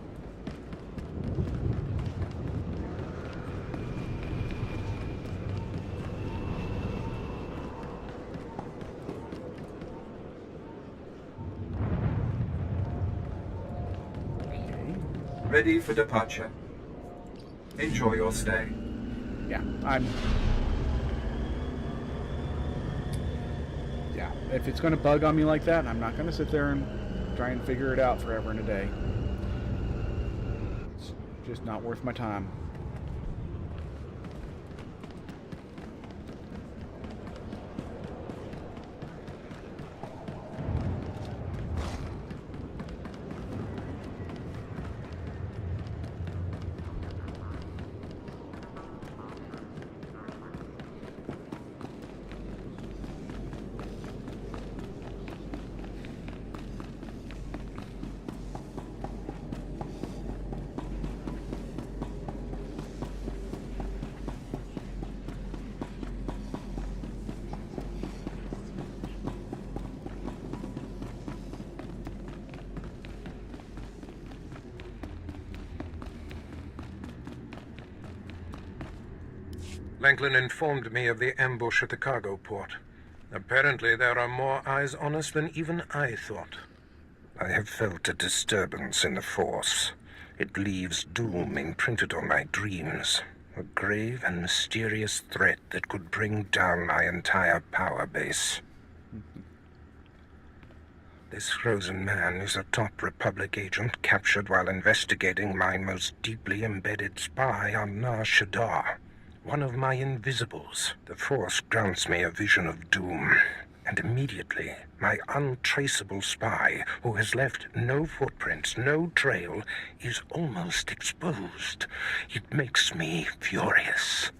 Ready for departure. Enjoy your stay. Yeah, if it's going to bug on me like that, I'm not going to sit there and try and figure it out forever and a day. It's just not worth my time. Langlin informed me of the ambush at the cargo port. Apparently there are more eyes on us than even I thought. I have felt a disturbance in the Force. It leaves doom imprinted on my dreams. A grave and mysterious threat that could bring down my entire power base. This frozen man is a top Republic agent captured while investigating my most deeply embedded spy on Nar Shaddaa. One of my invisibles. The Force grants me a vision of doom. And immediately, my untraceable spy, who has left no footprints, no trail, is almost exposed. It makes me furious.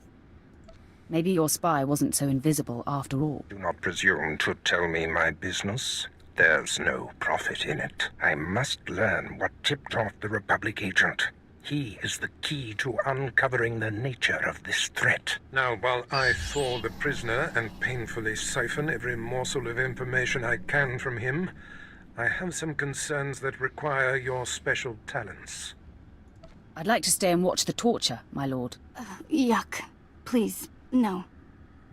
Maybe your spy wasn't so invisible after all. Do not presume to tell me my business. There's no profit in it. I must learn what tipped off the Republic agent. He is the key to uncovering the nature of this threat. Now, while I thaw the prisoner and painfully siphon every morsel of information I can from him, I have some concerns that require your special talents. I'd like to stay and watch the torture, my lord. Yuck. Please, no.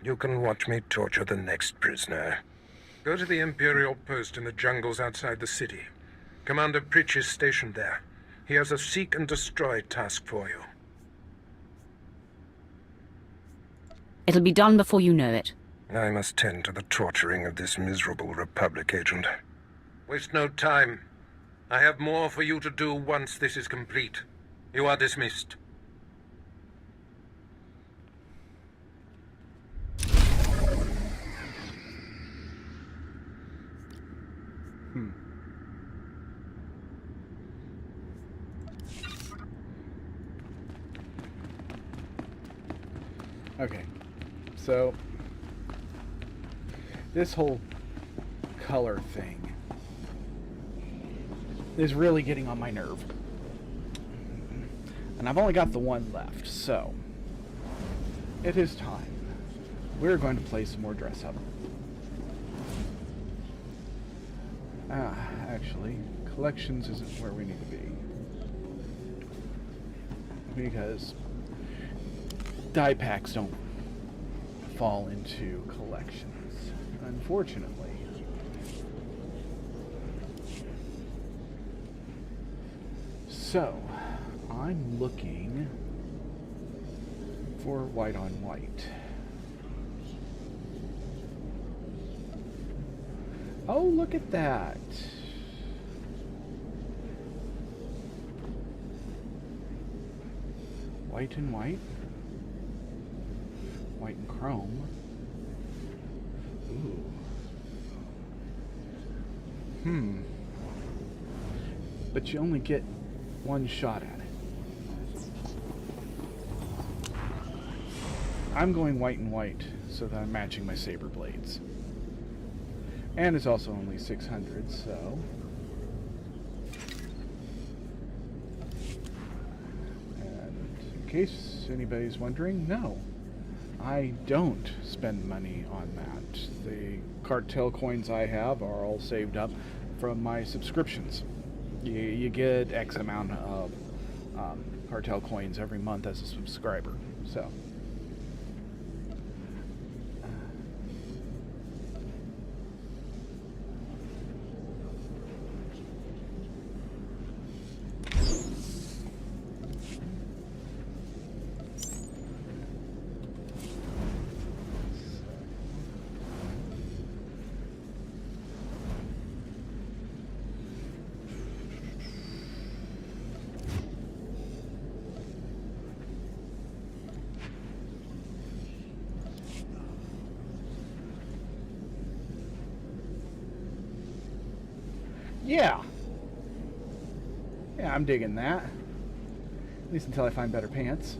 You can watch me torture the next prisoner. Go to the Imperial post in the jungles outside the city. Commander Pritch is stationed there. He has a seek and destroy task for you. It'll be done before you know it. I must tend to the torturing of this miserable Republic agent. Waste no time. I have more for you to do once this is complete. You are dismissed. Okay, so this whole color thing is really getting on my nerve. And I've only got the one left, so it is time. We're going to play some more dress up. Actually, collections isn't where we need to be. Because die packs don't fall into collections, unfortunately. So, I'm looking for white on white. Oh, look at that. White and white. White and chrome. Ooh. But you only get one shot at it. I'm going white and white so that I'm matching my saber blades. And it's also only 600, so... And in case anybody's wondering, no. I don't spend money on that. The cartel coins I have are all saved up from my subscriptions. You get X amount of cartel coins every month as a subscriber, so... Yeah, I'm digging that. At least until I find better pants.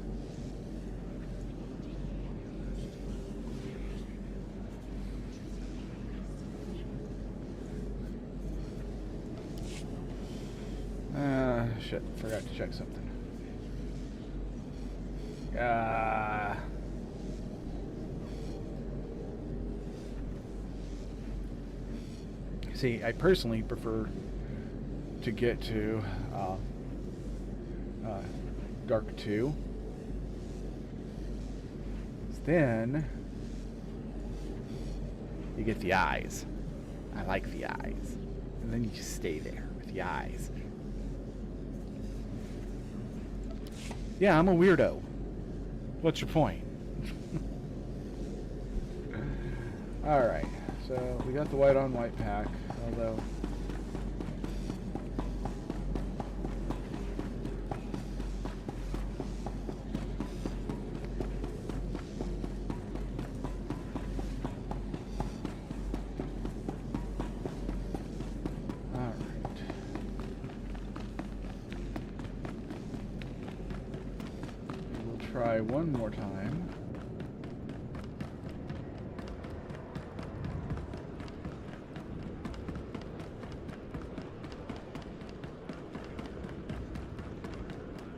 Shit, forgot to check something. See, I personally prefer to get to Dark 2. then you get the eyes. I like the eyes. And then you just stay there with the eyes. Yeah, I'm a weirdo. What's your point? Alright, so we got the white on white pack, although try one more time.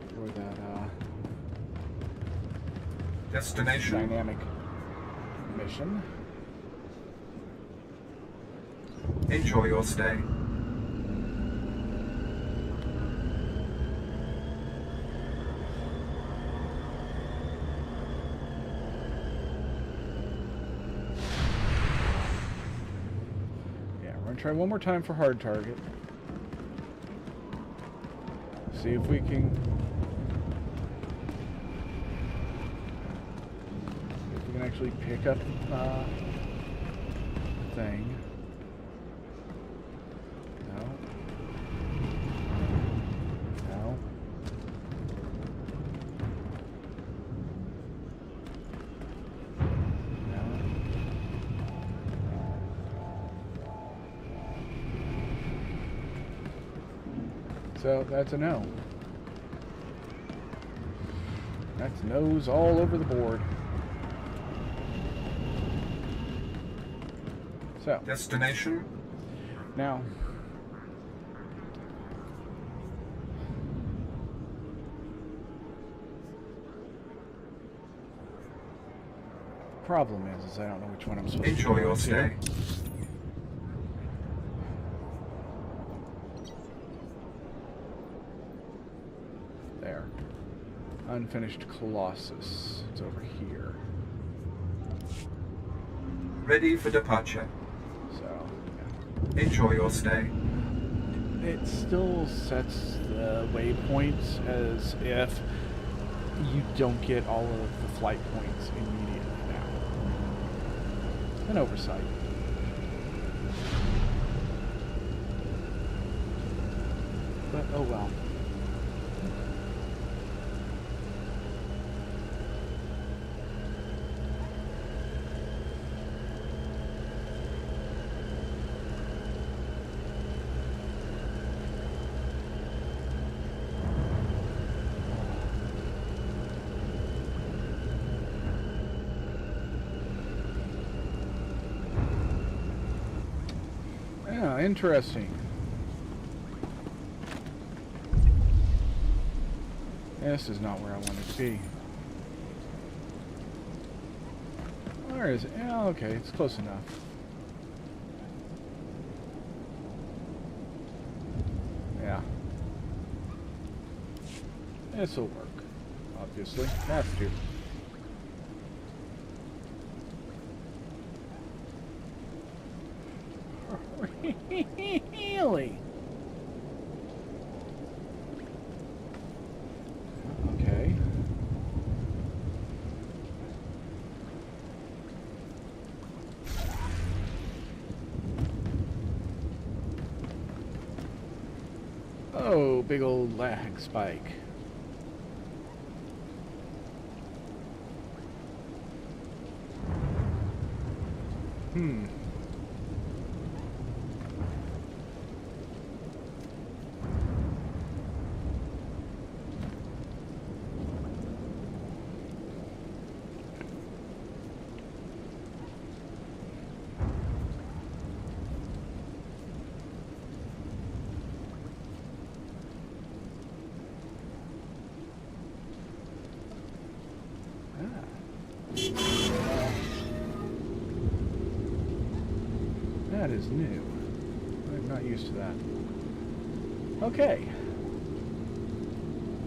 For that destination dynamic mission. Enjoy your stay. Try one more time for hard target. See if we can actually pick up the thing. No. No. So that's a no. That's no's all over the board. So destination. Now the problem is I don't know which one I'm supposed to enjoy your stay. There. Unfinished Colossus. It's over here. Ready for departure. So, yeah. Enjoy your stay. It still sets the waypoints as if you don't get all of the flight points immediately now. An oversight. But oh well. Yeah, interesting. This is not where I wanted to be. Where is it? Yeah, okay, it's close enough. Yeah. This'll work. Obviously. Have to. Really? Okay. Oh, big old lag spike. That is new. I'm not used to that. Okay.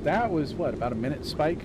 That was, what, about a minute spike?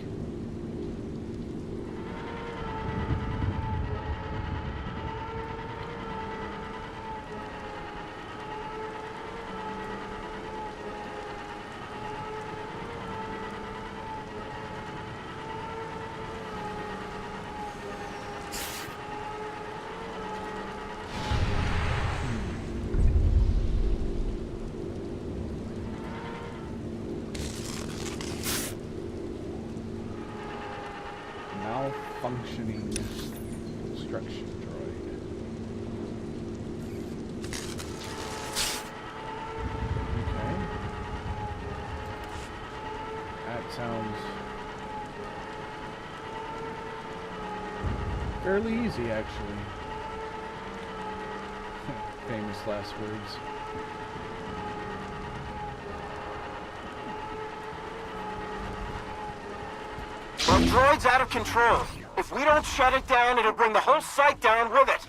Construction droid. Okay. That sounds fairly easy, actually. Famous last words. The droid's out of control. If we don't shut it down, it'll bring the whole site down with it.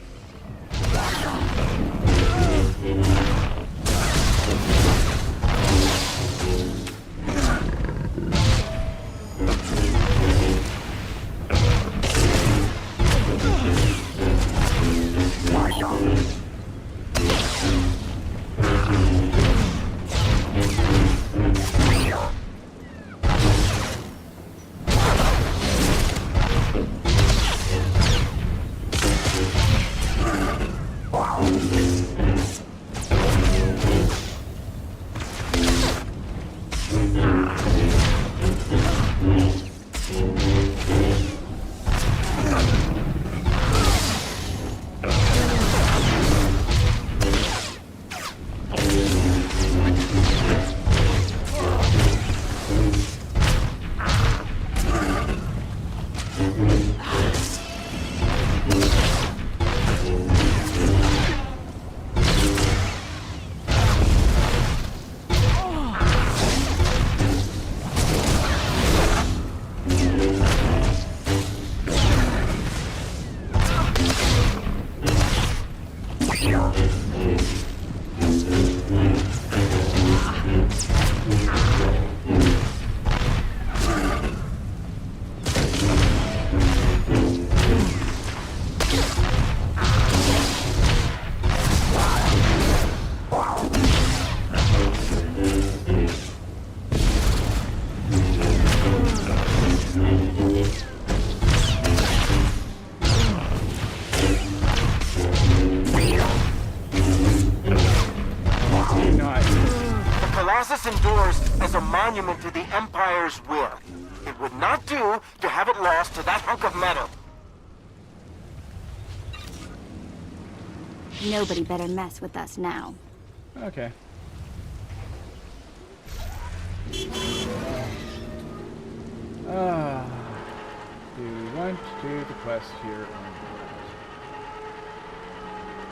Endures as a monument to the Empire's will. It would not do to have it lost to that hunk of metal. Nobody better mess with us now. Okay. Do we want to do the quest here or not?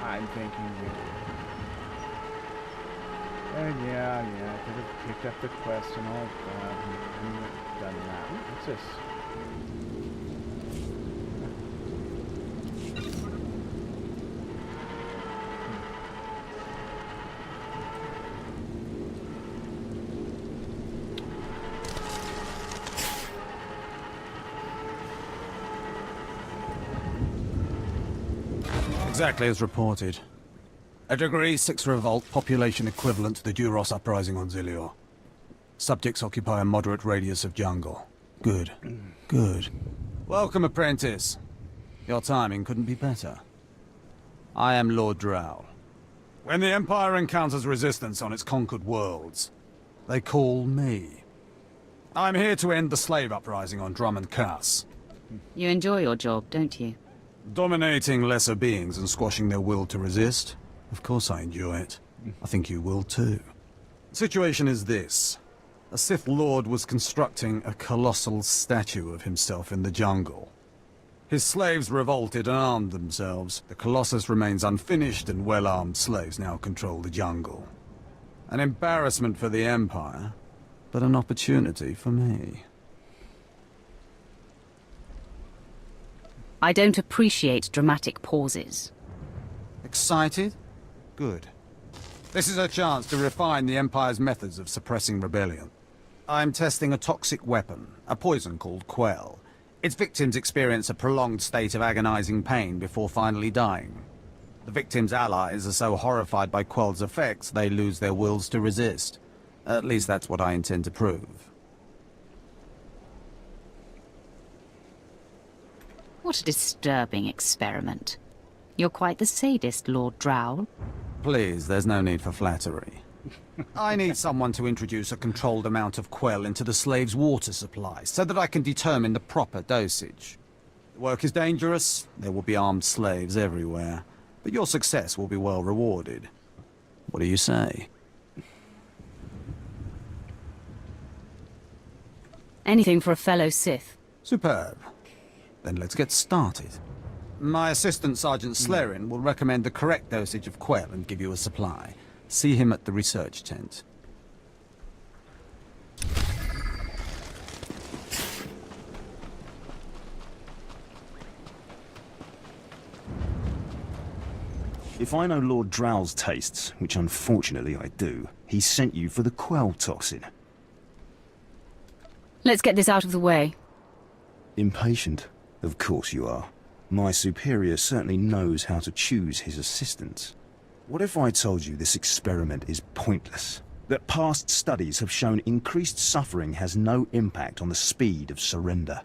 I'm thinking we do. And yeah, could have picked up the quest and all that, and done that. What's this? Exactly as reported. A Degree 6 revolt, population equivalent to the Duros uprising on Zilior. Subjects occupy a moderate radius of jungle. Good. Good. Welcome, apprentice. Your timing couldn't be better. I am Lord Drow. When the Empire encounters resistance on its conquered worlds, they call me. I'm here to end the slave uprising on Drummond Cass. You enjoy your job, don't you? Dominating lesser beings and squashing their will to resist? Of course I enjoy it. I think you will too. The situation is this. A Sith Lord was constructing a colossal statue of himself in the jungle. His slaves revolted and armed themselves. The Colossus remains unfinished and well-armed slaves now control the jungle. An embarrassment for the Empire, but an opportunity for me. I don't appreciate dramatic pauses. Excited? Good. This is a chance to refine the Empire's methods of suppressing rebellion. I'm testing a toxic weapon, a poison called Quell. Its victims experience a prolonged state of agonizing pain before finally dying. The victims' allies are so horrified by Quell's effects, they lose their wills to resist. At least that's what I intend to prove. What a disturbing experiment. You're quite the sadist, Lord Drow. Please, there's no need for flattery. I need someone to introduce a controlled amount of Quell into the slaves' water supply, so that I can determine the proper dosage. Work is dangerous. There will be armed slaves everywhere. But your success will be well rewarded. What do you say? Anything for a fellow Sith. Superb. Then let's get started. My assistant, Sergeant Slarin, will recommend the correct dosage of Quell and give you a supply. See him at the research tent. If I know Lord Drow's tastes, which unfortunately I do, he sent you for the Quell toxin. Let's get this out of the way. Impatient? Of course you are. My superior certainly knows how to choose his assistants. What if I told you this experiment is pointless? That past studies have shown increased suffering has no impact on the speed of surrender.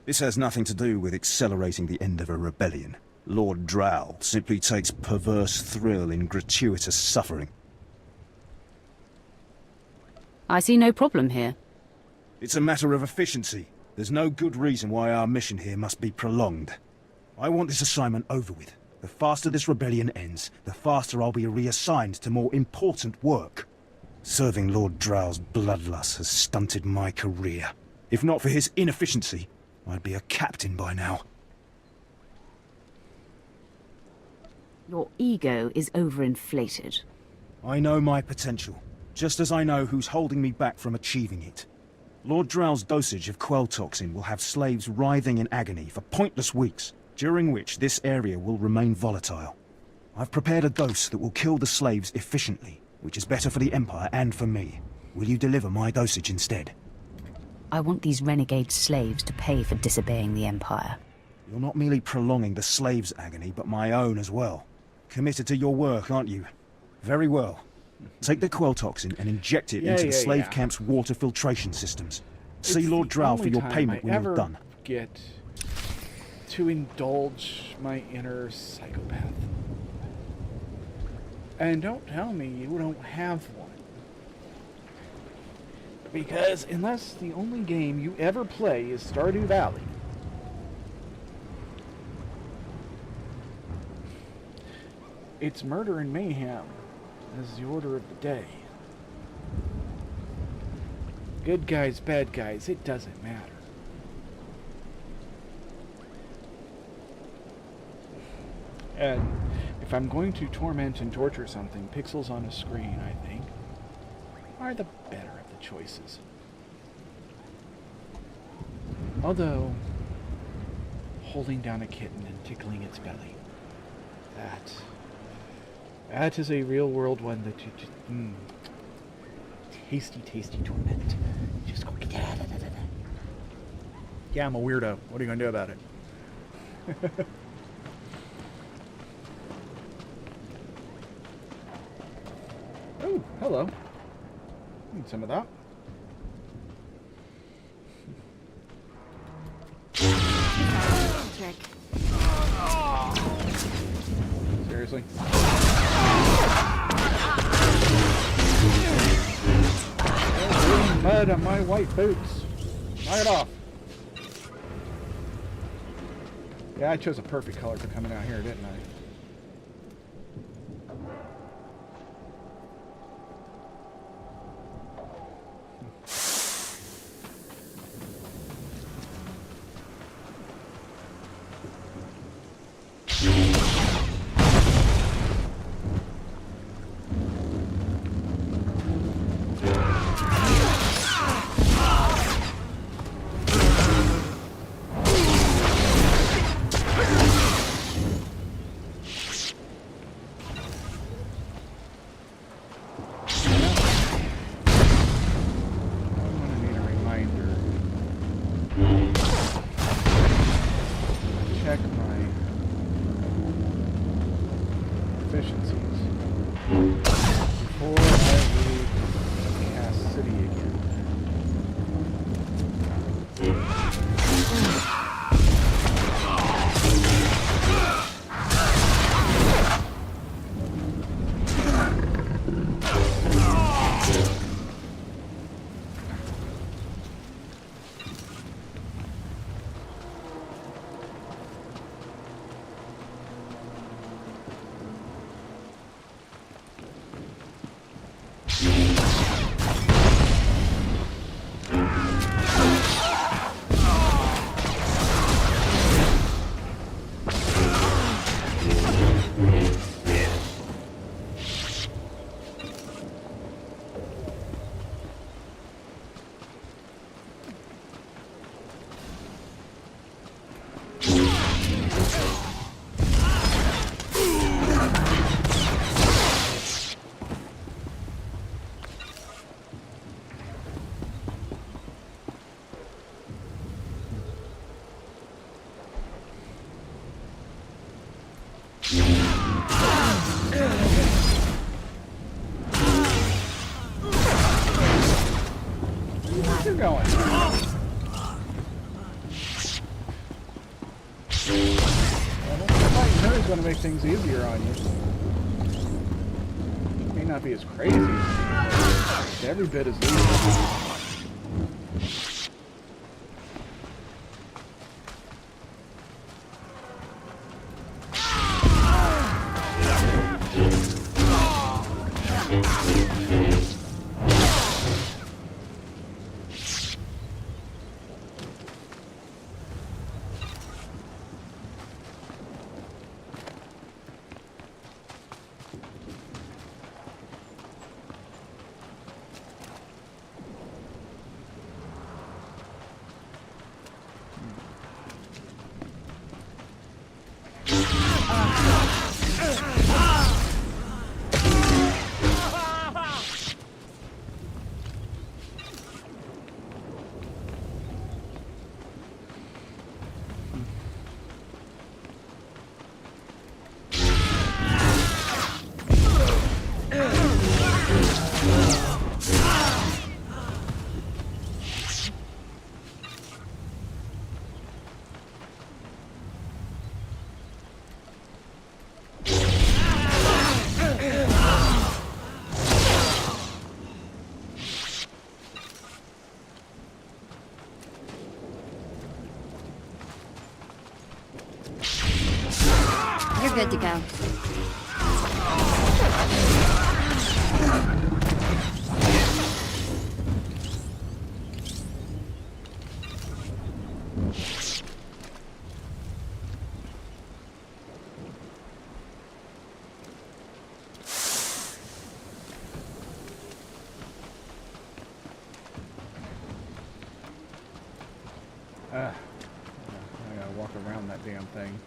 This has nothing to do with accelerating the end of a rebellion. Lord Drow simply takes perverse thrill in gratuitous suffering. I see no problem here. It's a matter of efficiency. There's no good reason why our mission here must be prolonged. I want this assignment over with. The faster this rebellion ends, the faster I'll be reassigned to more important work. Serving Lord Drow's bloodlust has stunted my career. If not for his inefficiency, I'd be a captain by now. Your ego is overinflated. I know my potential, just as I know who's holding me back from achieving it. Lord Drow's dosage of Quell toxin will have slaves writhing in agony for pointless weeks, during which this area will remain volatile. I've prepared a dose that will kill the slaves efficiently, which is better for the Empire and for me. Will you deliver my dosage instead? I want these renegade slaves to pay for disobeying the Empire. You're not merely prolonging the slaves' agony, but my own as well. Committed to your work, aren't you? Very well. Take the Quell toxin and inject it into the slave camp's water filtration systems. See Lord Drow for your payment when you're done. Get to indulge my inner psychopath. And don't tell me you don't have one. Because unless the only game you ever play is Stardew Valley, it's murder and mayhem as the order of the day. Good guys, bad guys, it doesn't matter. And if I'm going to torment and torture something, pixels on a screen, I think, are the better of the choices. Although, holding down a kitten and tickling its belly, that is a real-world one that you just... tasty, tasty torment. Just go... Yeah, I'm a weirdo. What are you going to do about it? Oh, hello. Need some of that. Trick. Seriously? Mud on my white boots. Knock it off. Yeah, I chose a perfect color for coming out here, didn't I? Where's you going? I know he's going to make things easier on you. May not be as crazy, but every bit as easy. You're good to go. I gotta walk around that damn thing.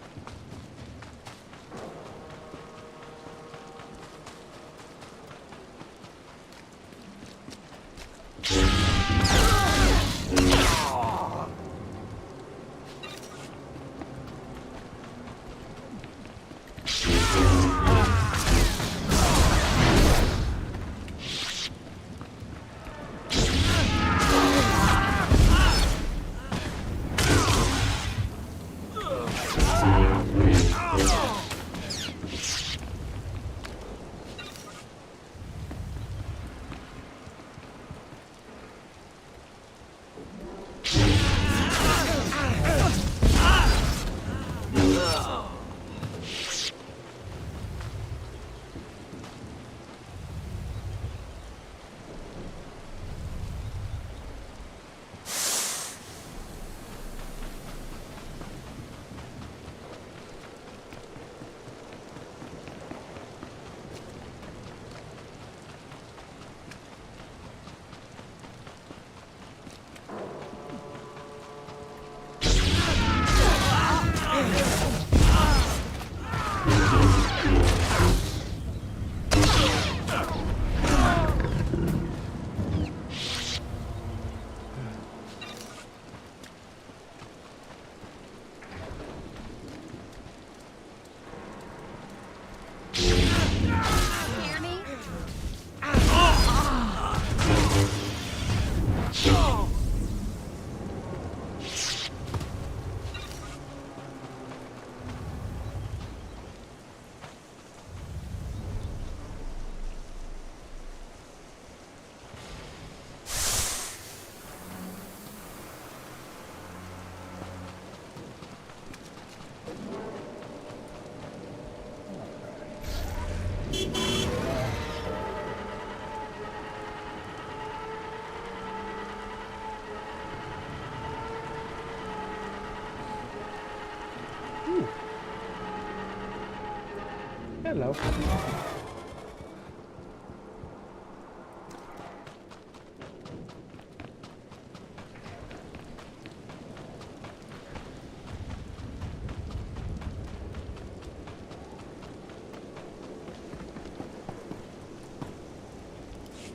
Hello.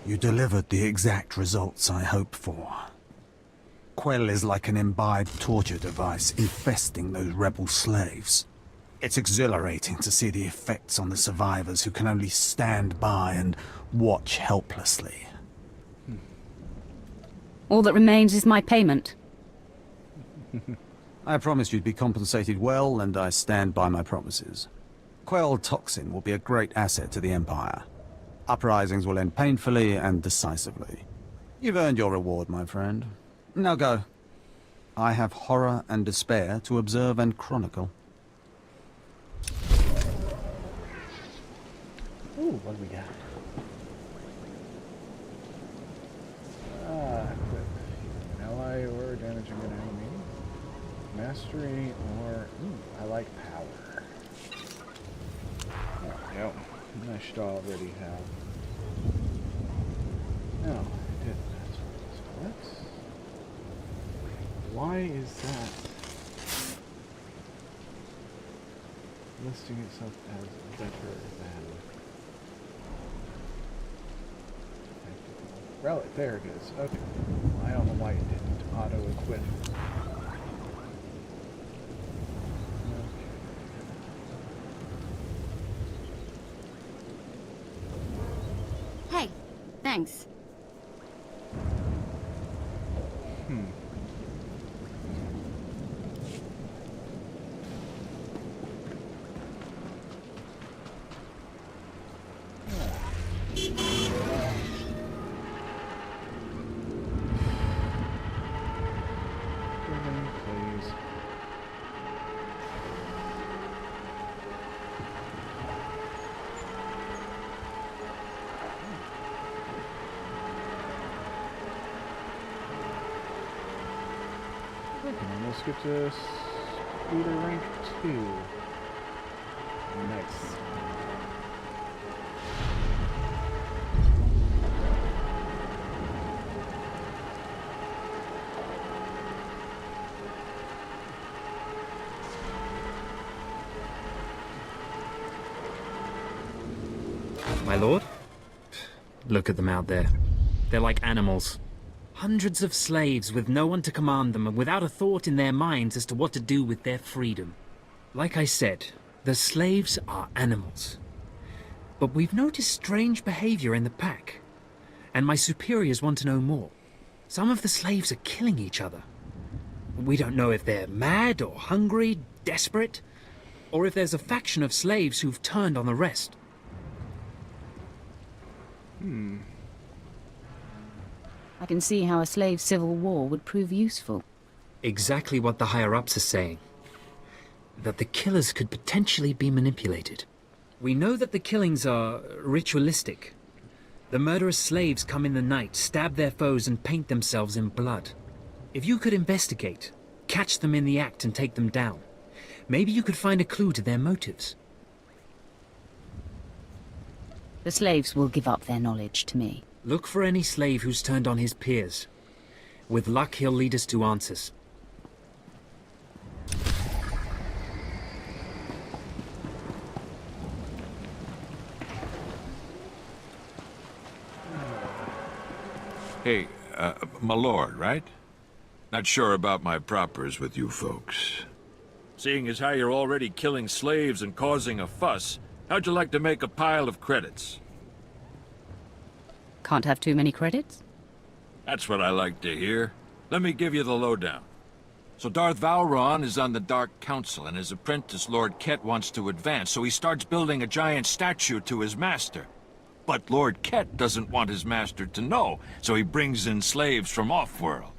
You delivered the exact results I hoped for. Quell is like an imbibed torture device infesting those rebel slaves. It's exhilarating to see the effects on the survivors who can only stand by and watch helplessly. All that remains is my payment. I promised you'd be compensated well, and I stand by my promises. Quell toxin will be a great asset to the Empire. Uprisings will end painfully and decisively. You've earned your reward, my friend. Now go. I have horror and despair to observe and chronicle. Ooh, what do we got? Equip. An ally or damaging an enemy. Mastery or... Ooh, I like power. Oh, no. I should already have. No, I didn't. What? Why is that listing itself as better than... Relic, there it is. Okay. I don't know why it didn't auto-equip. Hey, thanks. Please. Let's get to Speeder rank 2. Nice. My lord? Look at them out there. They're like animals. Hundreds of slaves with no one to command them and without a thought in their minds as to what to do with their freedom. Like I said, the slaves are animals. But we've noticed strange behavior in the pack. And my superiors want to know more. Some of the slaves are killing each other. We don't know if they're mad or hungry, desperate, or if there's a faction of slaves who've turned on the rest. I can see how a slave civil war would prove useful. Exactly what the higher-ups are saying. That the killers could potentially be manipulated. We know that the killings are ritualistic. The murderous slaves come in the night, stab their foes and paint themselves in blood. If you could investigate, catch them in the act and take them down, maybe you could find a clue to their motives. The slaves will give up their knowledge to me. Look for any slave who's turned on his peers. With luck, he'll lead us to answers. Hey, my lord, right? Not sure about my propers with you folks. Seeing as how you're already killing slaves and causing a fuss, how'd you like to make a pile of credits? Can't have too many credits? That's what I like to hear. Let me give you the lowdown. So Darth Valron is on the Dark Council, and his apprentice, Lord Ket, wants to advance, so he starts building a giant statue to his master. But Lord Ket doesn't want his master to know, so he brings in slaves from off-world.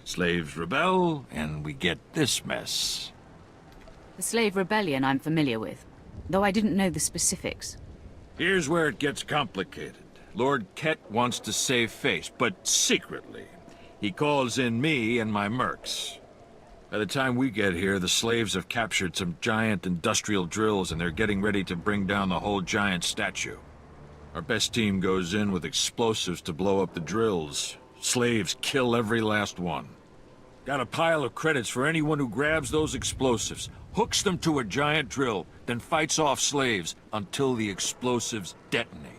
Slaves rebel, and we get this mess. The slave rebellion I'm familiar with, though I didn't know the specifics. Here's where it gets complicated. Lord Ket wants to save face, but secretly. He calls in me and my mercs. By the time we get here, the slaves have captured some giant industrial drills, and they're getting ready to bring down the whole giant statue. Our best team goes in with explosives to blow up the drills. Slaves kill every last one. Got a pile of credits for anyone who grabs those explosives, hooks them to a giant drill, then fights off slaves until the explosives detonate.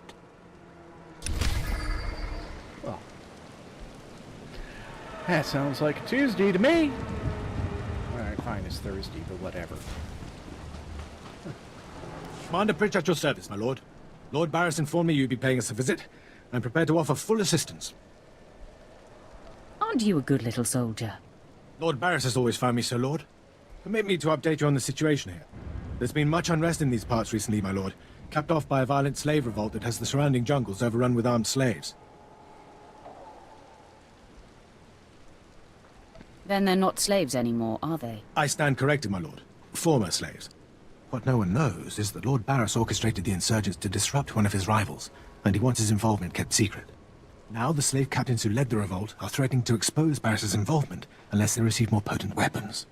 Well, that sounds like a Tuesday to me. Alright, fine, it's Thursday, but whatever. Commander Pritch at your service, my lord. Lord Barris informed me you'd be paying us a visit. I'm prepared to offer full assistance. Aren't you a good little soldier? Lord Barris has always found me so, Lord. Permit me to update you on the situation here. There's been much unrest in these parts recently, my lord, capped off by a violent slave revolt that has the surrounding jungles overrun with armed slaves. Then they're not slaves anymore, are they? I stand corrected, my lord. Former slaves. What no one knows is that Lord Barris orchestrated the insurgents to disrupt one of his rivals, and he wants his involvement kept secret. Now the slave captains who led the revolt are threatening to expose Barris's involvement unless they receive more potent weapons.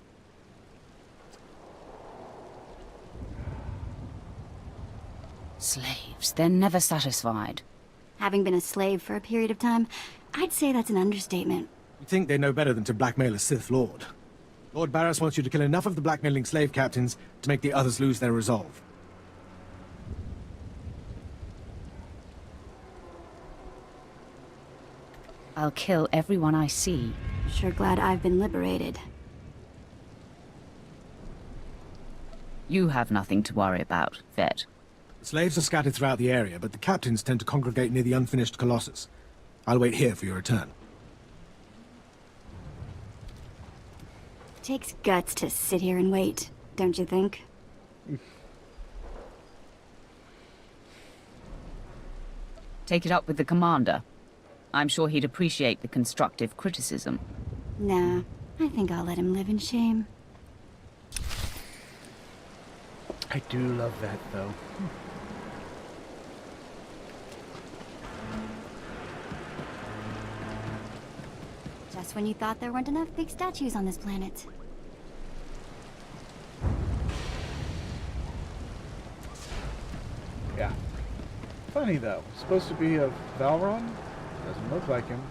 Slaves, they're never satisfied. Having been a slave for a period of time, I'd say that's an understatement. You think they know better than to blackmail a Sith Lord. Lord Barris wants you to kill enough of the blackmailing slave captains to make the others lose their resolve. I'll kill everyone I see. Sure glad I've been liberated. You have nothing to worry about, Vet. The slaves are scattered throughout the area, but the captains tend to congregate near the unfinished Colossus. I'll wait here for your return. Takes guts to sit here and wait, don't you think? Take it up with the commander. I'm sure he'd appreciate the constructive criticism. Nah, I think I'll let him live in shame. I do love that, though. Just when you thought there weren't enough big statues on this planet. Yeah. Funny, though. Supposed to be a Valron? Doesn't look like him.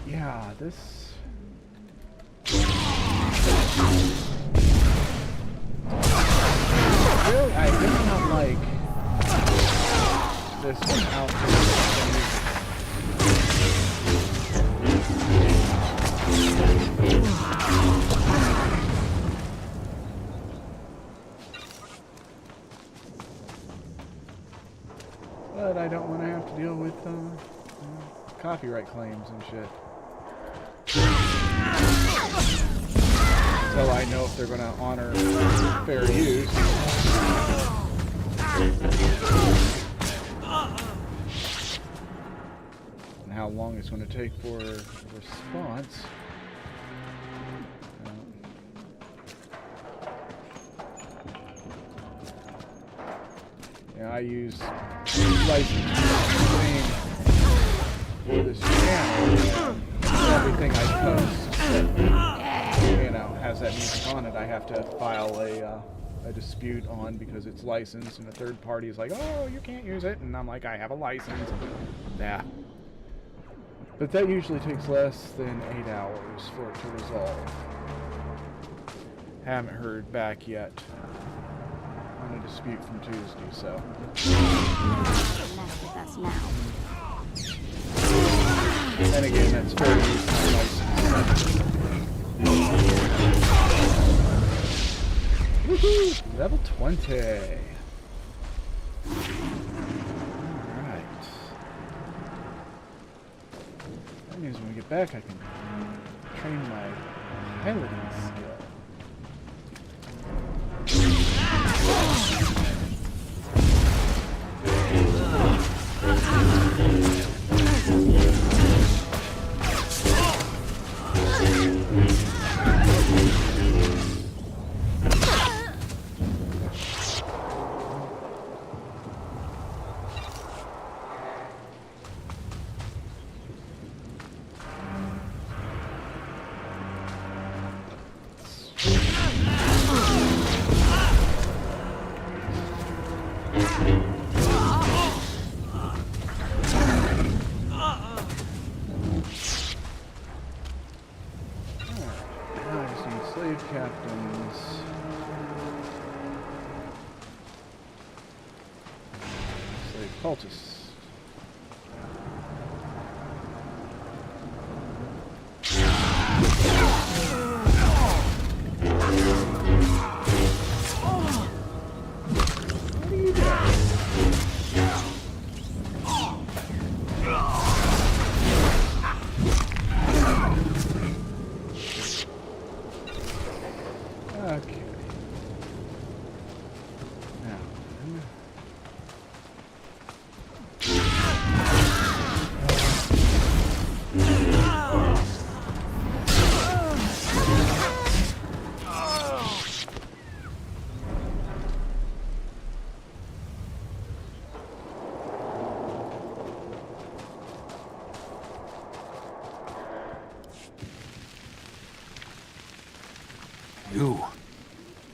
Yeah, this... Really, I did not like this outfit. But I don't want to have to deal with copyright claims and shit. So I know if they're going to honor fair use. And how long it's going to take for a response. Yeah, I use licensing for this channel. Everything I post that, you know, has that music on it, I have to file a dispute on because it's licensed, and a third party is like, oh, you can't use it, and I'm like, I have a license. Yeah. But that usually takes less than 8 hours for it to resolve. Haven't heard back yet on a dispute from Tuesday, so. With us now. And again, that's fair use. Woohoo! Level 20. Alright. That means when we get back, I can train my piloting skill. captains. Slave cultists. Okay. Now,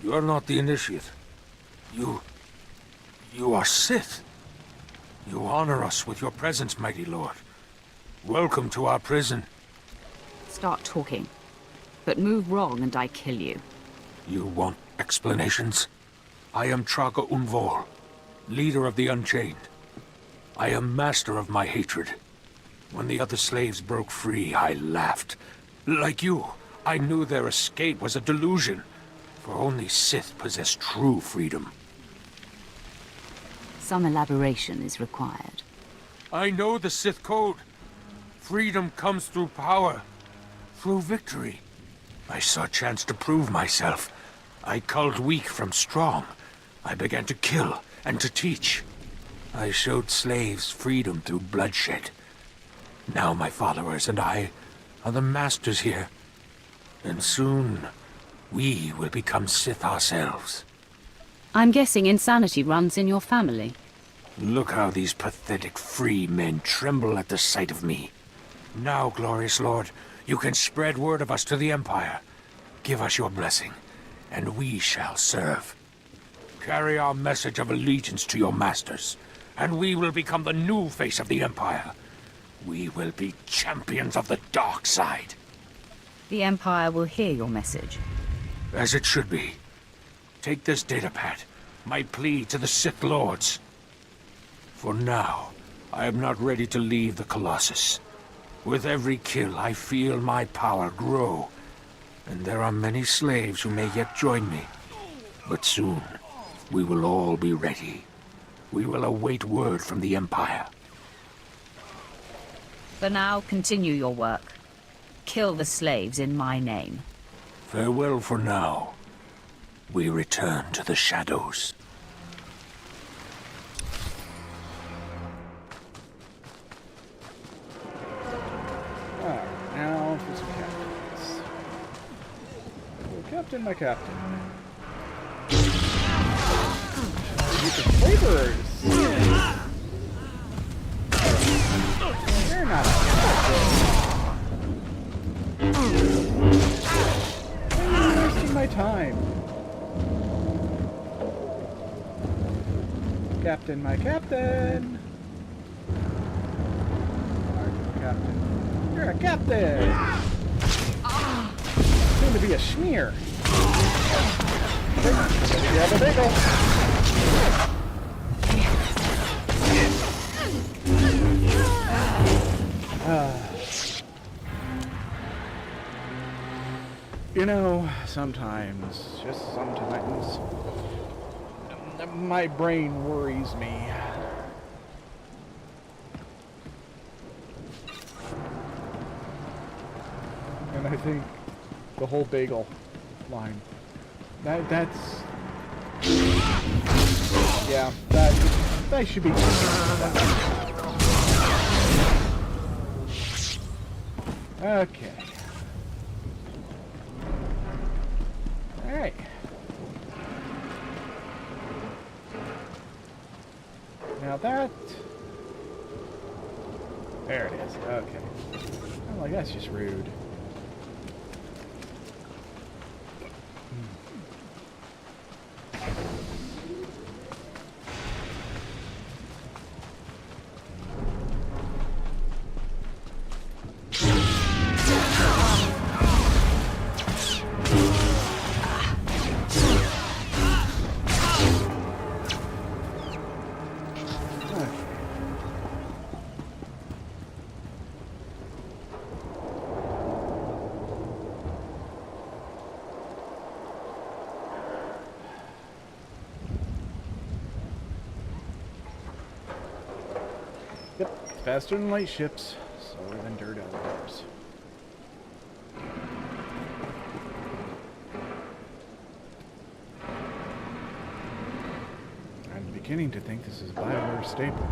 You're not the initiate. You are Sith. You honor us with your presence, mighty lord. Welcome to our prison. Start talking. But move wrong and I kill you. You want explanations? I am Traga Unvor, leader of the Unchained. I am master of my hatred. When the other slaves broke free, I laughed. Like you, I knew their escape was a delusion. For only Sith possess true freedom. Some elaboration is required. I know the Sith code. Freedom comes through power, through victory. I saw a chance to prove myself. I culled weak from strong. I began to kill and to teach. I showed slaves freedom through bloodshed. Now my followers and I are the masters here. And soon, we will become Sith ourselves. I'm guessing insanity runs in your family. Look how these pathetic free men tremble at the sight of me. Now, glorious lord, you can spread word of us to the Empire. Give us your blessing, and we shall serve. Carry our message of allegiance to your masters, and we will become the new face of the Empire. We will be champions of the dark side. The Empire will hear your message. As it should be. Take this datapad, my plea to the Sith Lords. For now, I am not ready to leave the Colossus. With every kill, I feel my power grow. And there are many slaves who may yet join me. But soon, we will all be ready. We will await word from the Empire. For now, continue your work. Kill the slaves in my name. Farewell for now. We return to the shadows. Alright, now for some captains. Oh, Captain, my captain. Get the flavorers! You're not a I'm wasting my time. Captain, my captain! Alright, captain. You're a captain! Soon to be a schmear. You have a bagel. You know, sometimes, just sometimes, my brain worries me. And I think the whole bagel line, that's, yeah, that should be. Okay. Alright. Now that... There it is. Okay. I'm like, that's just rude. faster than light ships, slower than dirt elevators. I'm beginning to think this is a BioWare staple.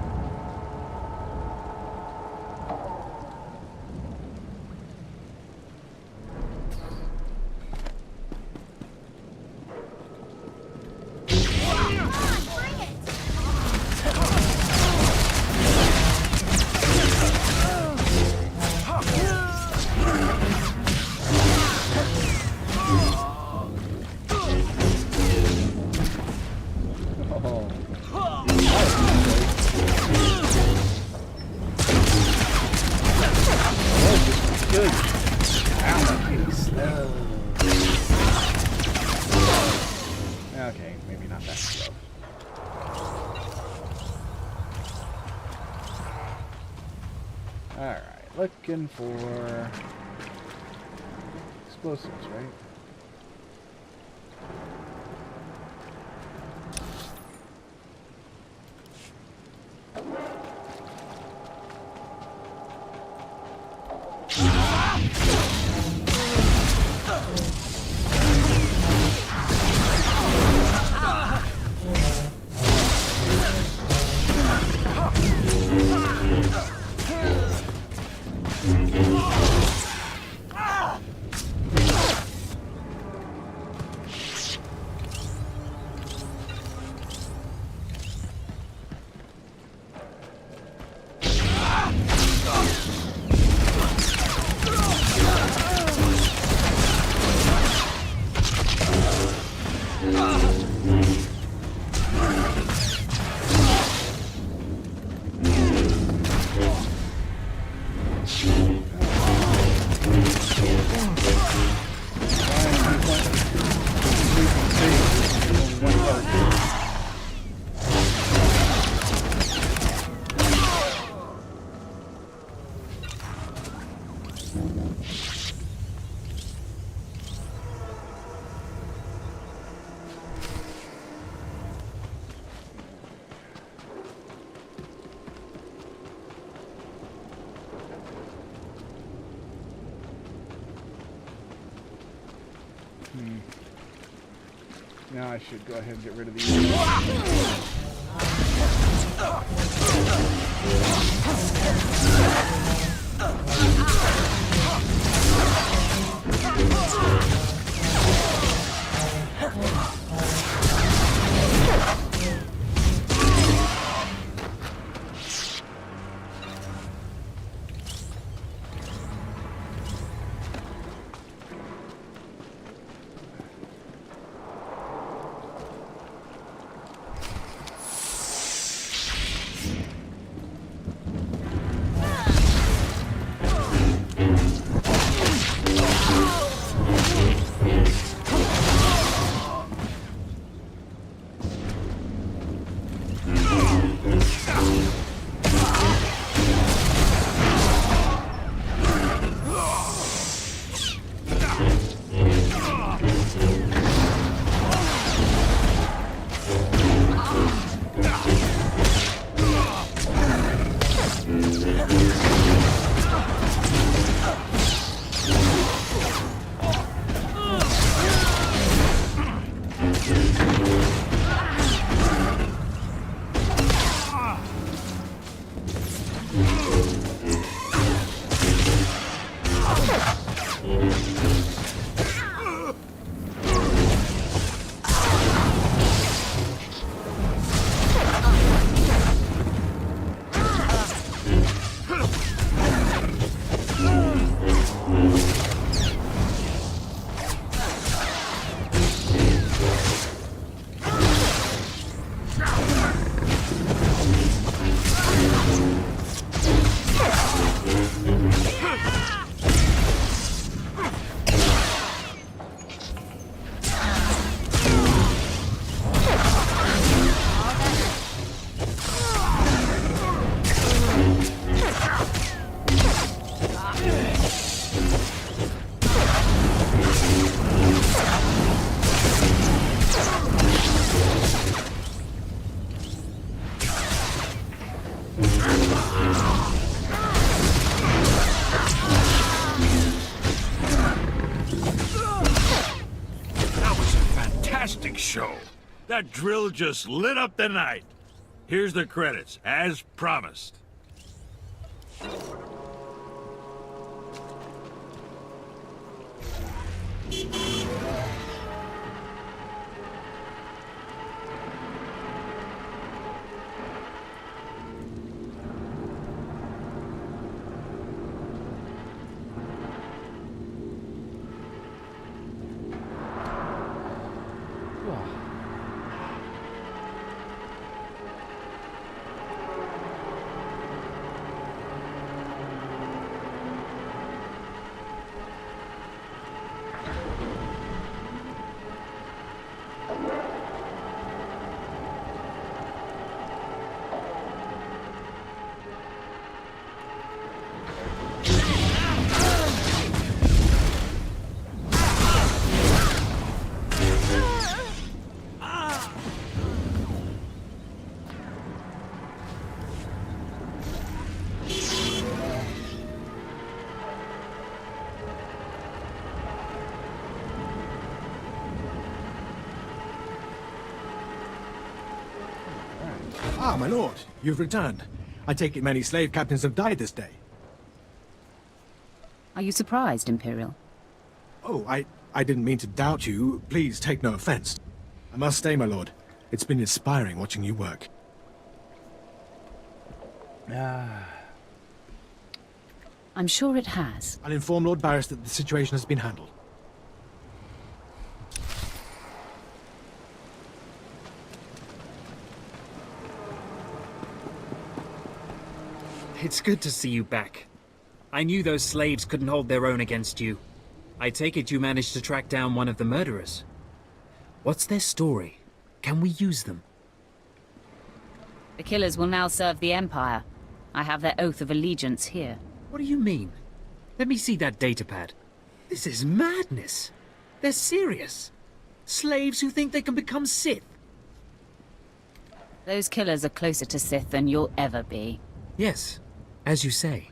Okay, maybe not that slow. Alright, looking for explosives, right? Now I should go ahead and get rid of these. show. That drill just lit up the night. Here's the credits, as promised. Ah, my lord, you've returned. I take it many slave captains have died this day. Are you surprised, Imperial? Oh, I didn't mean to doubt you. Please take no offense. I must stay, my lord. It's been inspiring watching you work. I'm sure it has. I'll inform Lord Barris that the situation has been handled. It's good to see you back. I knew those slaves couldn't hold their own against you. I take it you managed to track down one of the murderers. What's their story? Can we use them? The killers will now serve the Empire. I have their oath of allegiance here. What do you mean? Let me see that datapad. This is madness. They're serious. Slaves who think they can become Sith. Those killers are closer to Sith than you'll ever be. Yes, as you say.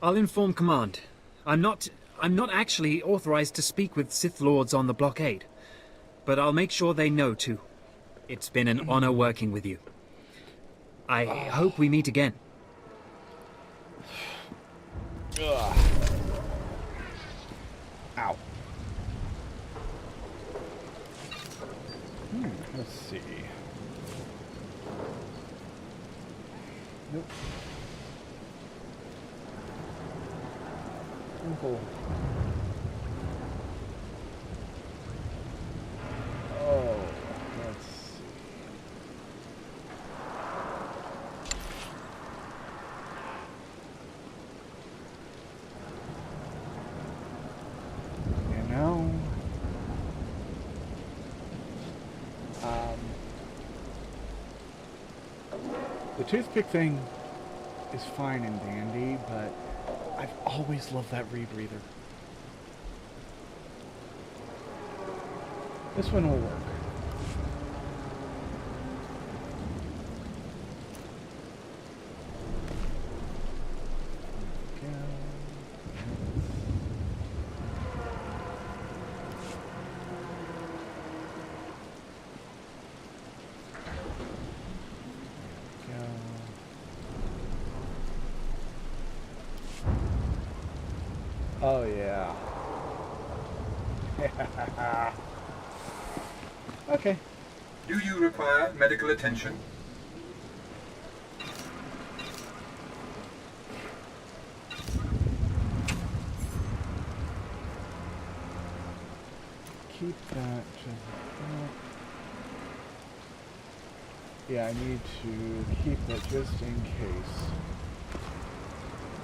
I'll inform Command. I'm not actually authorized to speak with Sith Lords on the blockade. But I'll make sure they know too. It's been an honor working with you. I hope we meet again. Ugh. Ow. Let's see. Nope. Simple. Oh, let's see. You know, the toothpick thing is fine and dandy, but I've always loved that rebreather. This one will work. Oh yeah. Okay. Do you require medical attention? Keep that. Yeah, I need to keep that just in case.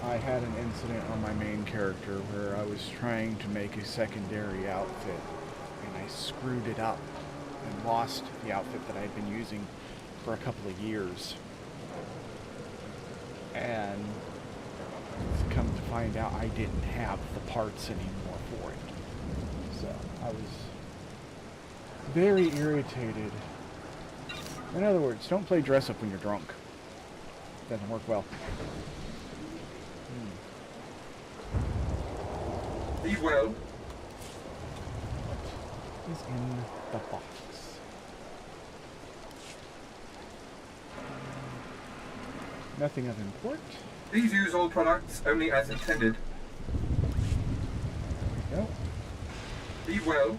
I had an incident on my main character where I was trying to make a secondary outfit and I screwed it up and lost the outfit that I had been using for a couple of years. And come to find out I didn't have the parts anymore for it. So I was very irritated. In other words, don't play dress up when you're drunk. Doesn't work well. Leave well. What is in the box? Nothing of import. Please use all products only as intended. There we go. Be well.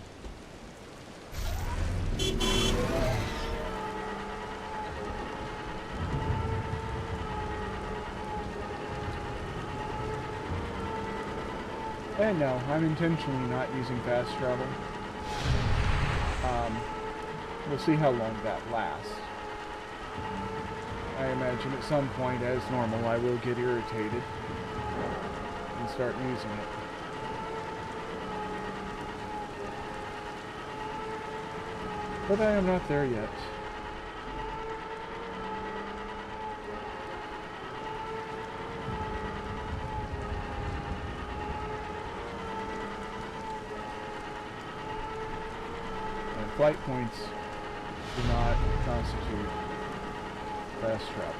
And no, I'm intentionally not using fast travel. We'll see how long that lasts. I imagine at some point, as normal, I will get irritated and start using it. But I am not there yet. And flight points do not constitute fast travel.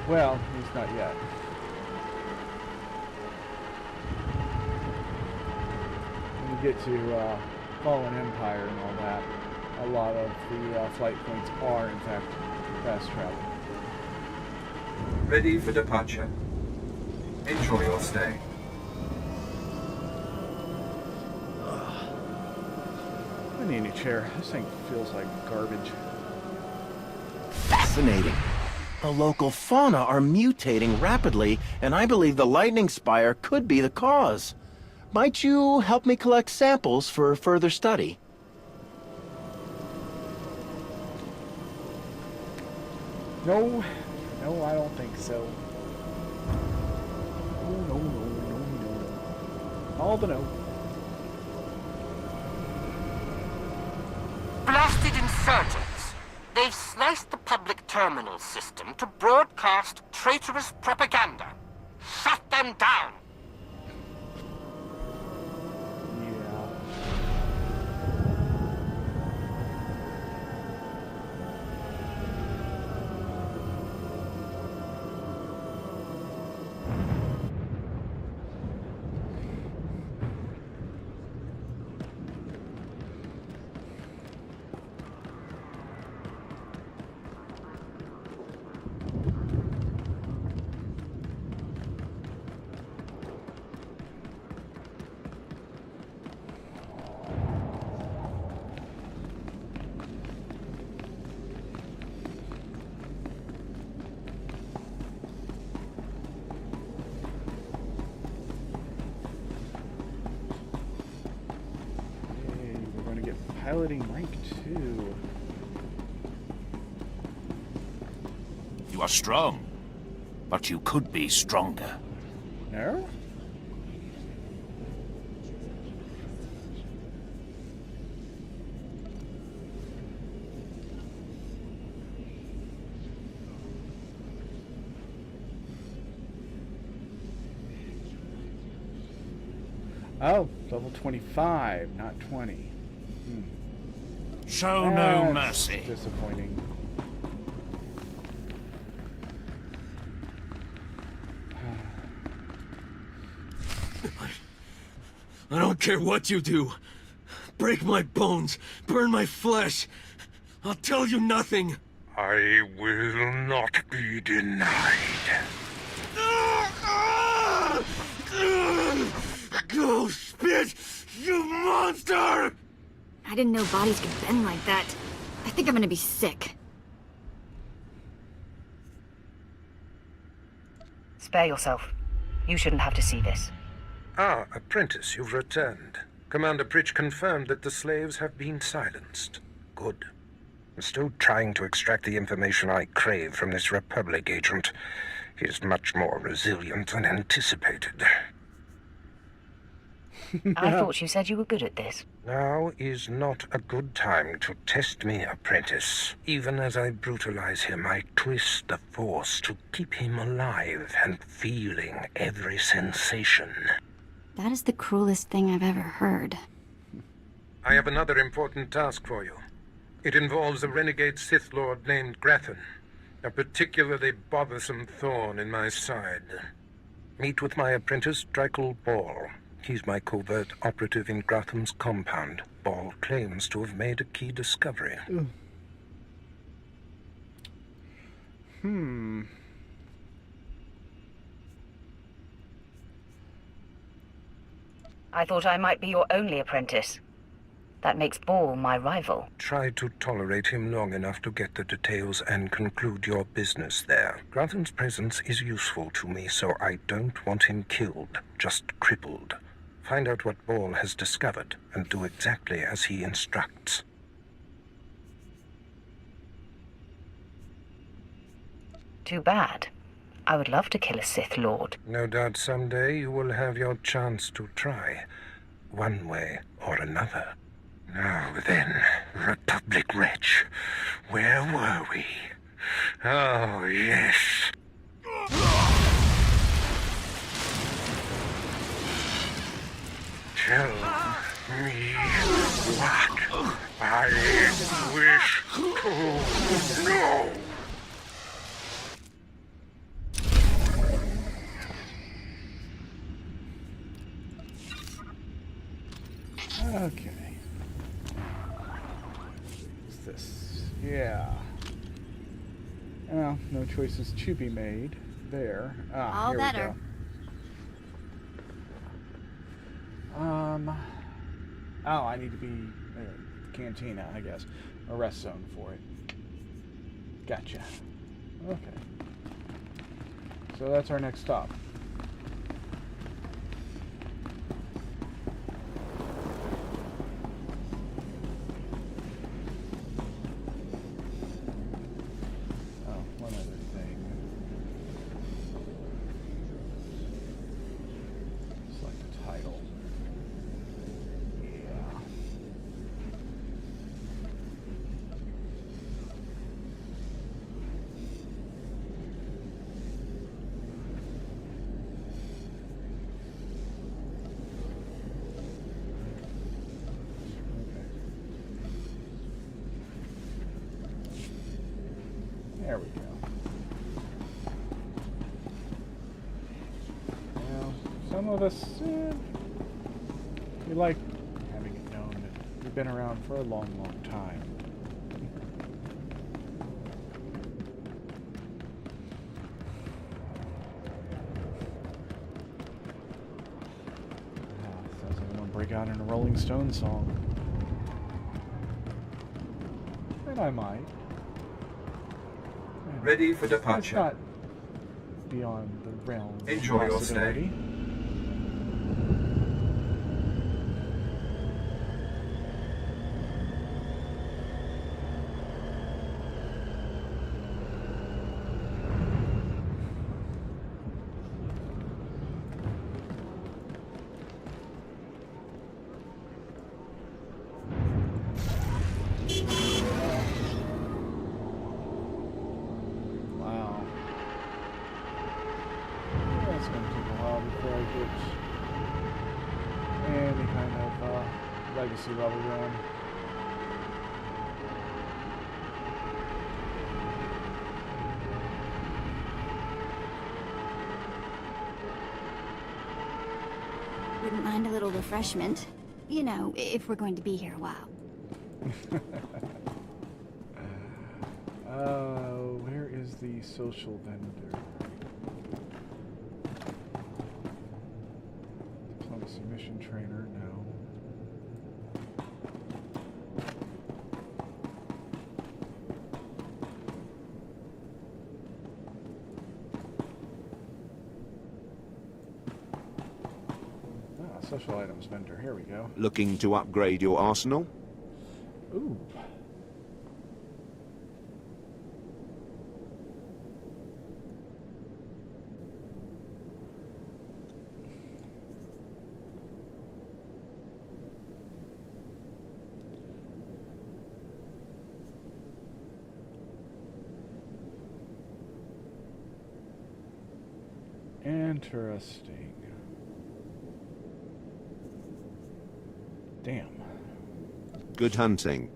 Well, at least not yet. When you get to Fallen Empire and all that, a lot of the flight points are, in fact, fast travel. Ready for departure. Enjoy your stay. I need a new chair. This thing feels like garbage. Fascinating. The local fauna are mutating rapidly, and I believe the lightning spire could be the cause. Might you help me collect samples for further study? No, I don't think so. No. All the no. Blasted insurgents. They've sliced the public terminal system to broadcast traitorous propaganda. Shut them down! Piloting rank 2. You are strong, but you could be stronger. No? Oh, level 25, not 20. Show no mercy. Disappointing. I don't care what you do. Break my bones, burn my flesh. I'll tell you nothing. I will not be denied. Go spit, you monster! I didn't know bodies could bend like that. I think I'm gonna be sick. Spare yourself. You shouldn't have to see this. Ah, apprentice, you've returned. Commander Pritch confirmed that the slaves have been silenced. Good. I'm still trying to extract the information I crave from this Republic agent. He is much more resilient than anticipated. I thought you said you were good at this. Now is not a good time to test me, apprentice. Even as I brutalize him, I twist the Force to keep him alive and feeling every sensation. That is the cruelest thing I've ever heard. I have another important task for you. It involves a renegade Sith Lord named Grathan, a particularly bothersome thorn in my side. Meet with my apprentice, Drykel Ball. He's my covert operative in Gratham's compound. Ball claims to have made a key discovery. I thought I might be your only apprentice. That makes Ball my rival. Try to tolerate him long enough to get the details and conclude your business there. Grotham's presence is useful to me, so I don't want him killed, just crippled. Find out what Ball has discovered, and do exactly as he instructs. Too bad. I would love to kill a Sith Lord. No doubt someday you will have your chance to try, one way or another. Now then, Republic wretch, where were we? Oh, yes. Tell me what I wish to know. Okay. What's this? Yeah. Well, no choices to be made there. All here better. We go. Oh, I need to be cantina, I guess. A rest zone for it. Gotcha. Okay. So that's our next stop. There we go. Now, some of us, we like having it known that we've been around for a long, long time. Sounds like I'm gonna break out in a Rolling Stones song. And I might. Ready for It's departure. not beyond the realm of Enjoy your possibility. stay. Wow. That's going to take a while before I get any kind of legacy level going. Wouldn't mind a little refreshment. You know, if we're going to be here a while. Where is the social vendor? Diplomacy mission trainer, no. Social items vendor, here we go. Looking to upgrade your arsenal? Ooh. Interesting. Damn. Good hunting.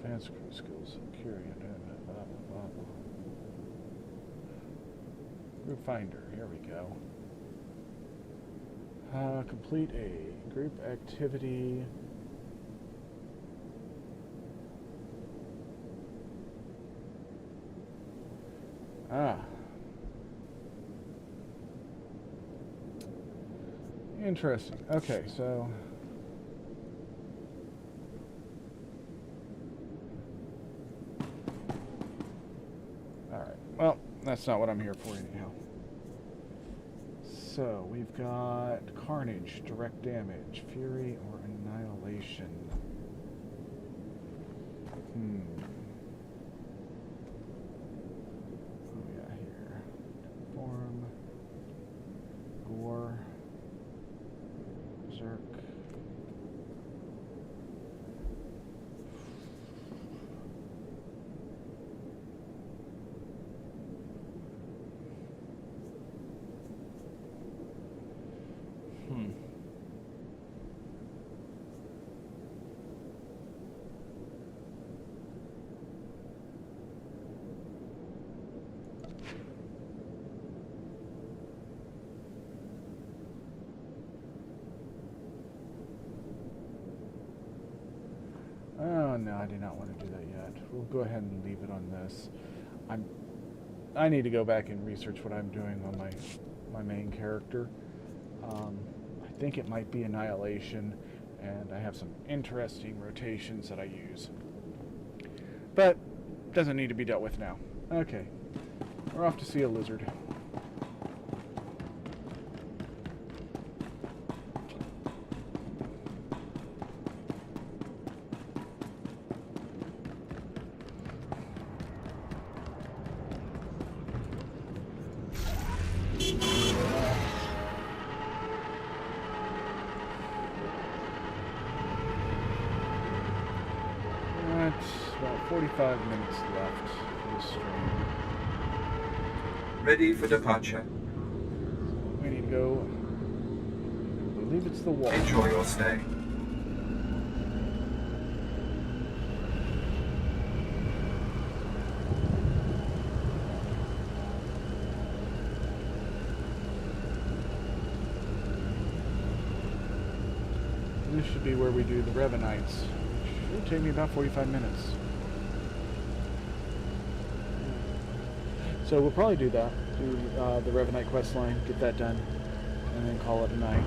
Advanced crew skills. Security. Blah, blah, blah, blah. Group finder. Here we go. Complete a group activity. Interesting. Okay, so alright. Well, that's not what I'm here for anyhow. So, we've got Carnage, Direct Damage, Fury, or Annihilation. What do we got here? Form, Gore, Berserk. Oh no, I do not want to do that yet. We'll go ahead and leave it on this. I need to go back and research what I'm doing on my main character. I think it might be Annihilation, and I have some interesting rotations that I use. But doesn't need to be dealt with now. Okay, we're off to see a lizard. About 45 minutes left for the stream. Ready for departure. We need to go. I believe it's the wall. Enjoy your stay. This should be where we do the Revenites. It'll take me about 45 minutes. So we'll probably do that. Do the Revenite quest line, get that done, and then call it a night.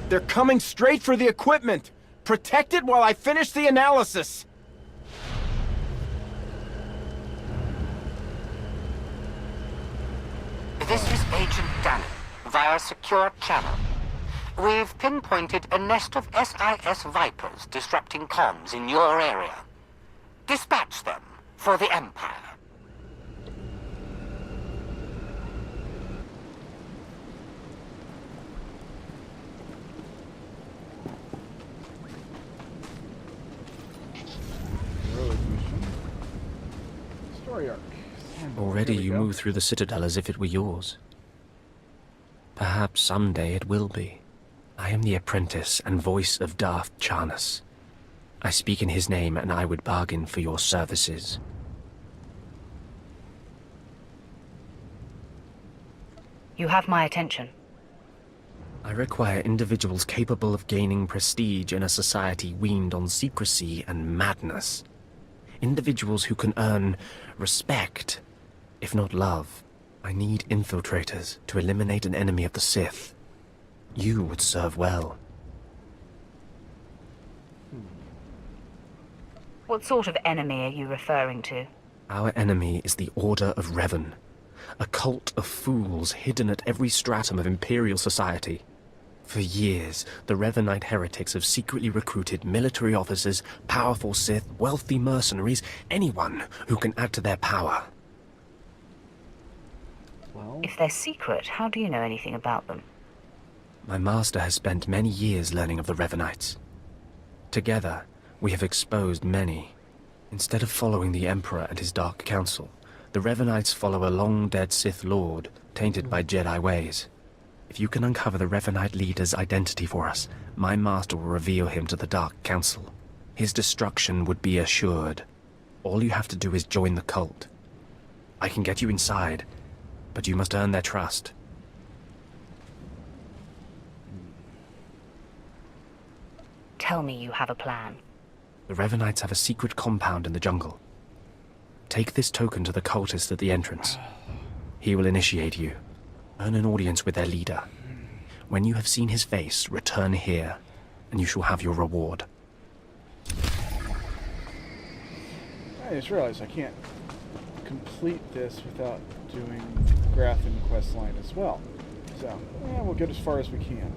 They're coming straight for the equipment! Protect it while I finish the analysis! This is Agent Dannon, via secure channel. We've pinpointed a nest of SIS Vipers disrupting comms in your area. Dispatch them for the Empire. Story arc. Already you move through the Citadel as if it were yours. Perhaps someday it will be. I am the apprentice and voice of Darth Charnas. I speak in his name, and I would bargain for your services. You have my attention. I require individuals capable of gaining prestige in a society weaned on secrecy and madness. Individuals who can earn respect, if not love. I need infiltrators to eliminate an enemy of the Sith. You would serve well. What sort of enemy are you referring to? Our enemy is the Order of Revan, a cult of fools hidden at every stratum of Imperial society. For years, the Revanite heretics have secretly recruited military officers, powerful Sith, wealthy mercenaries, anyone who can add to their power. Well, if they're secret, how do you know anything about them? My master has spent many years learning of the Revanites. Together, we have exposed many. Instead of following the Emperor and his Dark Council, the Revanites follow a long-dead Sith Lord, tainted by Jedi ways. If you can uncover the Revanite leader's identity for us, my master will reveal him to the Dark Council. His destruction would be assured. All you have to do is join the cult. I can get you inside, but you must earn their trust. Tell me you have a plan. The Revanites have a secret compound in the jungle. Take this token to the cultist at the entrance. He will initiate you. Earn an audience with their leader. When you have seen his face, return here, and you shall have your reward. I just realized I can't complete this without doing Grafton questline as well. So, yeah, we'll get as far as we can.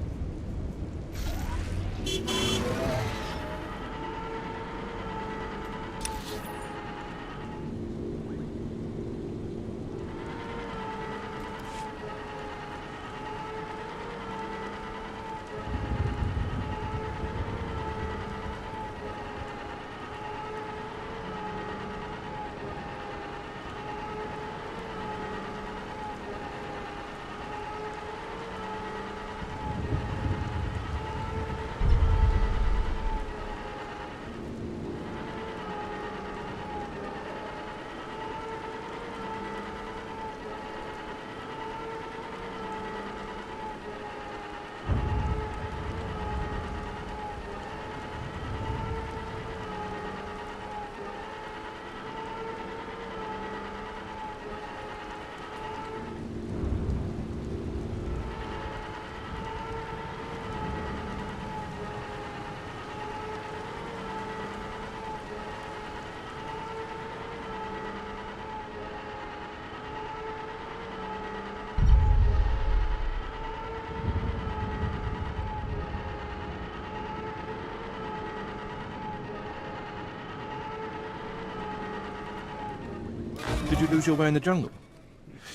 Did you lose your way in the jungle?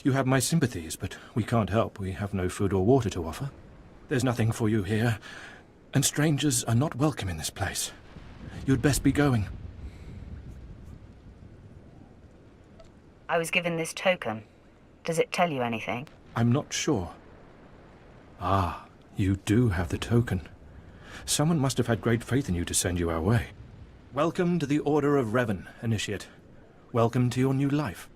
You have my sympathies, but we can't help. We have no food or water to offer. There's nothing for you here, and strangers are not welcome in this place. You'd best be going. I was given this token. Does it tell you anything? I'm not sure. Ah, you do have the token. Someone must have had great faith in you to send you our way. Welcome to the Order of Revan, Initiate. Welcome to your new life.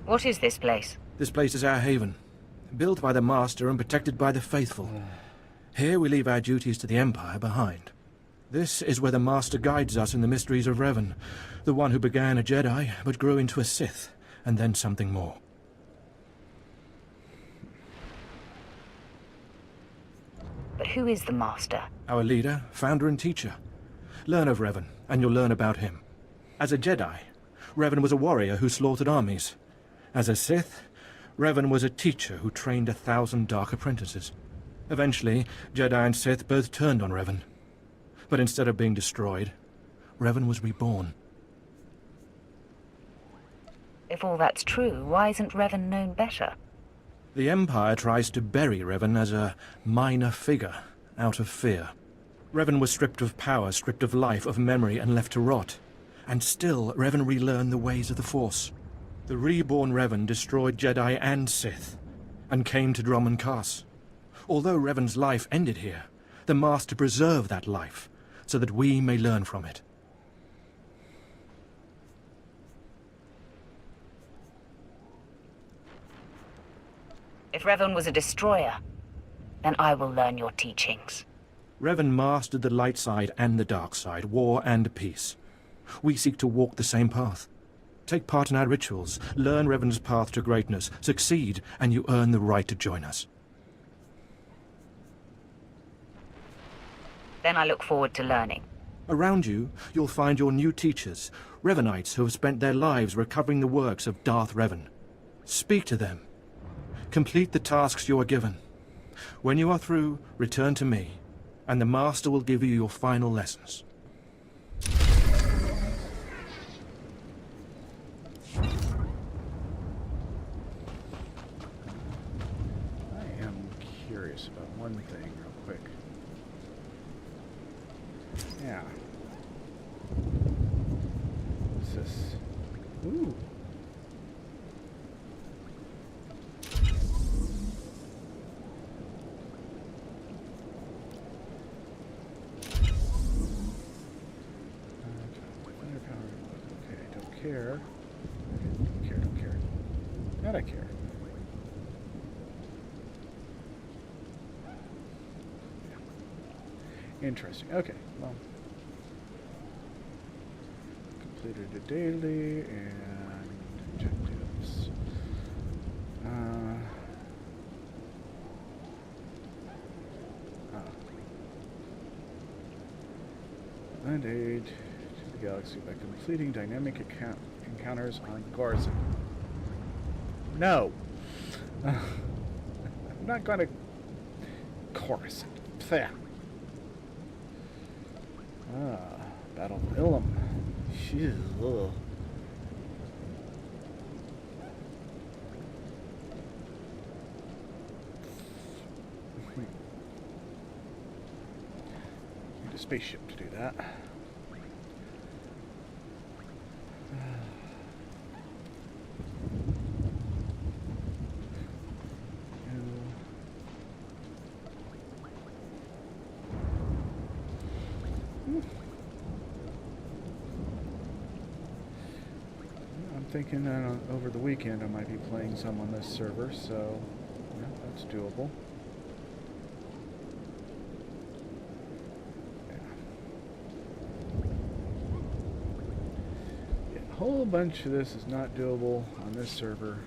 What is this place? This place is our haven, built by the Master and protected by the faithful. Here we leave our duties to the Empire behind. This is where the Master guides us in the mysteries of Revan, the one who began a Jedi but grew into a Sith, and then something more. But who is the Master? Our leader, founder and teacher. Learn of Revan, and you'll learn about him. As a Jedi, Revan was a warrior who slaughtered armies. As a Sith, Revan was a teacher who trained 1,000 dark apprentices. Eventually, Jedi and Sith both turned on Revan. But instead of being destroyed, Revan was reborn. If all that's true, why isn't Revan known better? The Empire tries to bury Revan as a minor figure, out of fear. Revan was stripped of power, stripped of life, of memory, and left to rot. And still, Revan relearned the ways of the Force. The reborn Revan destroyed Jedi and Sith, and came to Dromund Kaas. Although Revan's life ended here, the Master preserved that life, so that we may learn from it. If Revan was a destroyer, then I will learn your teachings. Revan mastered the light side and the dark side, war and peace. We seek to walk the same path. Take part in our rituals, learn Revan's path to greatness, succeed, and you earn the right to join us. Then I look forward to learning. Around you, you'll find your new teachers, Revanites who have spent their lives recovering the works of Darth Revan. Speak to them. Complete the tasks you are given. When you are through, return to me, and the Master will give you your final lessons. I am curious about one thing real quick. Yeah. What's this? Ooh. Okay, don't care. Don't care. Not I care. Interesting. Okay, well. Completed a daily and objectives. Land aid to the galaxy by completing dynamic encounters on Garson. No! I'm not gonna... Garson. Pfeh. Battle of Ilum. Phew. Need a spaceship to do that. Thinking that over the weekend I might be playing some on this server, so yeah, that's doable. Yeah, a whole bunch of this is not doable on this server.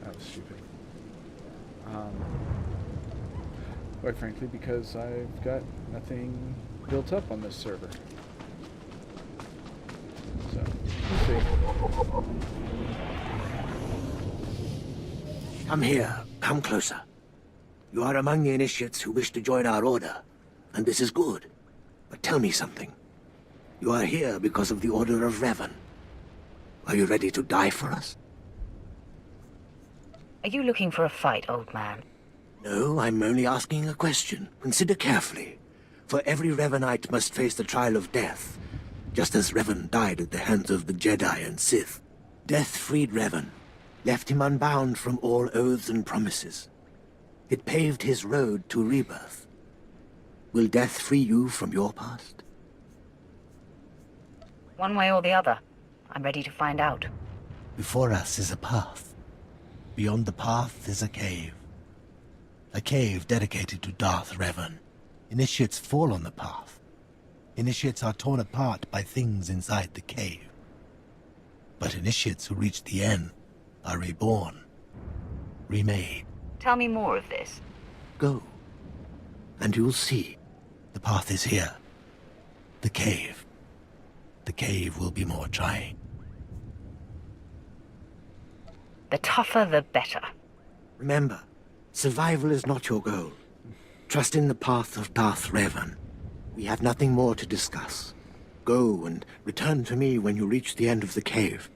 That was stupid. Quite frankly, because I've got nothing built up on this server. So, we'll see. Come here. Come closer. You are among the initiates who wish to join our order, and this is good. But tell me something. You are here because of the Order of Revan. Are you ready to die for us? Are you looking for a fight, old man? No, I'm only asking a question. Consider carefully. For every Revanite must face the trial of death, just as Revan died at the hands of the Jedi and Sith. Death freed Revan, left him unbound from all oaths and promises. It paved his road to rebirth. Will death free you from your past? One way or the other. I'm ready to find out. Before us is a path. Beyond the path is a cave. A cave dedicated to Darth Revan. Initiates fall on the path. Initiates are torn apart by things inside the cave. But initiates who reach the end are reborn, remade. Tell me more of this. Go, and you'll see. The path is here. The cave. The cave will be more trying. The tougher, the better. Remember, survival is not your goal. Trust in the path of Darth Revan. We have nothing more to discuss. Go and return to me when you reach the end of the cave.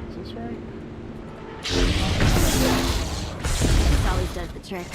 Is this right? This always does the trick.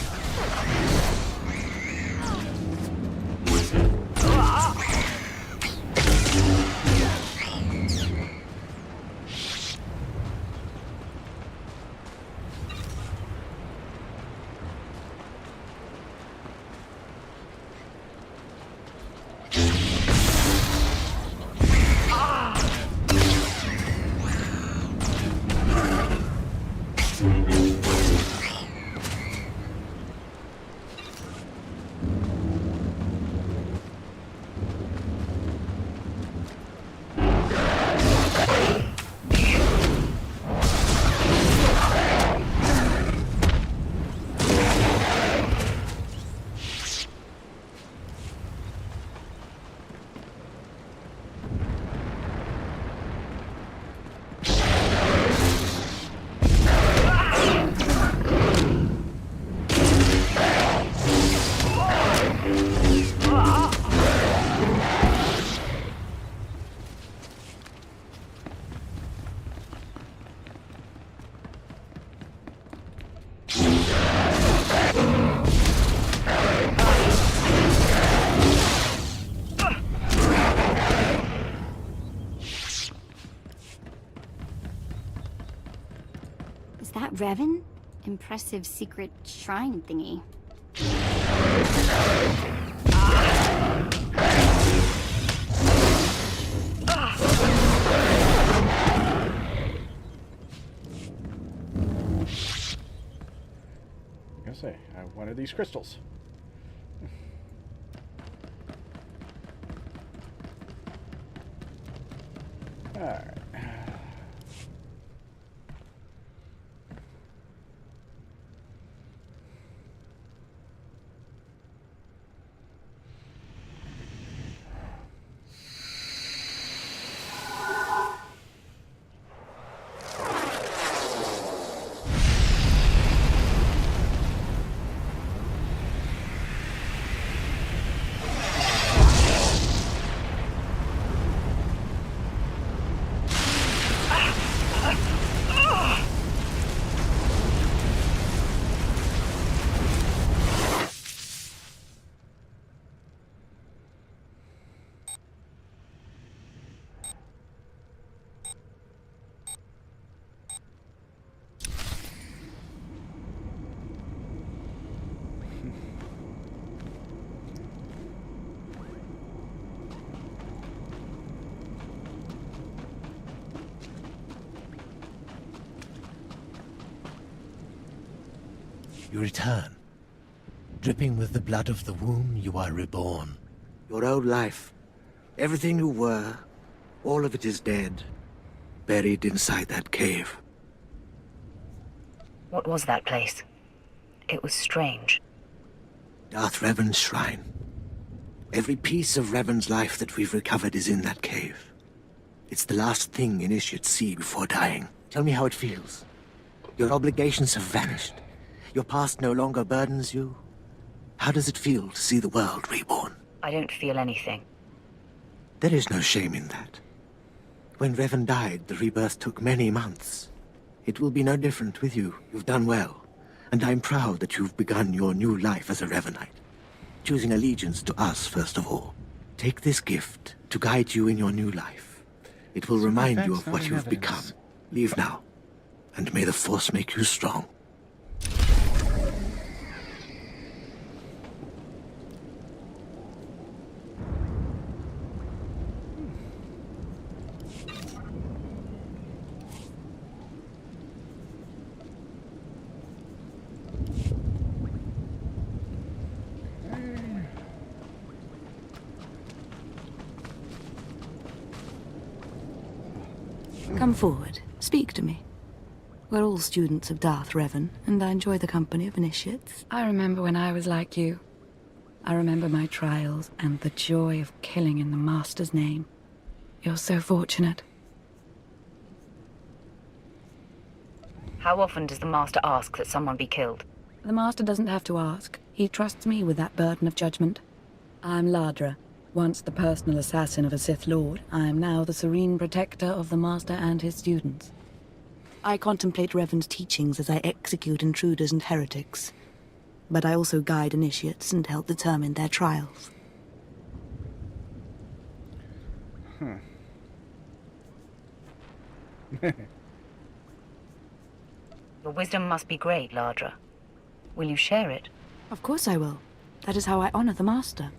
Revan? Impressive secret shrine thingy. I'm gonna say, I wanted these crystals. Alright. You return. Dripping with the blood of the womb, you are reborn. Your old life, everything you were, all of it is dead, buried inside that cave. What was that place? It was strange. Darth Revan's shrine. Every piece of Revan's life that we've recovered is in that cave. It's the last thing initiates see before dying. Tell me how it feels. Your obligations have vanished. Your past no longer burdens you. How does it feel to see the world reborn? I don't feel anything. There is no shame in that. When Revan died, the rebirth took many months. It will be no different with you. You've done well. And I'm proud that you've begun your new life as a Revanite. Choosing allegiance to us, first of all. Take this gift to guide you in your new life. It will remind you of what you've become. Leave now. And may the Force make you strong. Come forward. Speak to me. We're all students of Darth Revan, and I enjoy the company of initiates. I remember when I was like you. I remember my trials and the joy of killing in the Master's name. You're so fortunate. How often does the Master ask that someone be killed? The Master doesn't have to ask. He trusts me with that burden of judgment. I'm Ladra. Once the personal assassin of a Sith Lord, I am now the serene protector of the Master and his students. I contemplate Revan's teachings as I execute intruders and heretics. But I also guide initiates and help determine their trials. Your wisdom must be great, Ladra. Will you share it? Of course I will. That is how I honor the Master.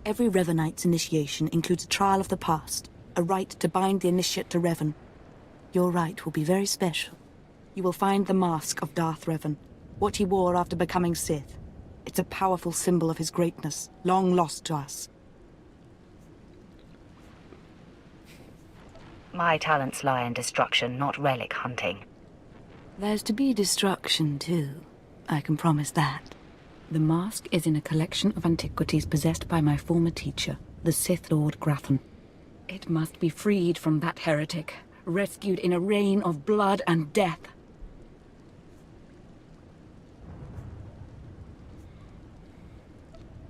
Every Revanite's initiation includes a trial of the past, a rite to bind the initiate to Revan. Your rite will be very special. You will find the mask of Darth Revan, what he wore after becoming Sith. It's a powerful symbol of his greatness, long lost to us. My talents lie in destruction, not relic hunting. There's to be destruction, too. I can promise that. The mask is in a collection of antiquities possessed by my former teacher, the Sith Lord Grathan. It must be freed from that heretic, rescued in a rain of blood and death.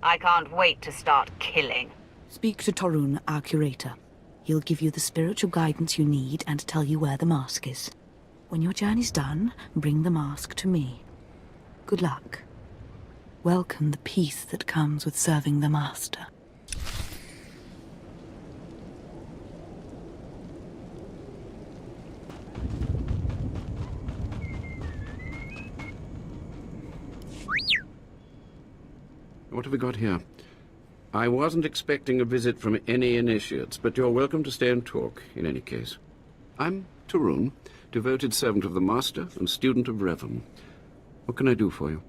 I can't wait to start killing. Speak to Torun, our curator. He'll give you the spiritual guidance you need and tell you where the mask is. When your journey's done, bring the mask to me. Good luck. Welcome the peace that comes with serving the Master. What have we got here? I wasn't expecting a visit from any initiates, but you're welcome to stay and talk, in any case. I'm Tarun, devoted servant of the Master and student of Revan. What can I do for you?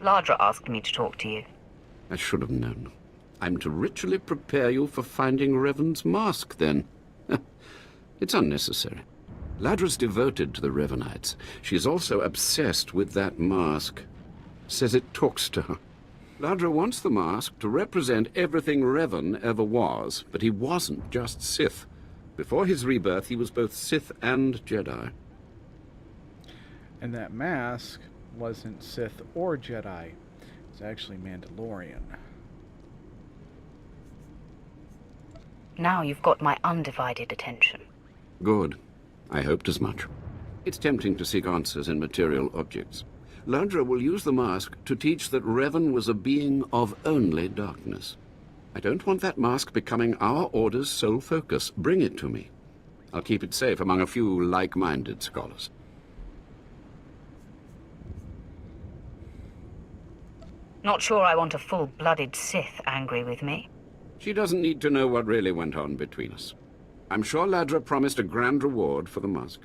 Ladra asked me to talk to you. I should have known. I'm to ritually prepare you for finding Revan's mask, then. It's unnecessary. Ladra's devoted to the Revanites. She's also obsessed with that mask. Says it talks to her. Ladra wants the mask to represent everything Revan ever was, but he wasn't just Sith. Before his rebirth, he was both Sith and Jedi. And that mask wasn't Sith or Jedi. It's actually Mandalorian. Now you've got my undivided attention. Good. I hoped as much. It's tempting to seek answers in material objects. Ladra will use the mask to teach that Revan was a being of only darkness. I don't want that mask becoming our Order's sole focus. Bring it to me. I'll keep it safe among a few like-minded scholars. Not sure I want a full-blooded Sith angry with me. She doesn't need to know what really went on between us. I'm sure Ladra promised a grand reward for the mask.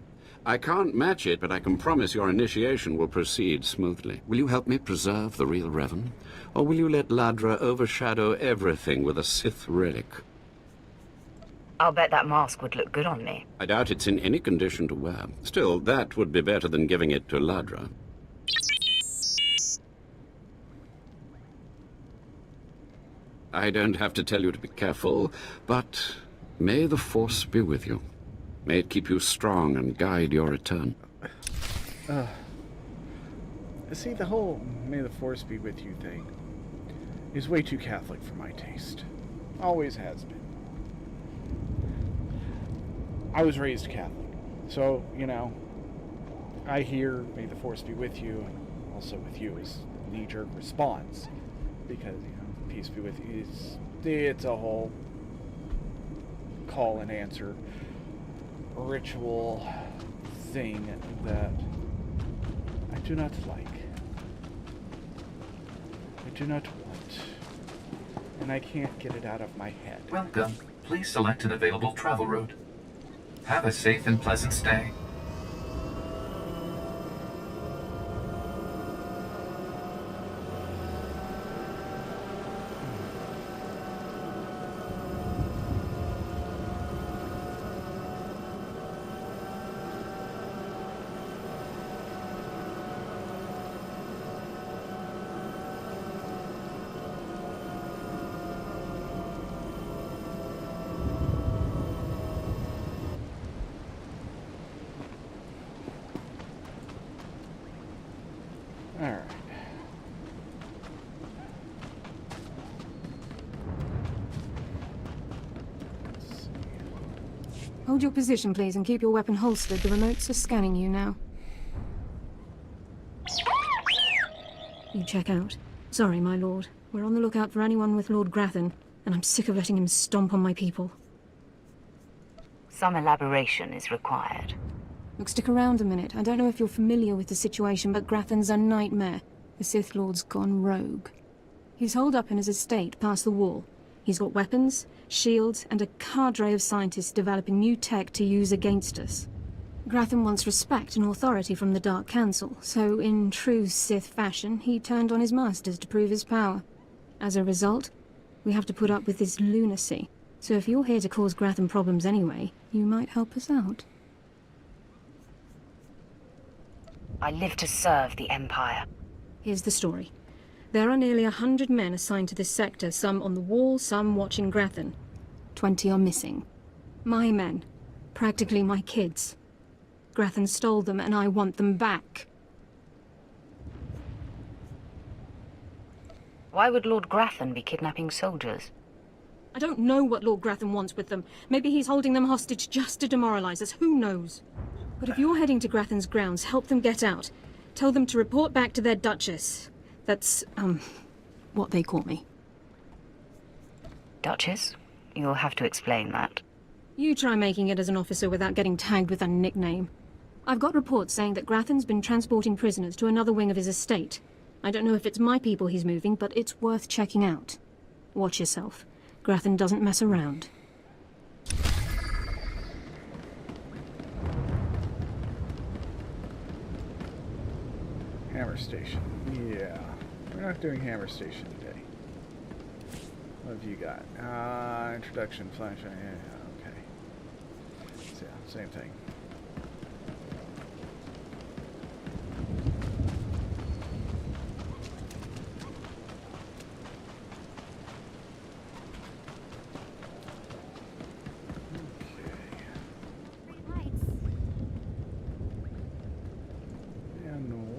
I can't match it, but I can promise your initiation will proceed smoothly. Will you help me preserve the real Revan? Or will you let Ladra overshadow everything with a Sith relic? I'll bet that mask would look good on me. I doubt it's in any condition to wear. Still, that would be better than giving it to Ladra. I don't have to tell you to be careful, but may the Force be with you. May it keep you strong and guide your return. See, the whole "May the Force be with you" thing is way too Catholic for my taste. Always has been. I was raised Catholic, so, you know, I hear "May the Force be with you" and also with you is a knee-jerk response. Because, you know, peace be with you. It's a whole call and answer ritual thing that I do not like. I do not want. And I can't get it out of my head. Welcome. Please select an available travel route. Have a safe and pleasant stay. Alright. Hold your position, please, and keep your weapon holstered. The remotes are scanning you now. You check out. Sorry, my lord. We're on the lookout for anyone with Lord Grathan, and I'm sick of letting him stomp on my people. Some elaboration is required. Look, stick around a minute. I don't know if you're familiar with the situation, but Grathan's a nightmare. The Sith Lord's gone rogue. He's holed up in his estate past the wall. He's got weapons, shields, and a cadre of scientists developing new tech to use against us. Grathan wants respect and authority from the Dark Council, so in true Sith fashion, he turned on his masters to prove his power. As a result, we have to put up with this lunacy. So if you're here to cause Grathan problems anyway, you might help us out. I live to serve the Empire. Here's the story. There are nearly 100 men assigned to this sector, some on the wall, some watching Grathan. 20 are missing. My men. Practically my kids. Grathan stole them, and I want them back. Why would Lord Grathan be kidnapping soldiers? I don't know what Lord Grathan wants with them. Maybe he's holding them hostage just to demoralize us. Who knows? But if you're heading to Grathan's grounds, help them get out. Tell them to report back to their Duchess. That's, what they call me. Duchess? You'll have to explain that. You try making it as an officer without getting tagged with a nickname. I've got reports saying that Grathan's been transporting prisoners to another wing of his estate. I don't know if it's my people he's moving, but it's worth checking out. Watch yourself. Grathan doesn't mess around. Hammer Station. Yeah. We're not doing Hammer Station today. What have you got? Introduction, flash. Yeah, okay. So, yeah, same thing.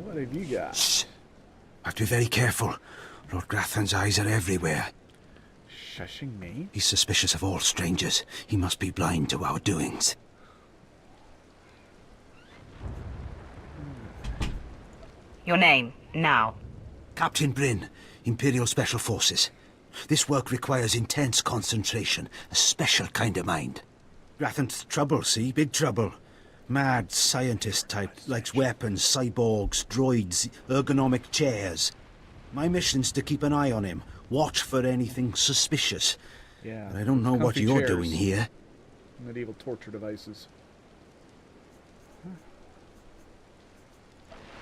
What have you got? Shh. Have to be very careful. Lord Grathan's eyes are everywhere. Shushing me? He's suspicious of all strangers. He must be blind to our doings. Your name, now. Captain Bryn, Imperial Special Forces. This work requires intense concentration, a special kind of mind. Grathan's trouble, see? Big trouble. Mad scientist type, likes weapons, cyborgs, droids, ergonomic chairs. My mission's to keep an eye on him, watch for anything suspicious. Yeah. But I don't know what you're doing here. Medieval torture devices.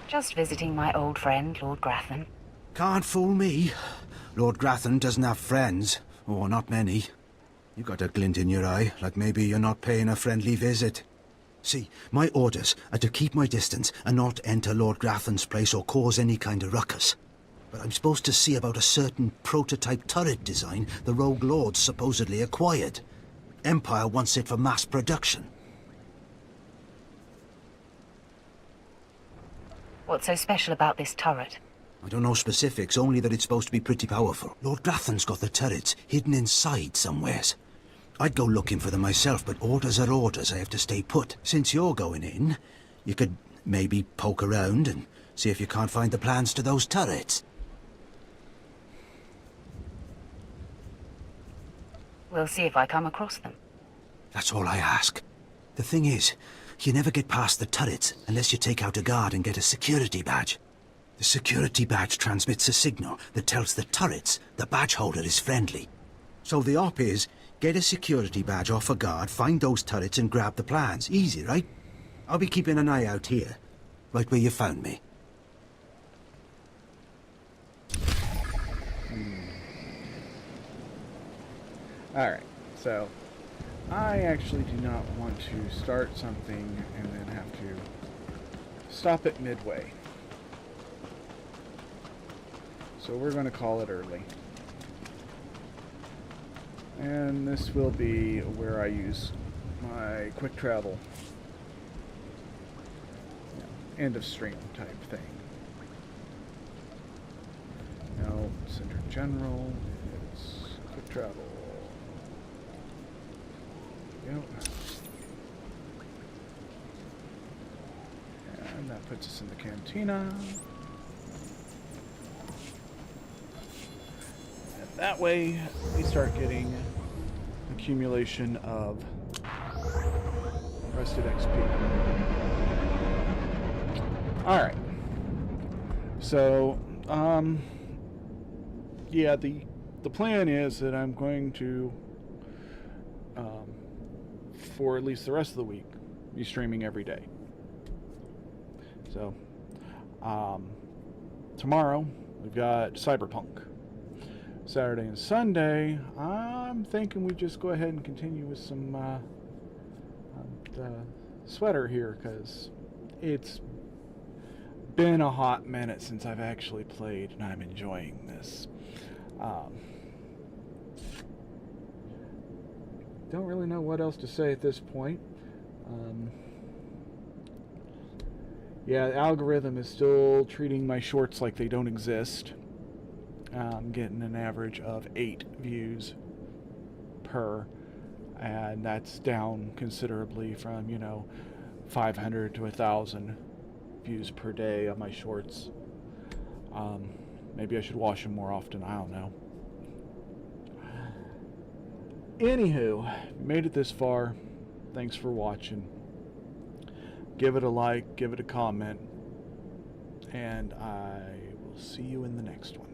Just visiting my old friend, Lord Grathan. Can't fool me. Lord Grathan doesn't have friends. Or not many. You got a glint in your eye, like maybe you're not paying a friendly visit. See, my orders are to keep my distance and not enter Lord Grathan's place or cause any kind of ruckus. But I'm supposed to see about a certain prototype turret design the Rogue Lords supposedly acquired. Empire wants it for mass production. What's so special about this turret? I don't know specifics, only that it's supposed to be pretty powerful. Lord Grathan's got the turrets hidden inside somewheres. I'd go looking for them myself, but orders are orders. I have to stay put. Since you're going in, you could maybe poke around and see if you can't find the plans to those turrets. We'll see if I come across them. That's all I ask. The thing is, you never get past the turrets unless you take out a guard and get a security badge. The security badge transmits a signal that tells the turrets the badge holder is friendly. So the op is, get a security badge off a guard, find those turrets and grab the plans. Easy, right? I'll be keeping an eye out here, right where you found me. Alright, so I actually do not want to start something and then have to stop it midway. So we're going to call it early. And this will be where I use my quick travel. End of stream type thing. Now, Center General, it's quick travel. Yep. And that puts us in the cantina. And that way, we start getting accumulation of rested XP. Alright. So, yeah, the plan is that I'm going to, for at least the rest of the week, be streaming every day. So, tomorrow, we've got Cyberpunk. Saturday and Sunday, I'm thinking we just go ahead and continue with some sweater here, because it's been a hot minute since I've actually played, and I'm enjoying this. Don't really know what else to say at this point. Yeah, the algorithm is still treating my shorts like they don't exist. I'm getting an average of 8 views per, and that's down considerably from, 500 to 1,000 views per day of my shorts. Maybe I should watch them more often, I don't know. Anywho, made it this far. Thanks for watching. give it a like, give it a comment, and I will see you in the next one.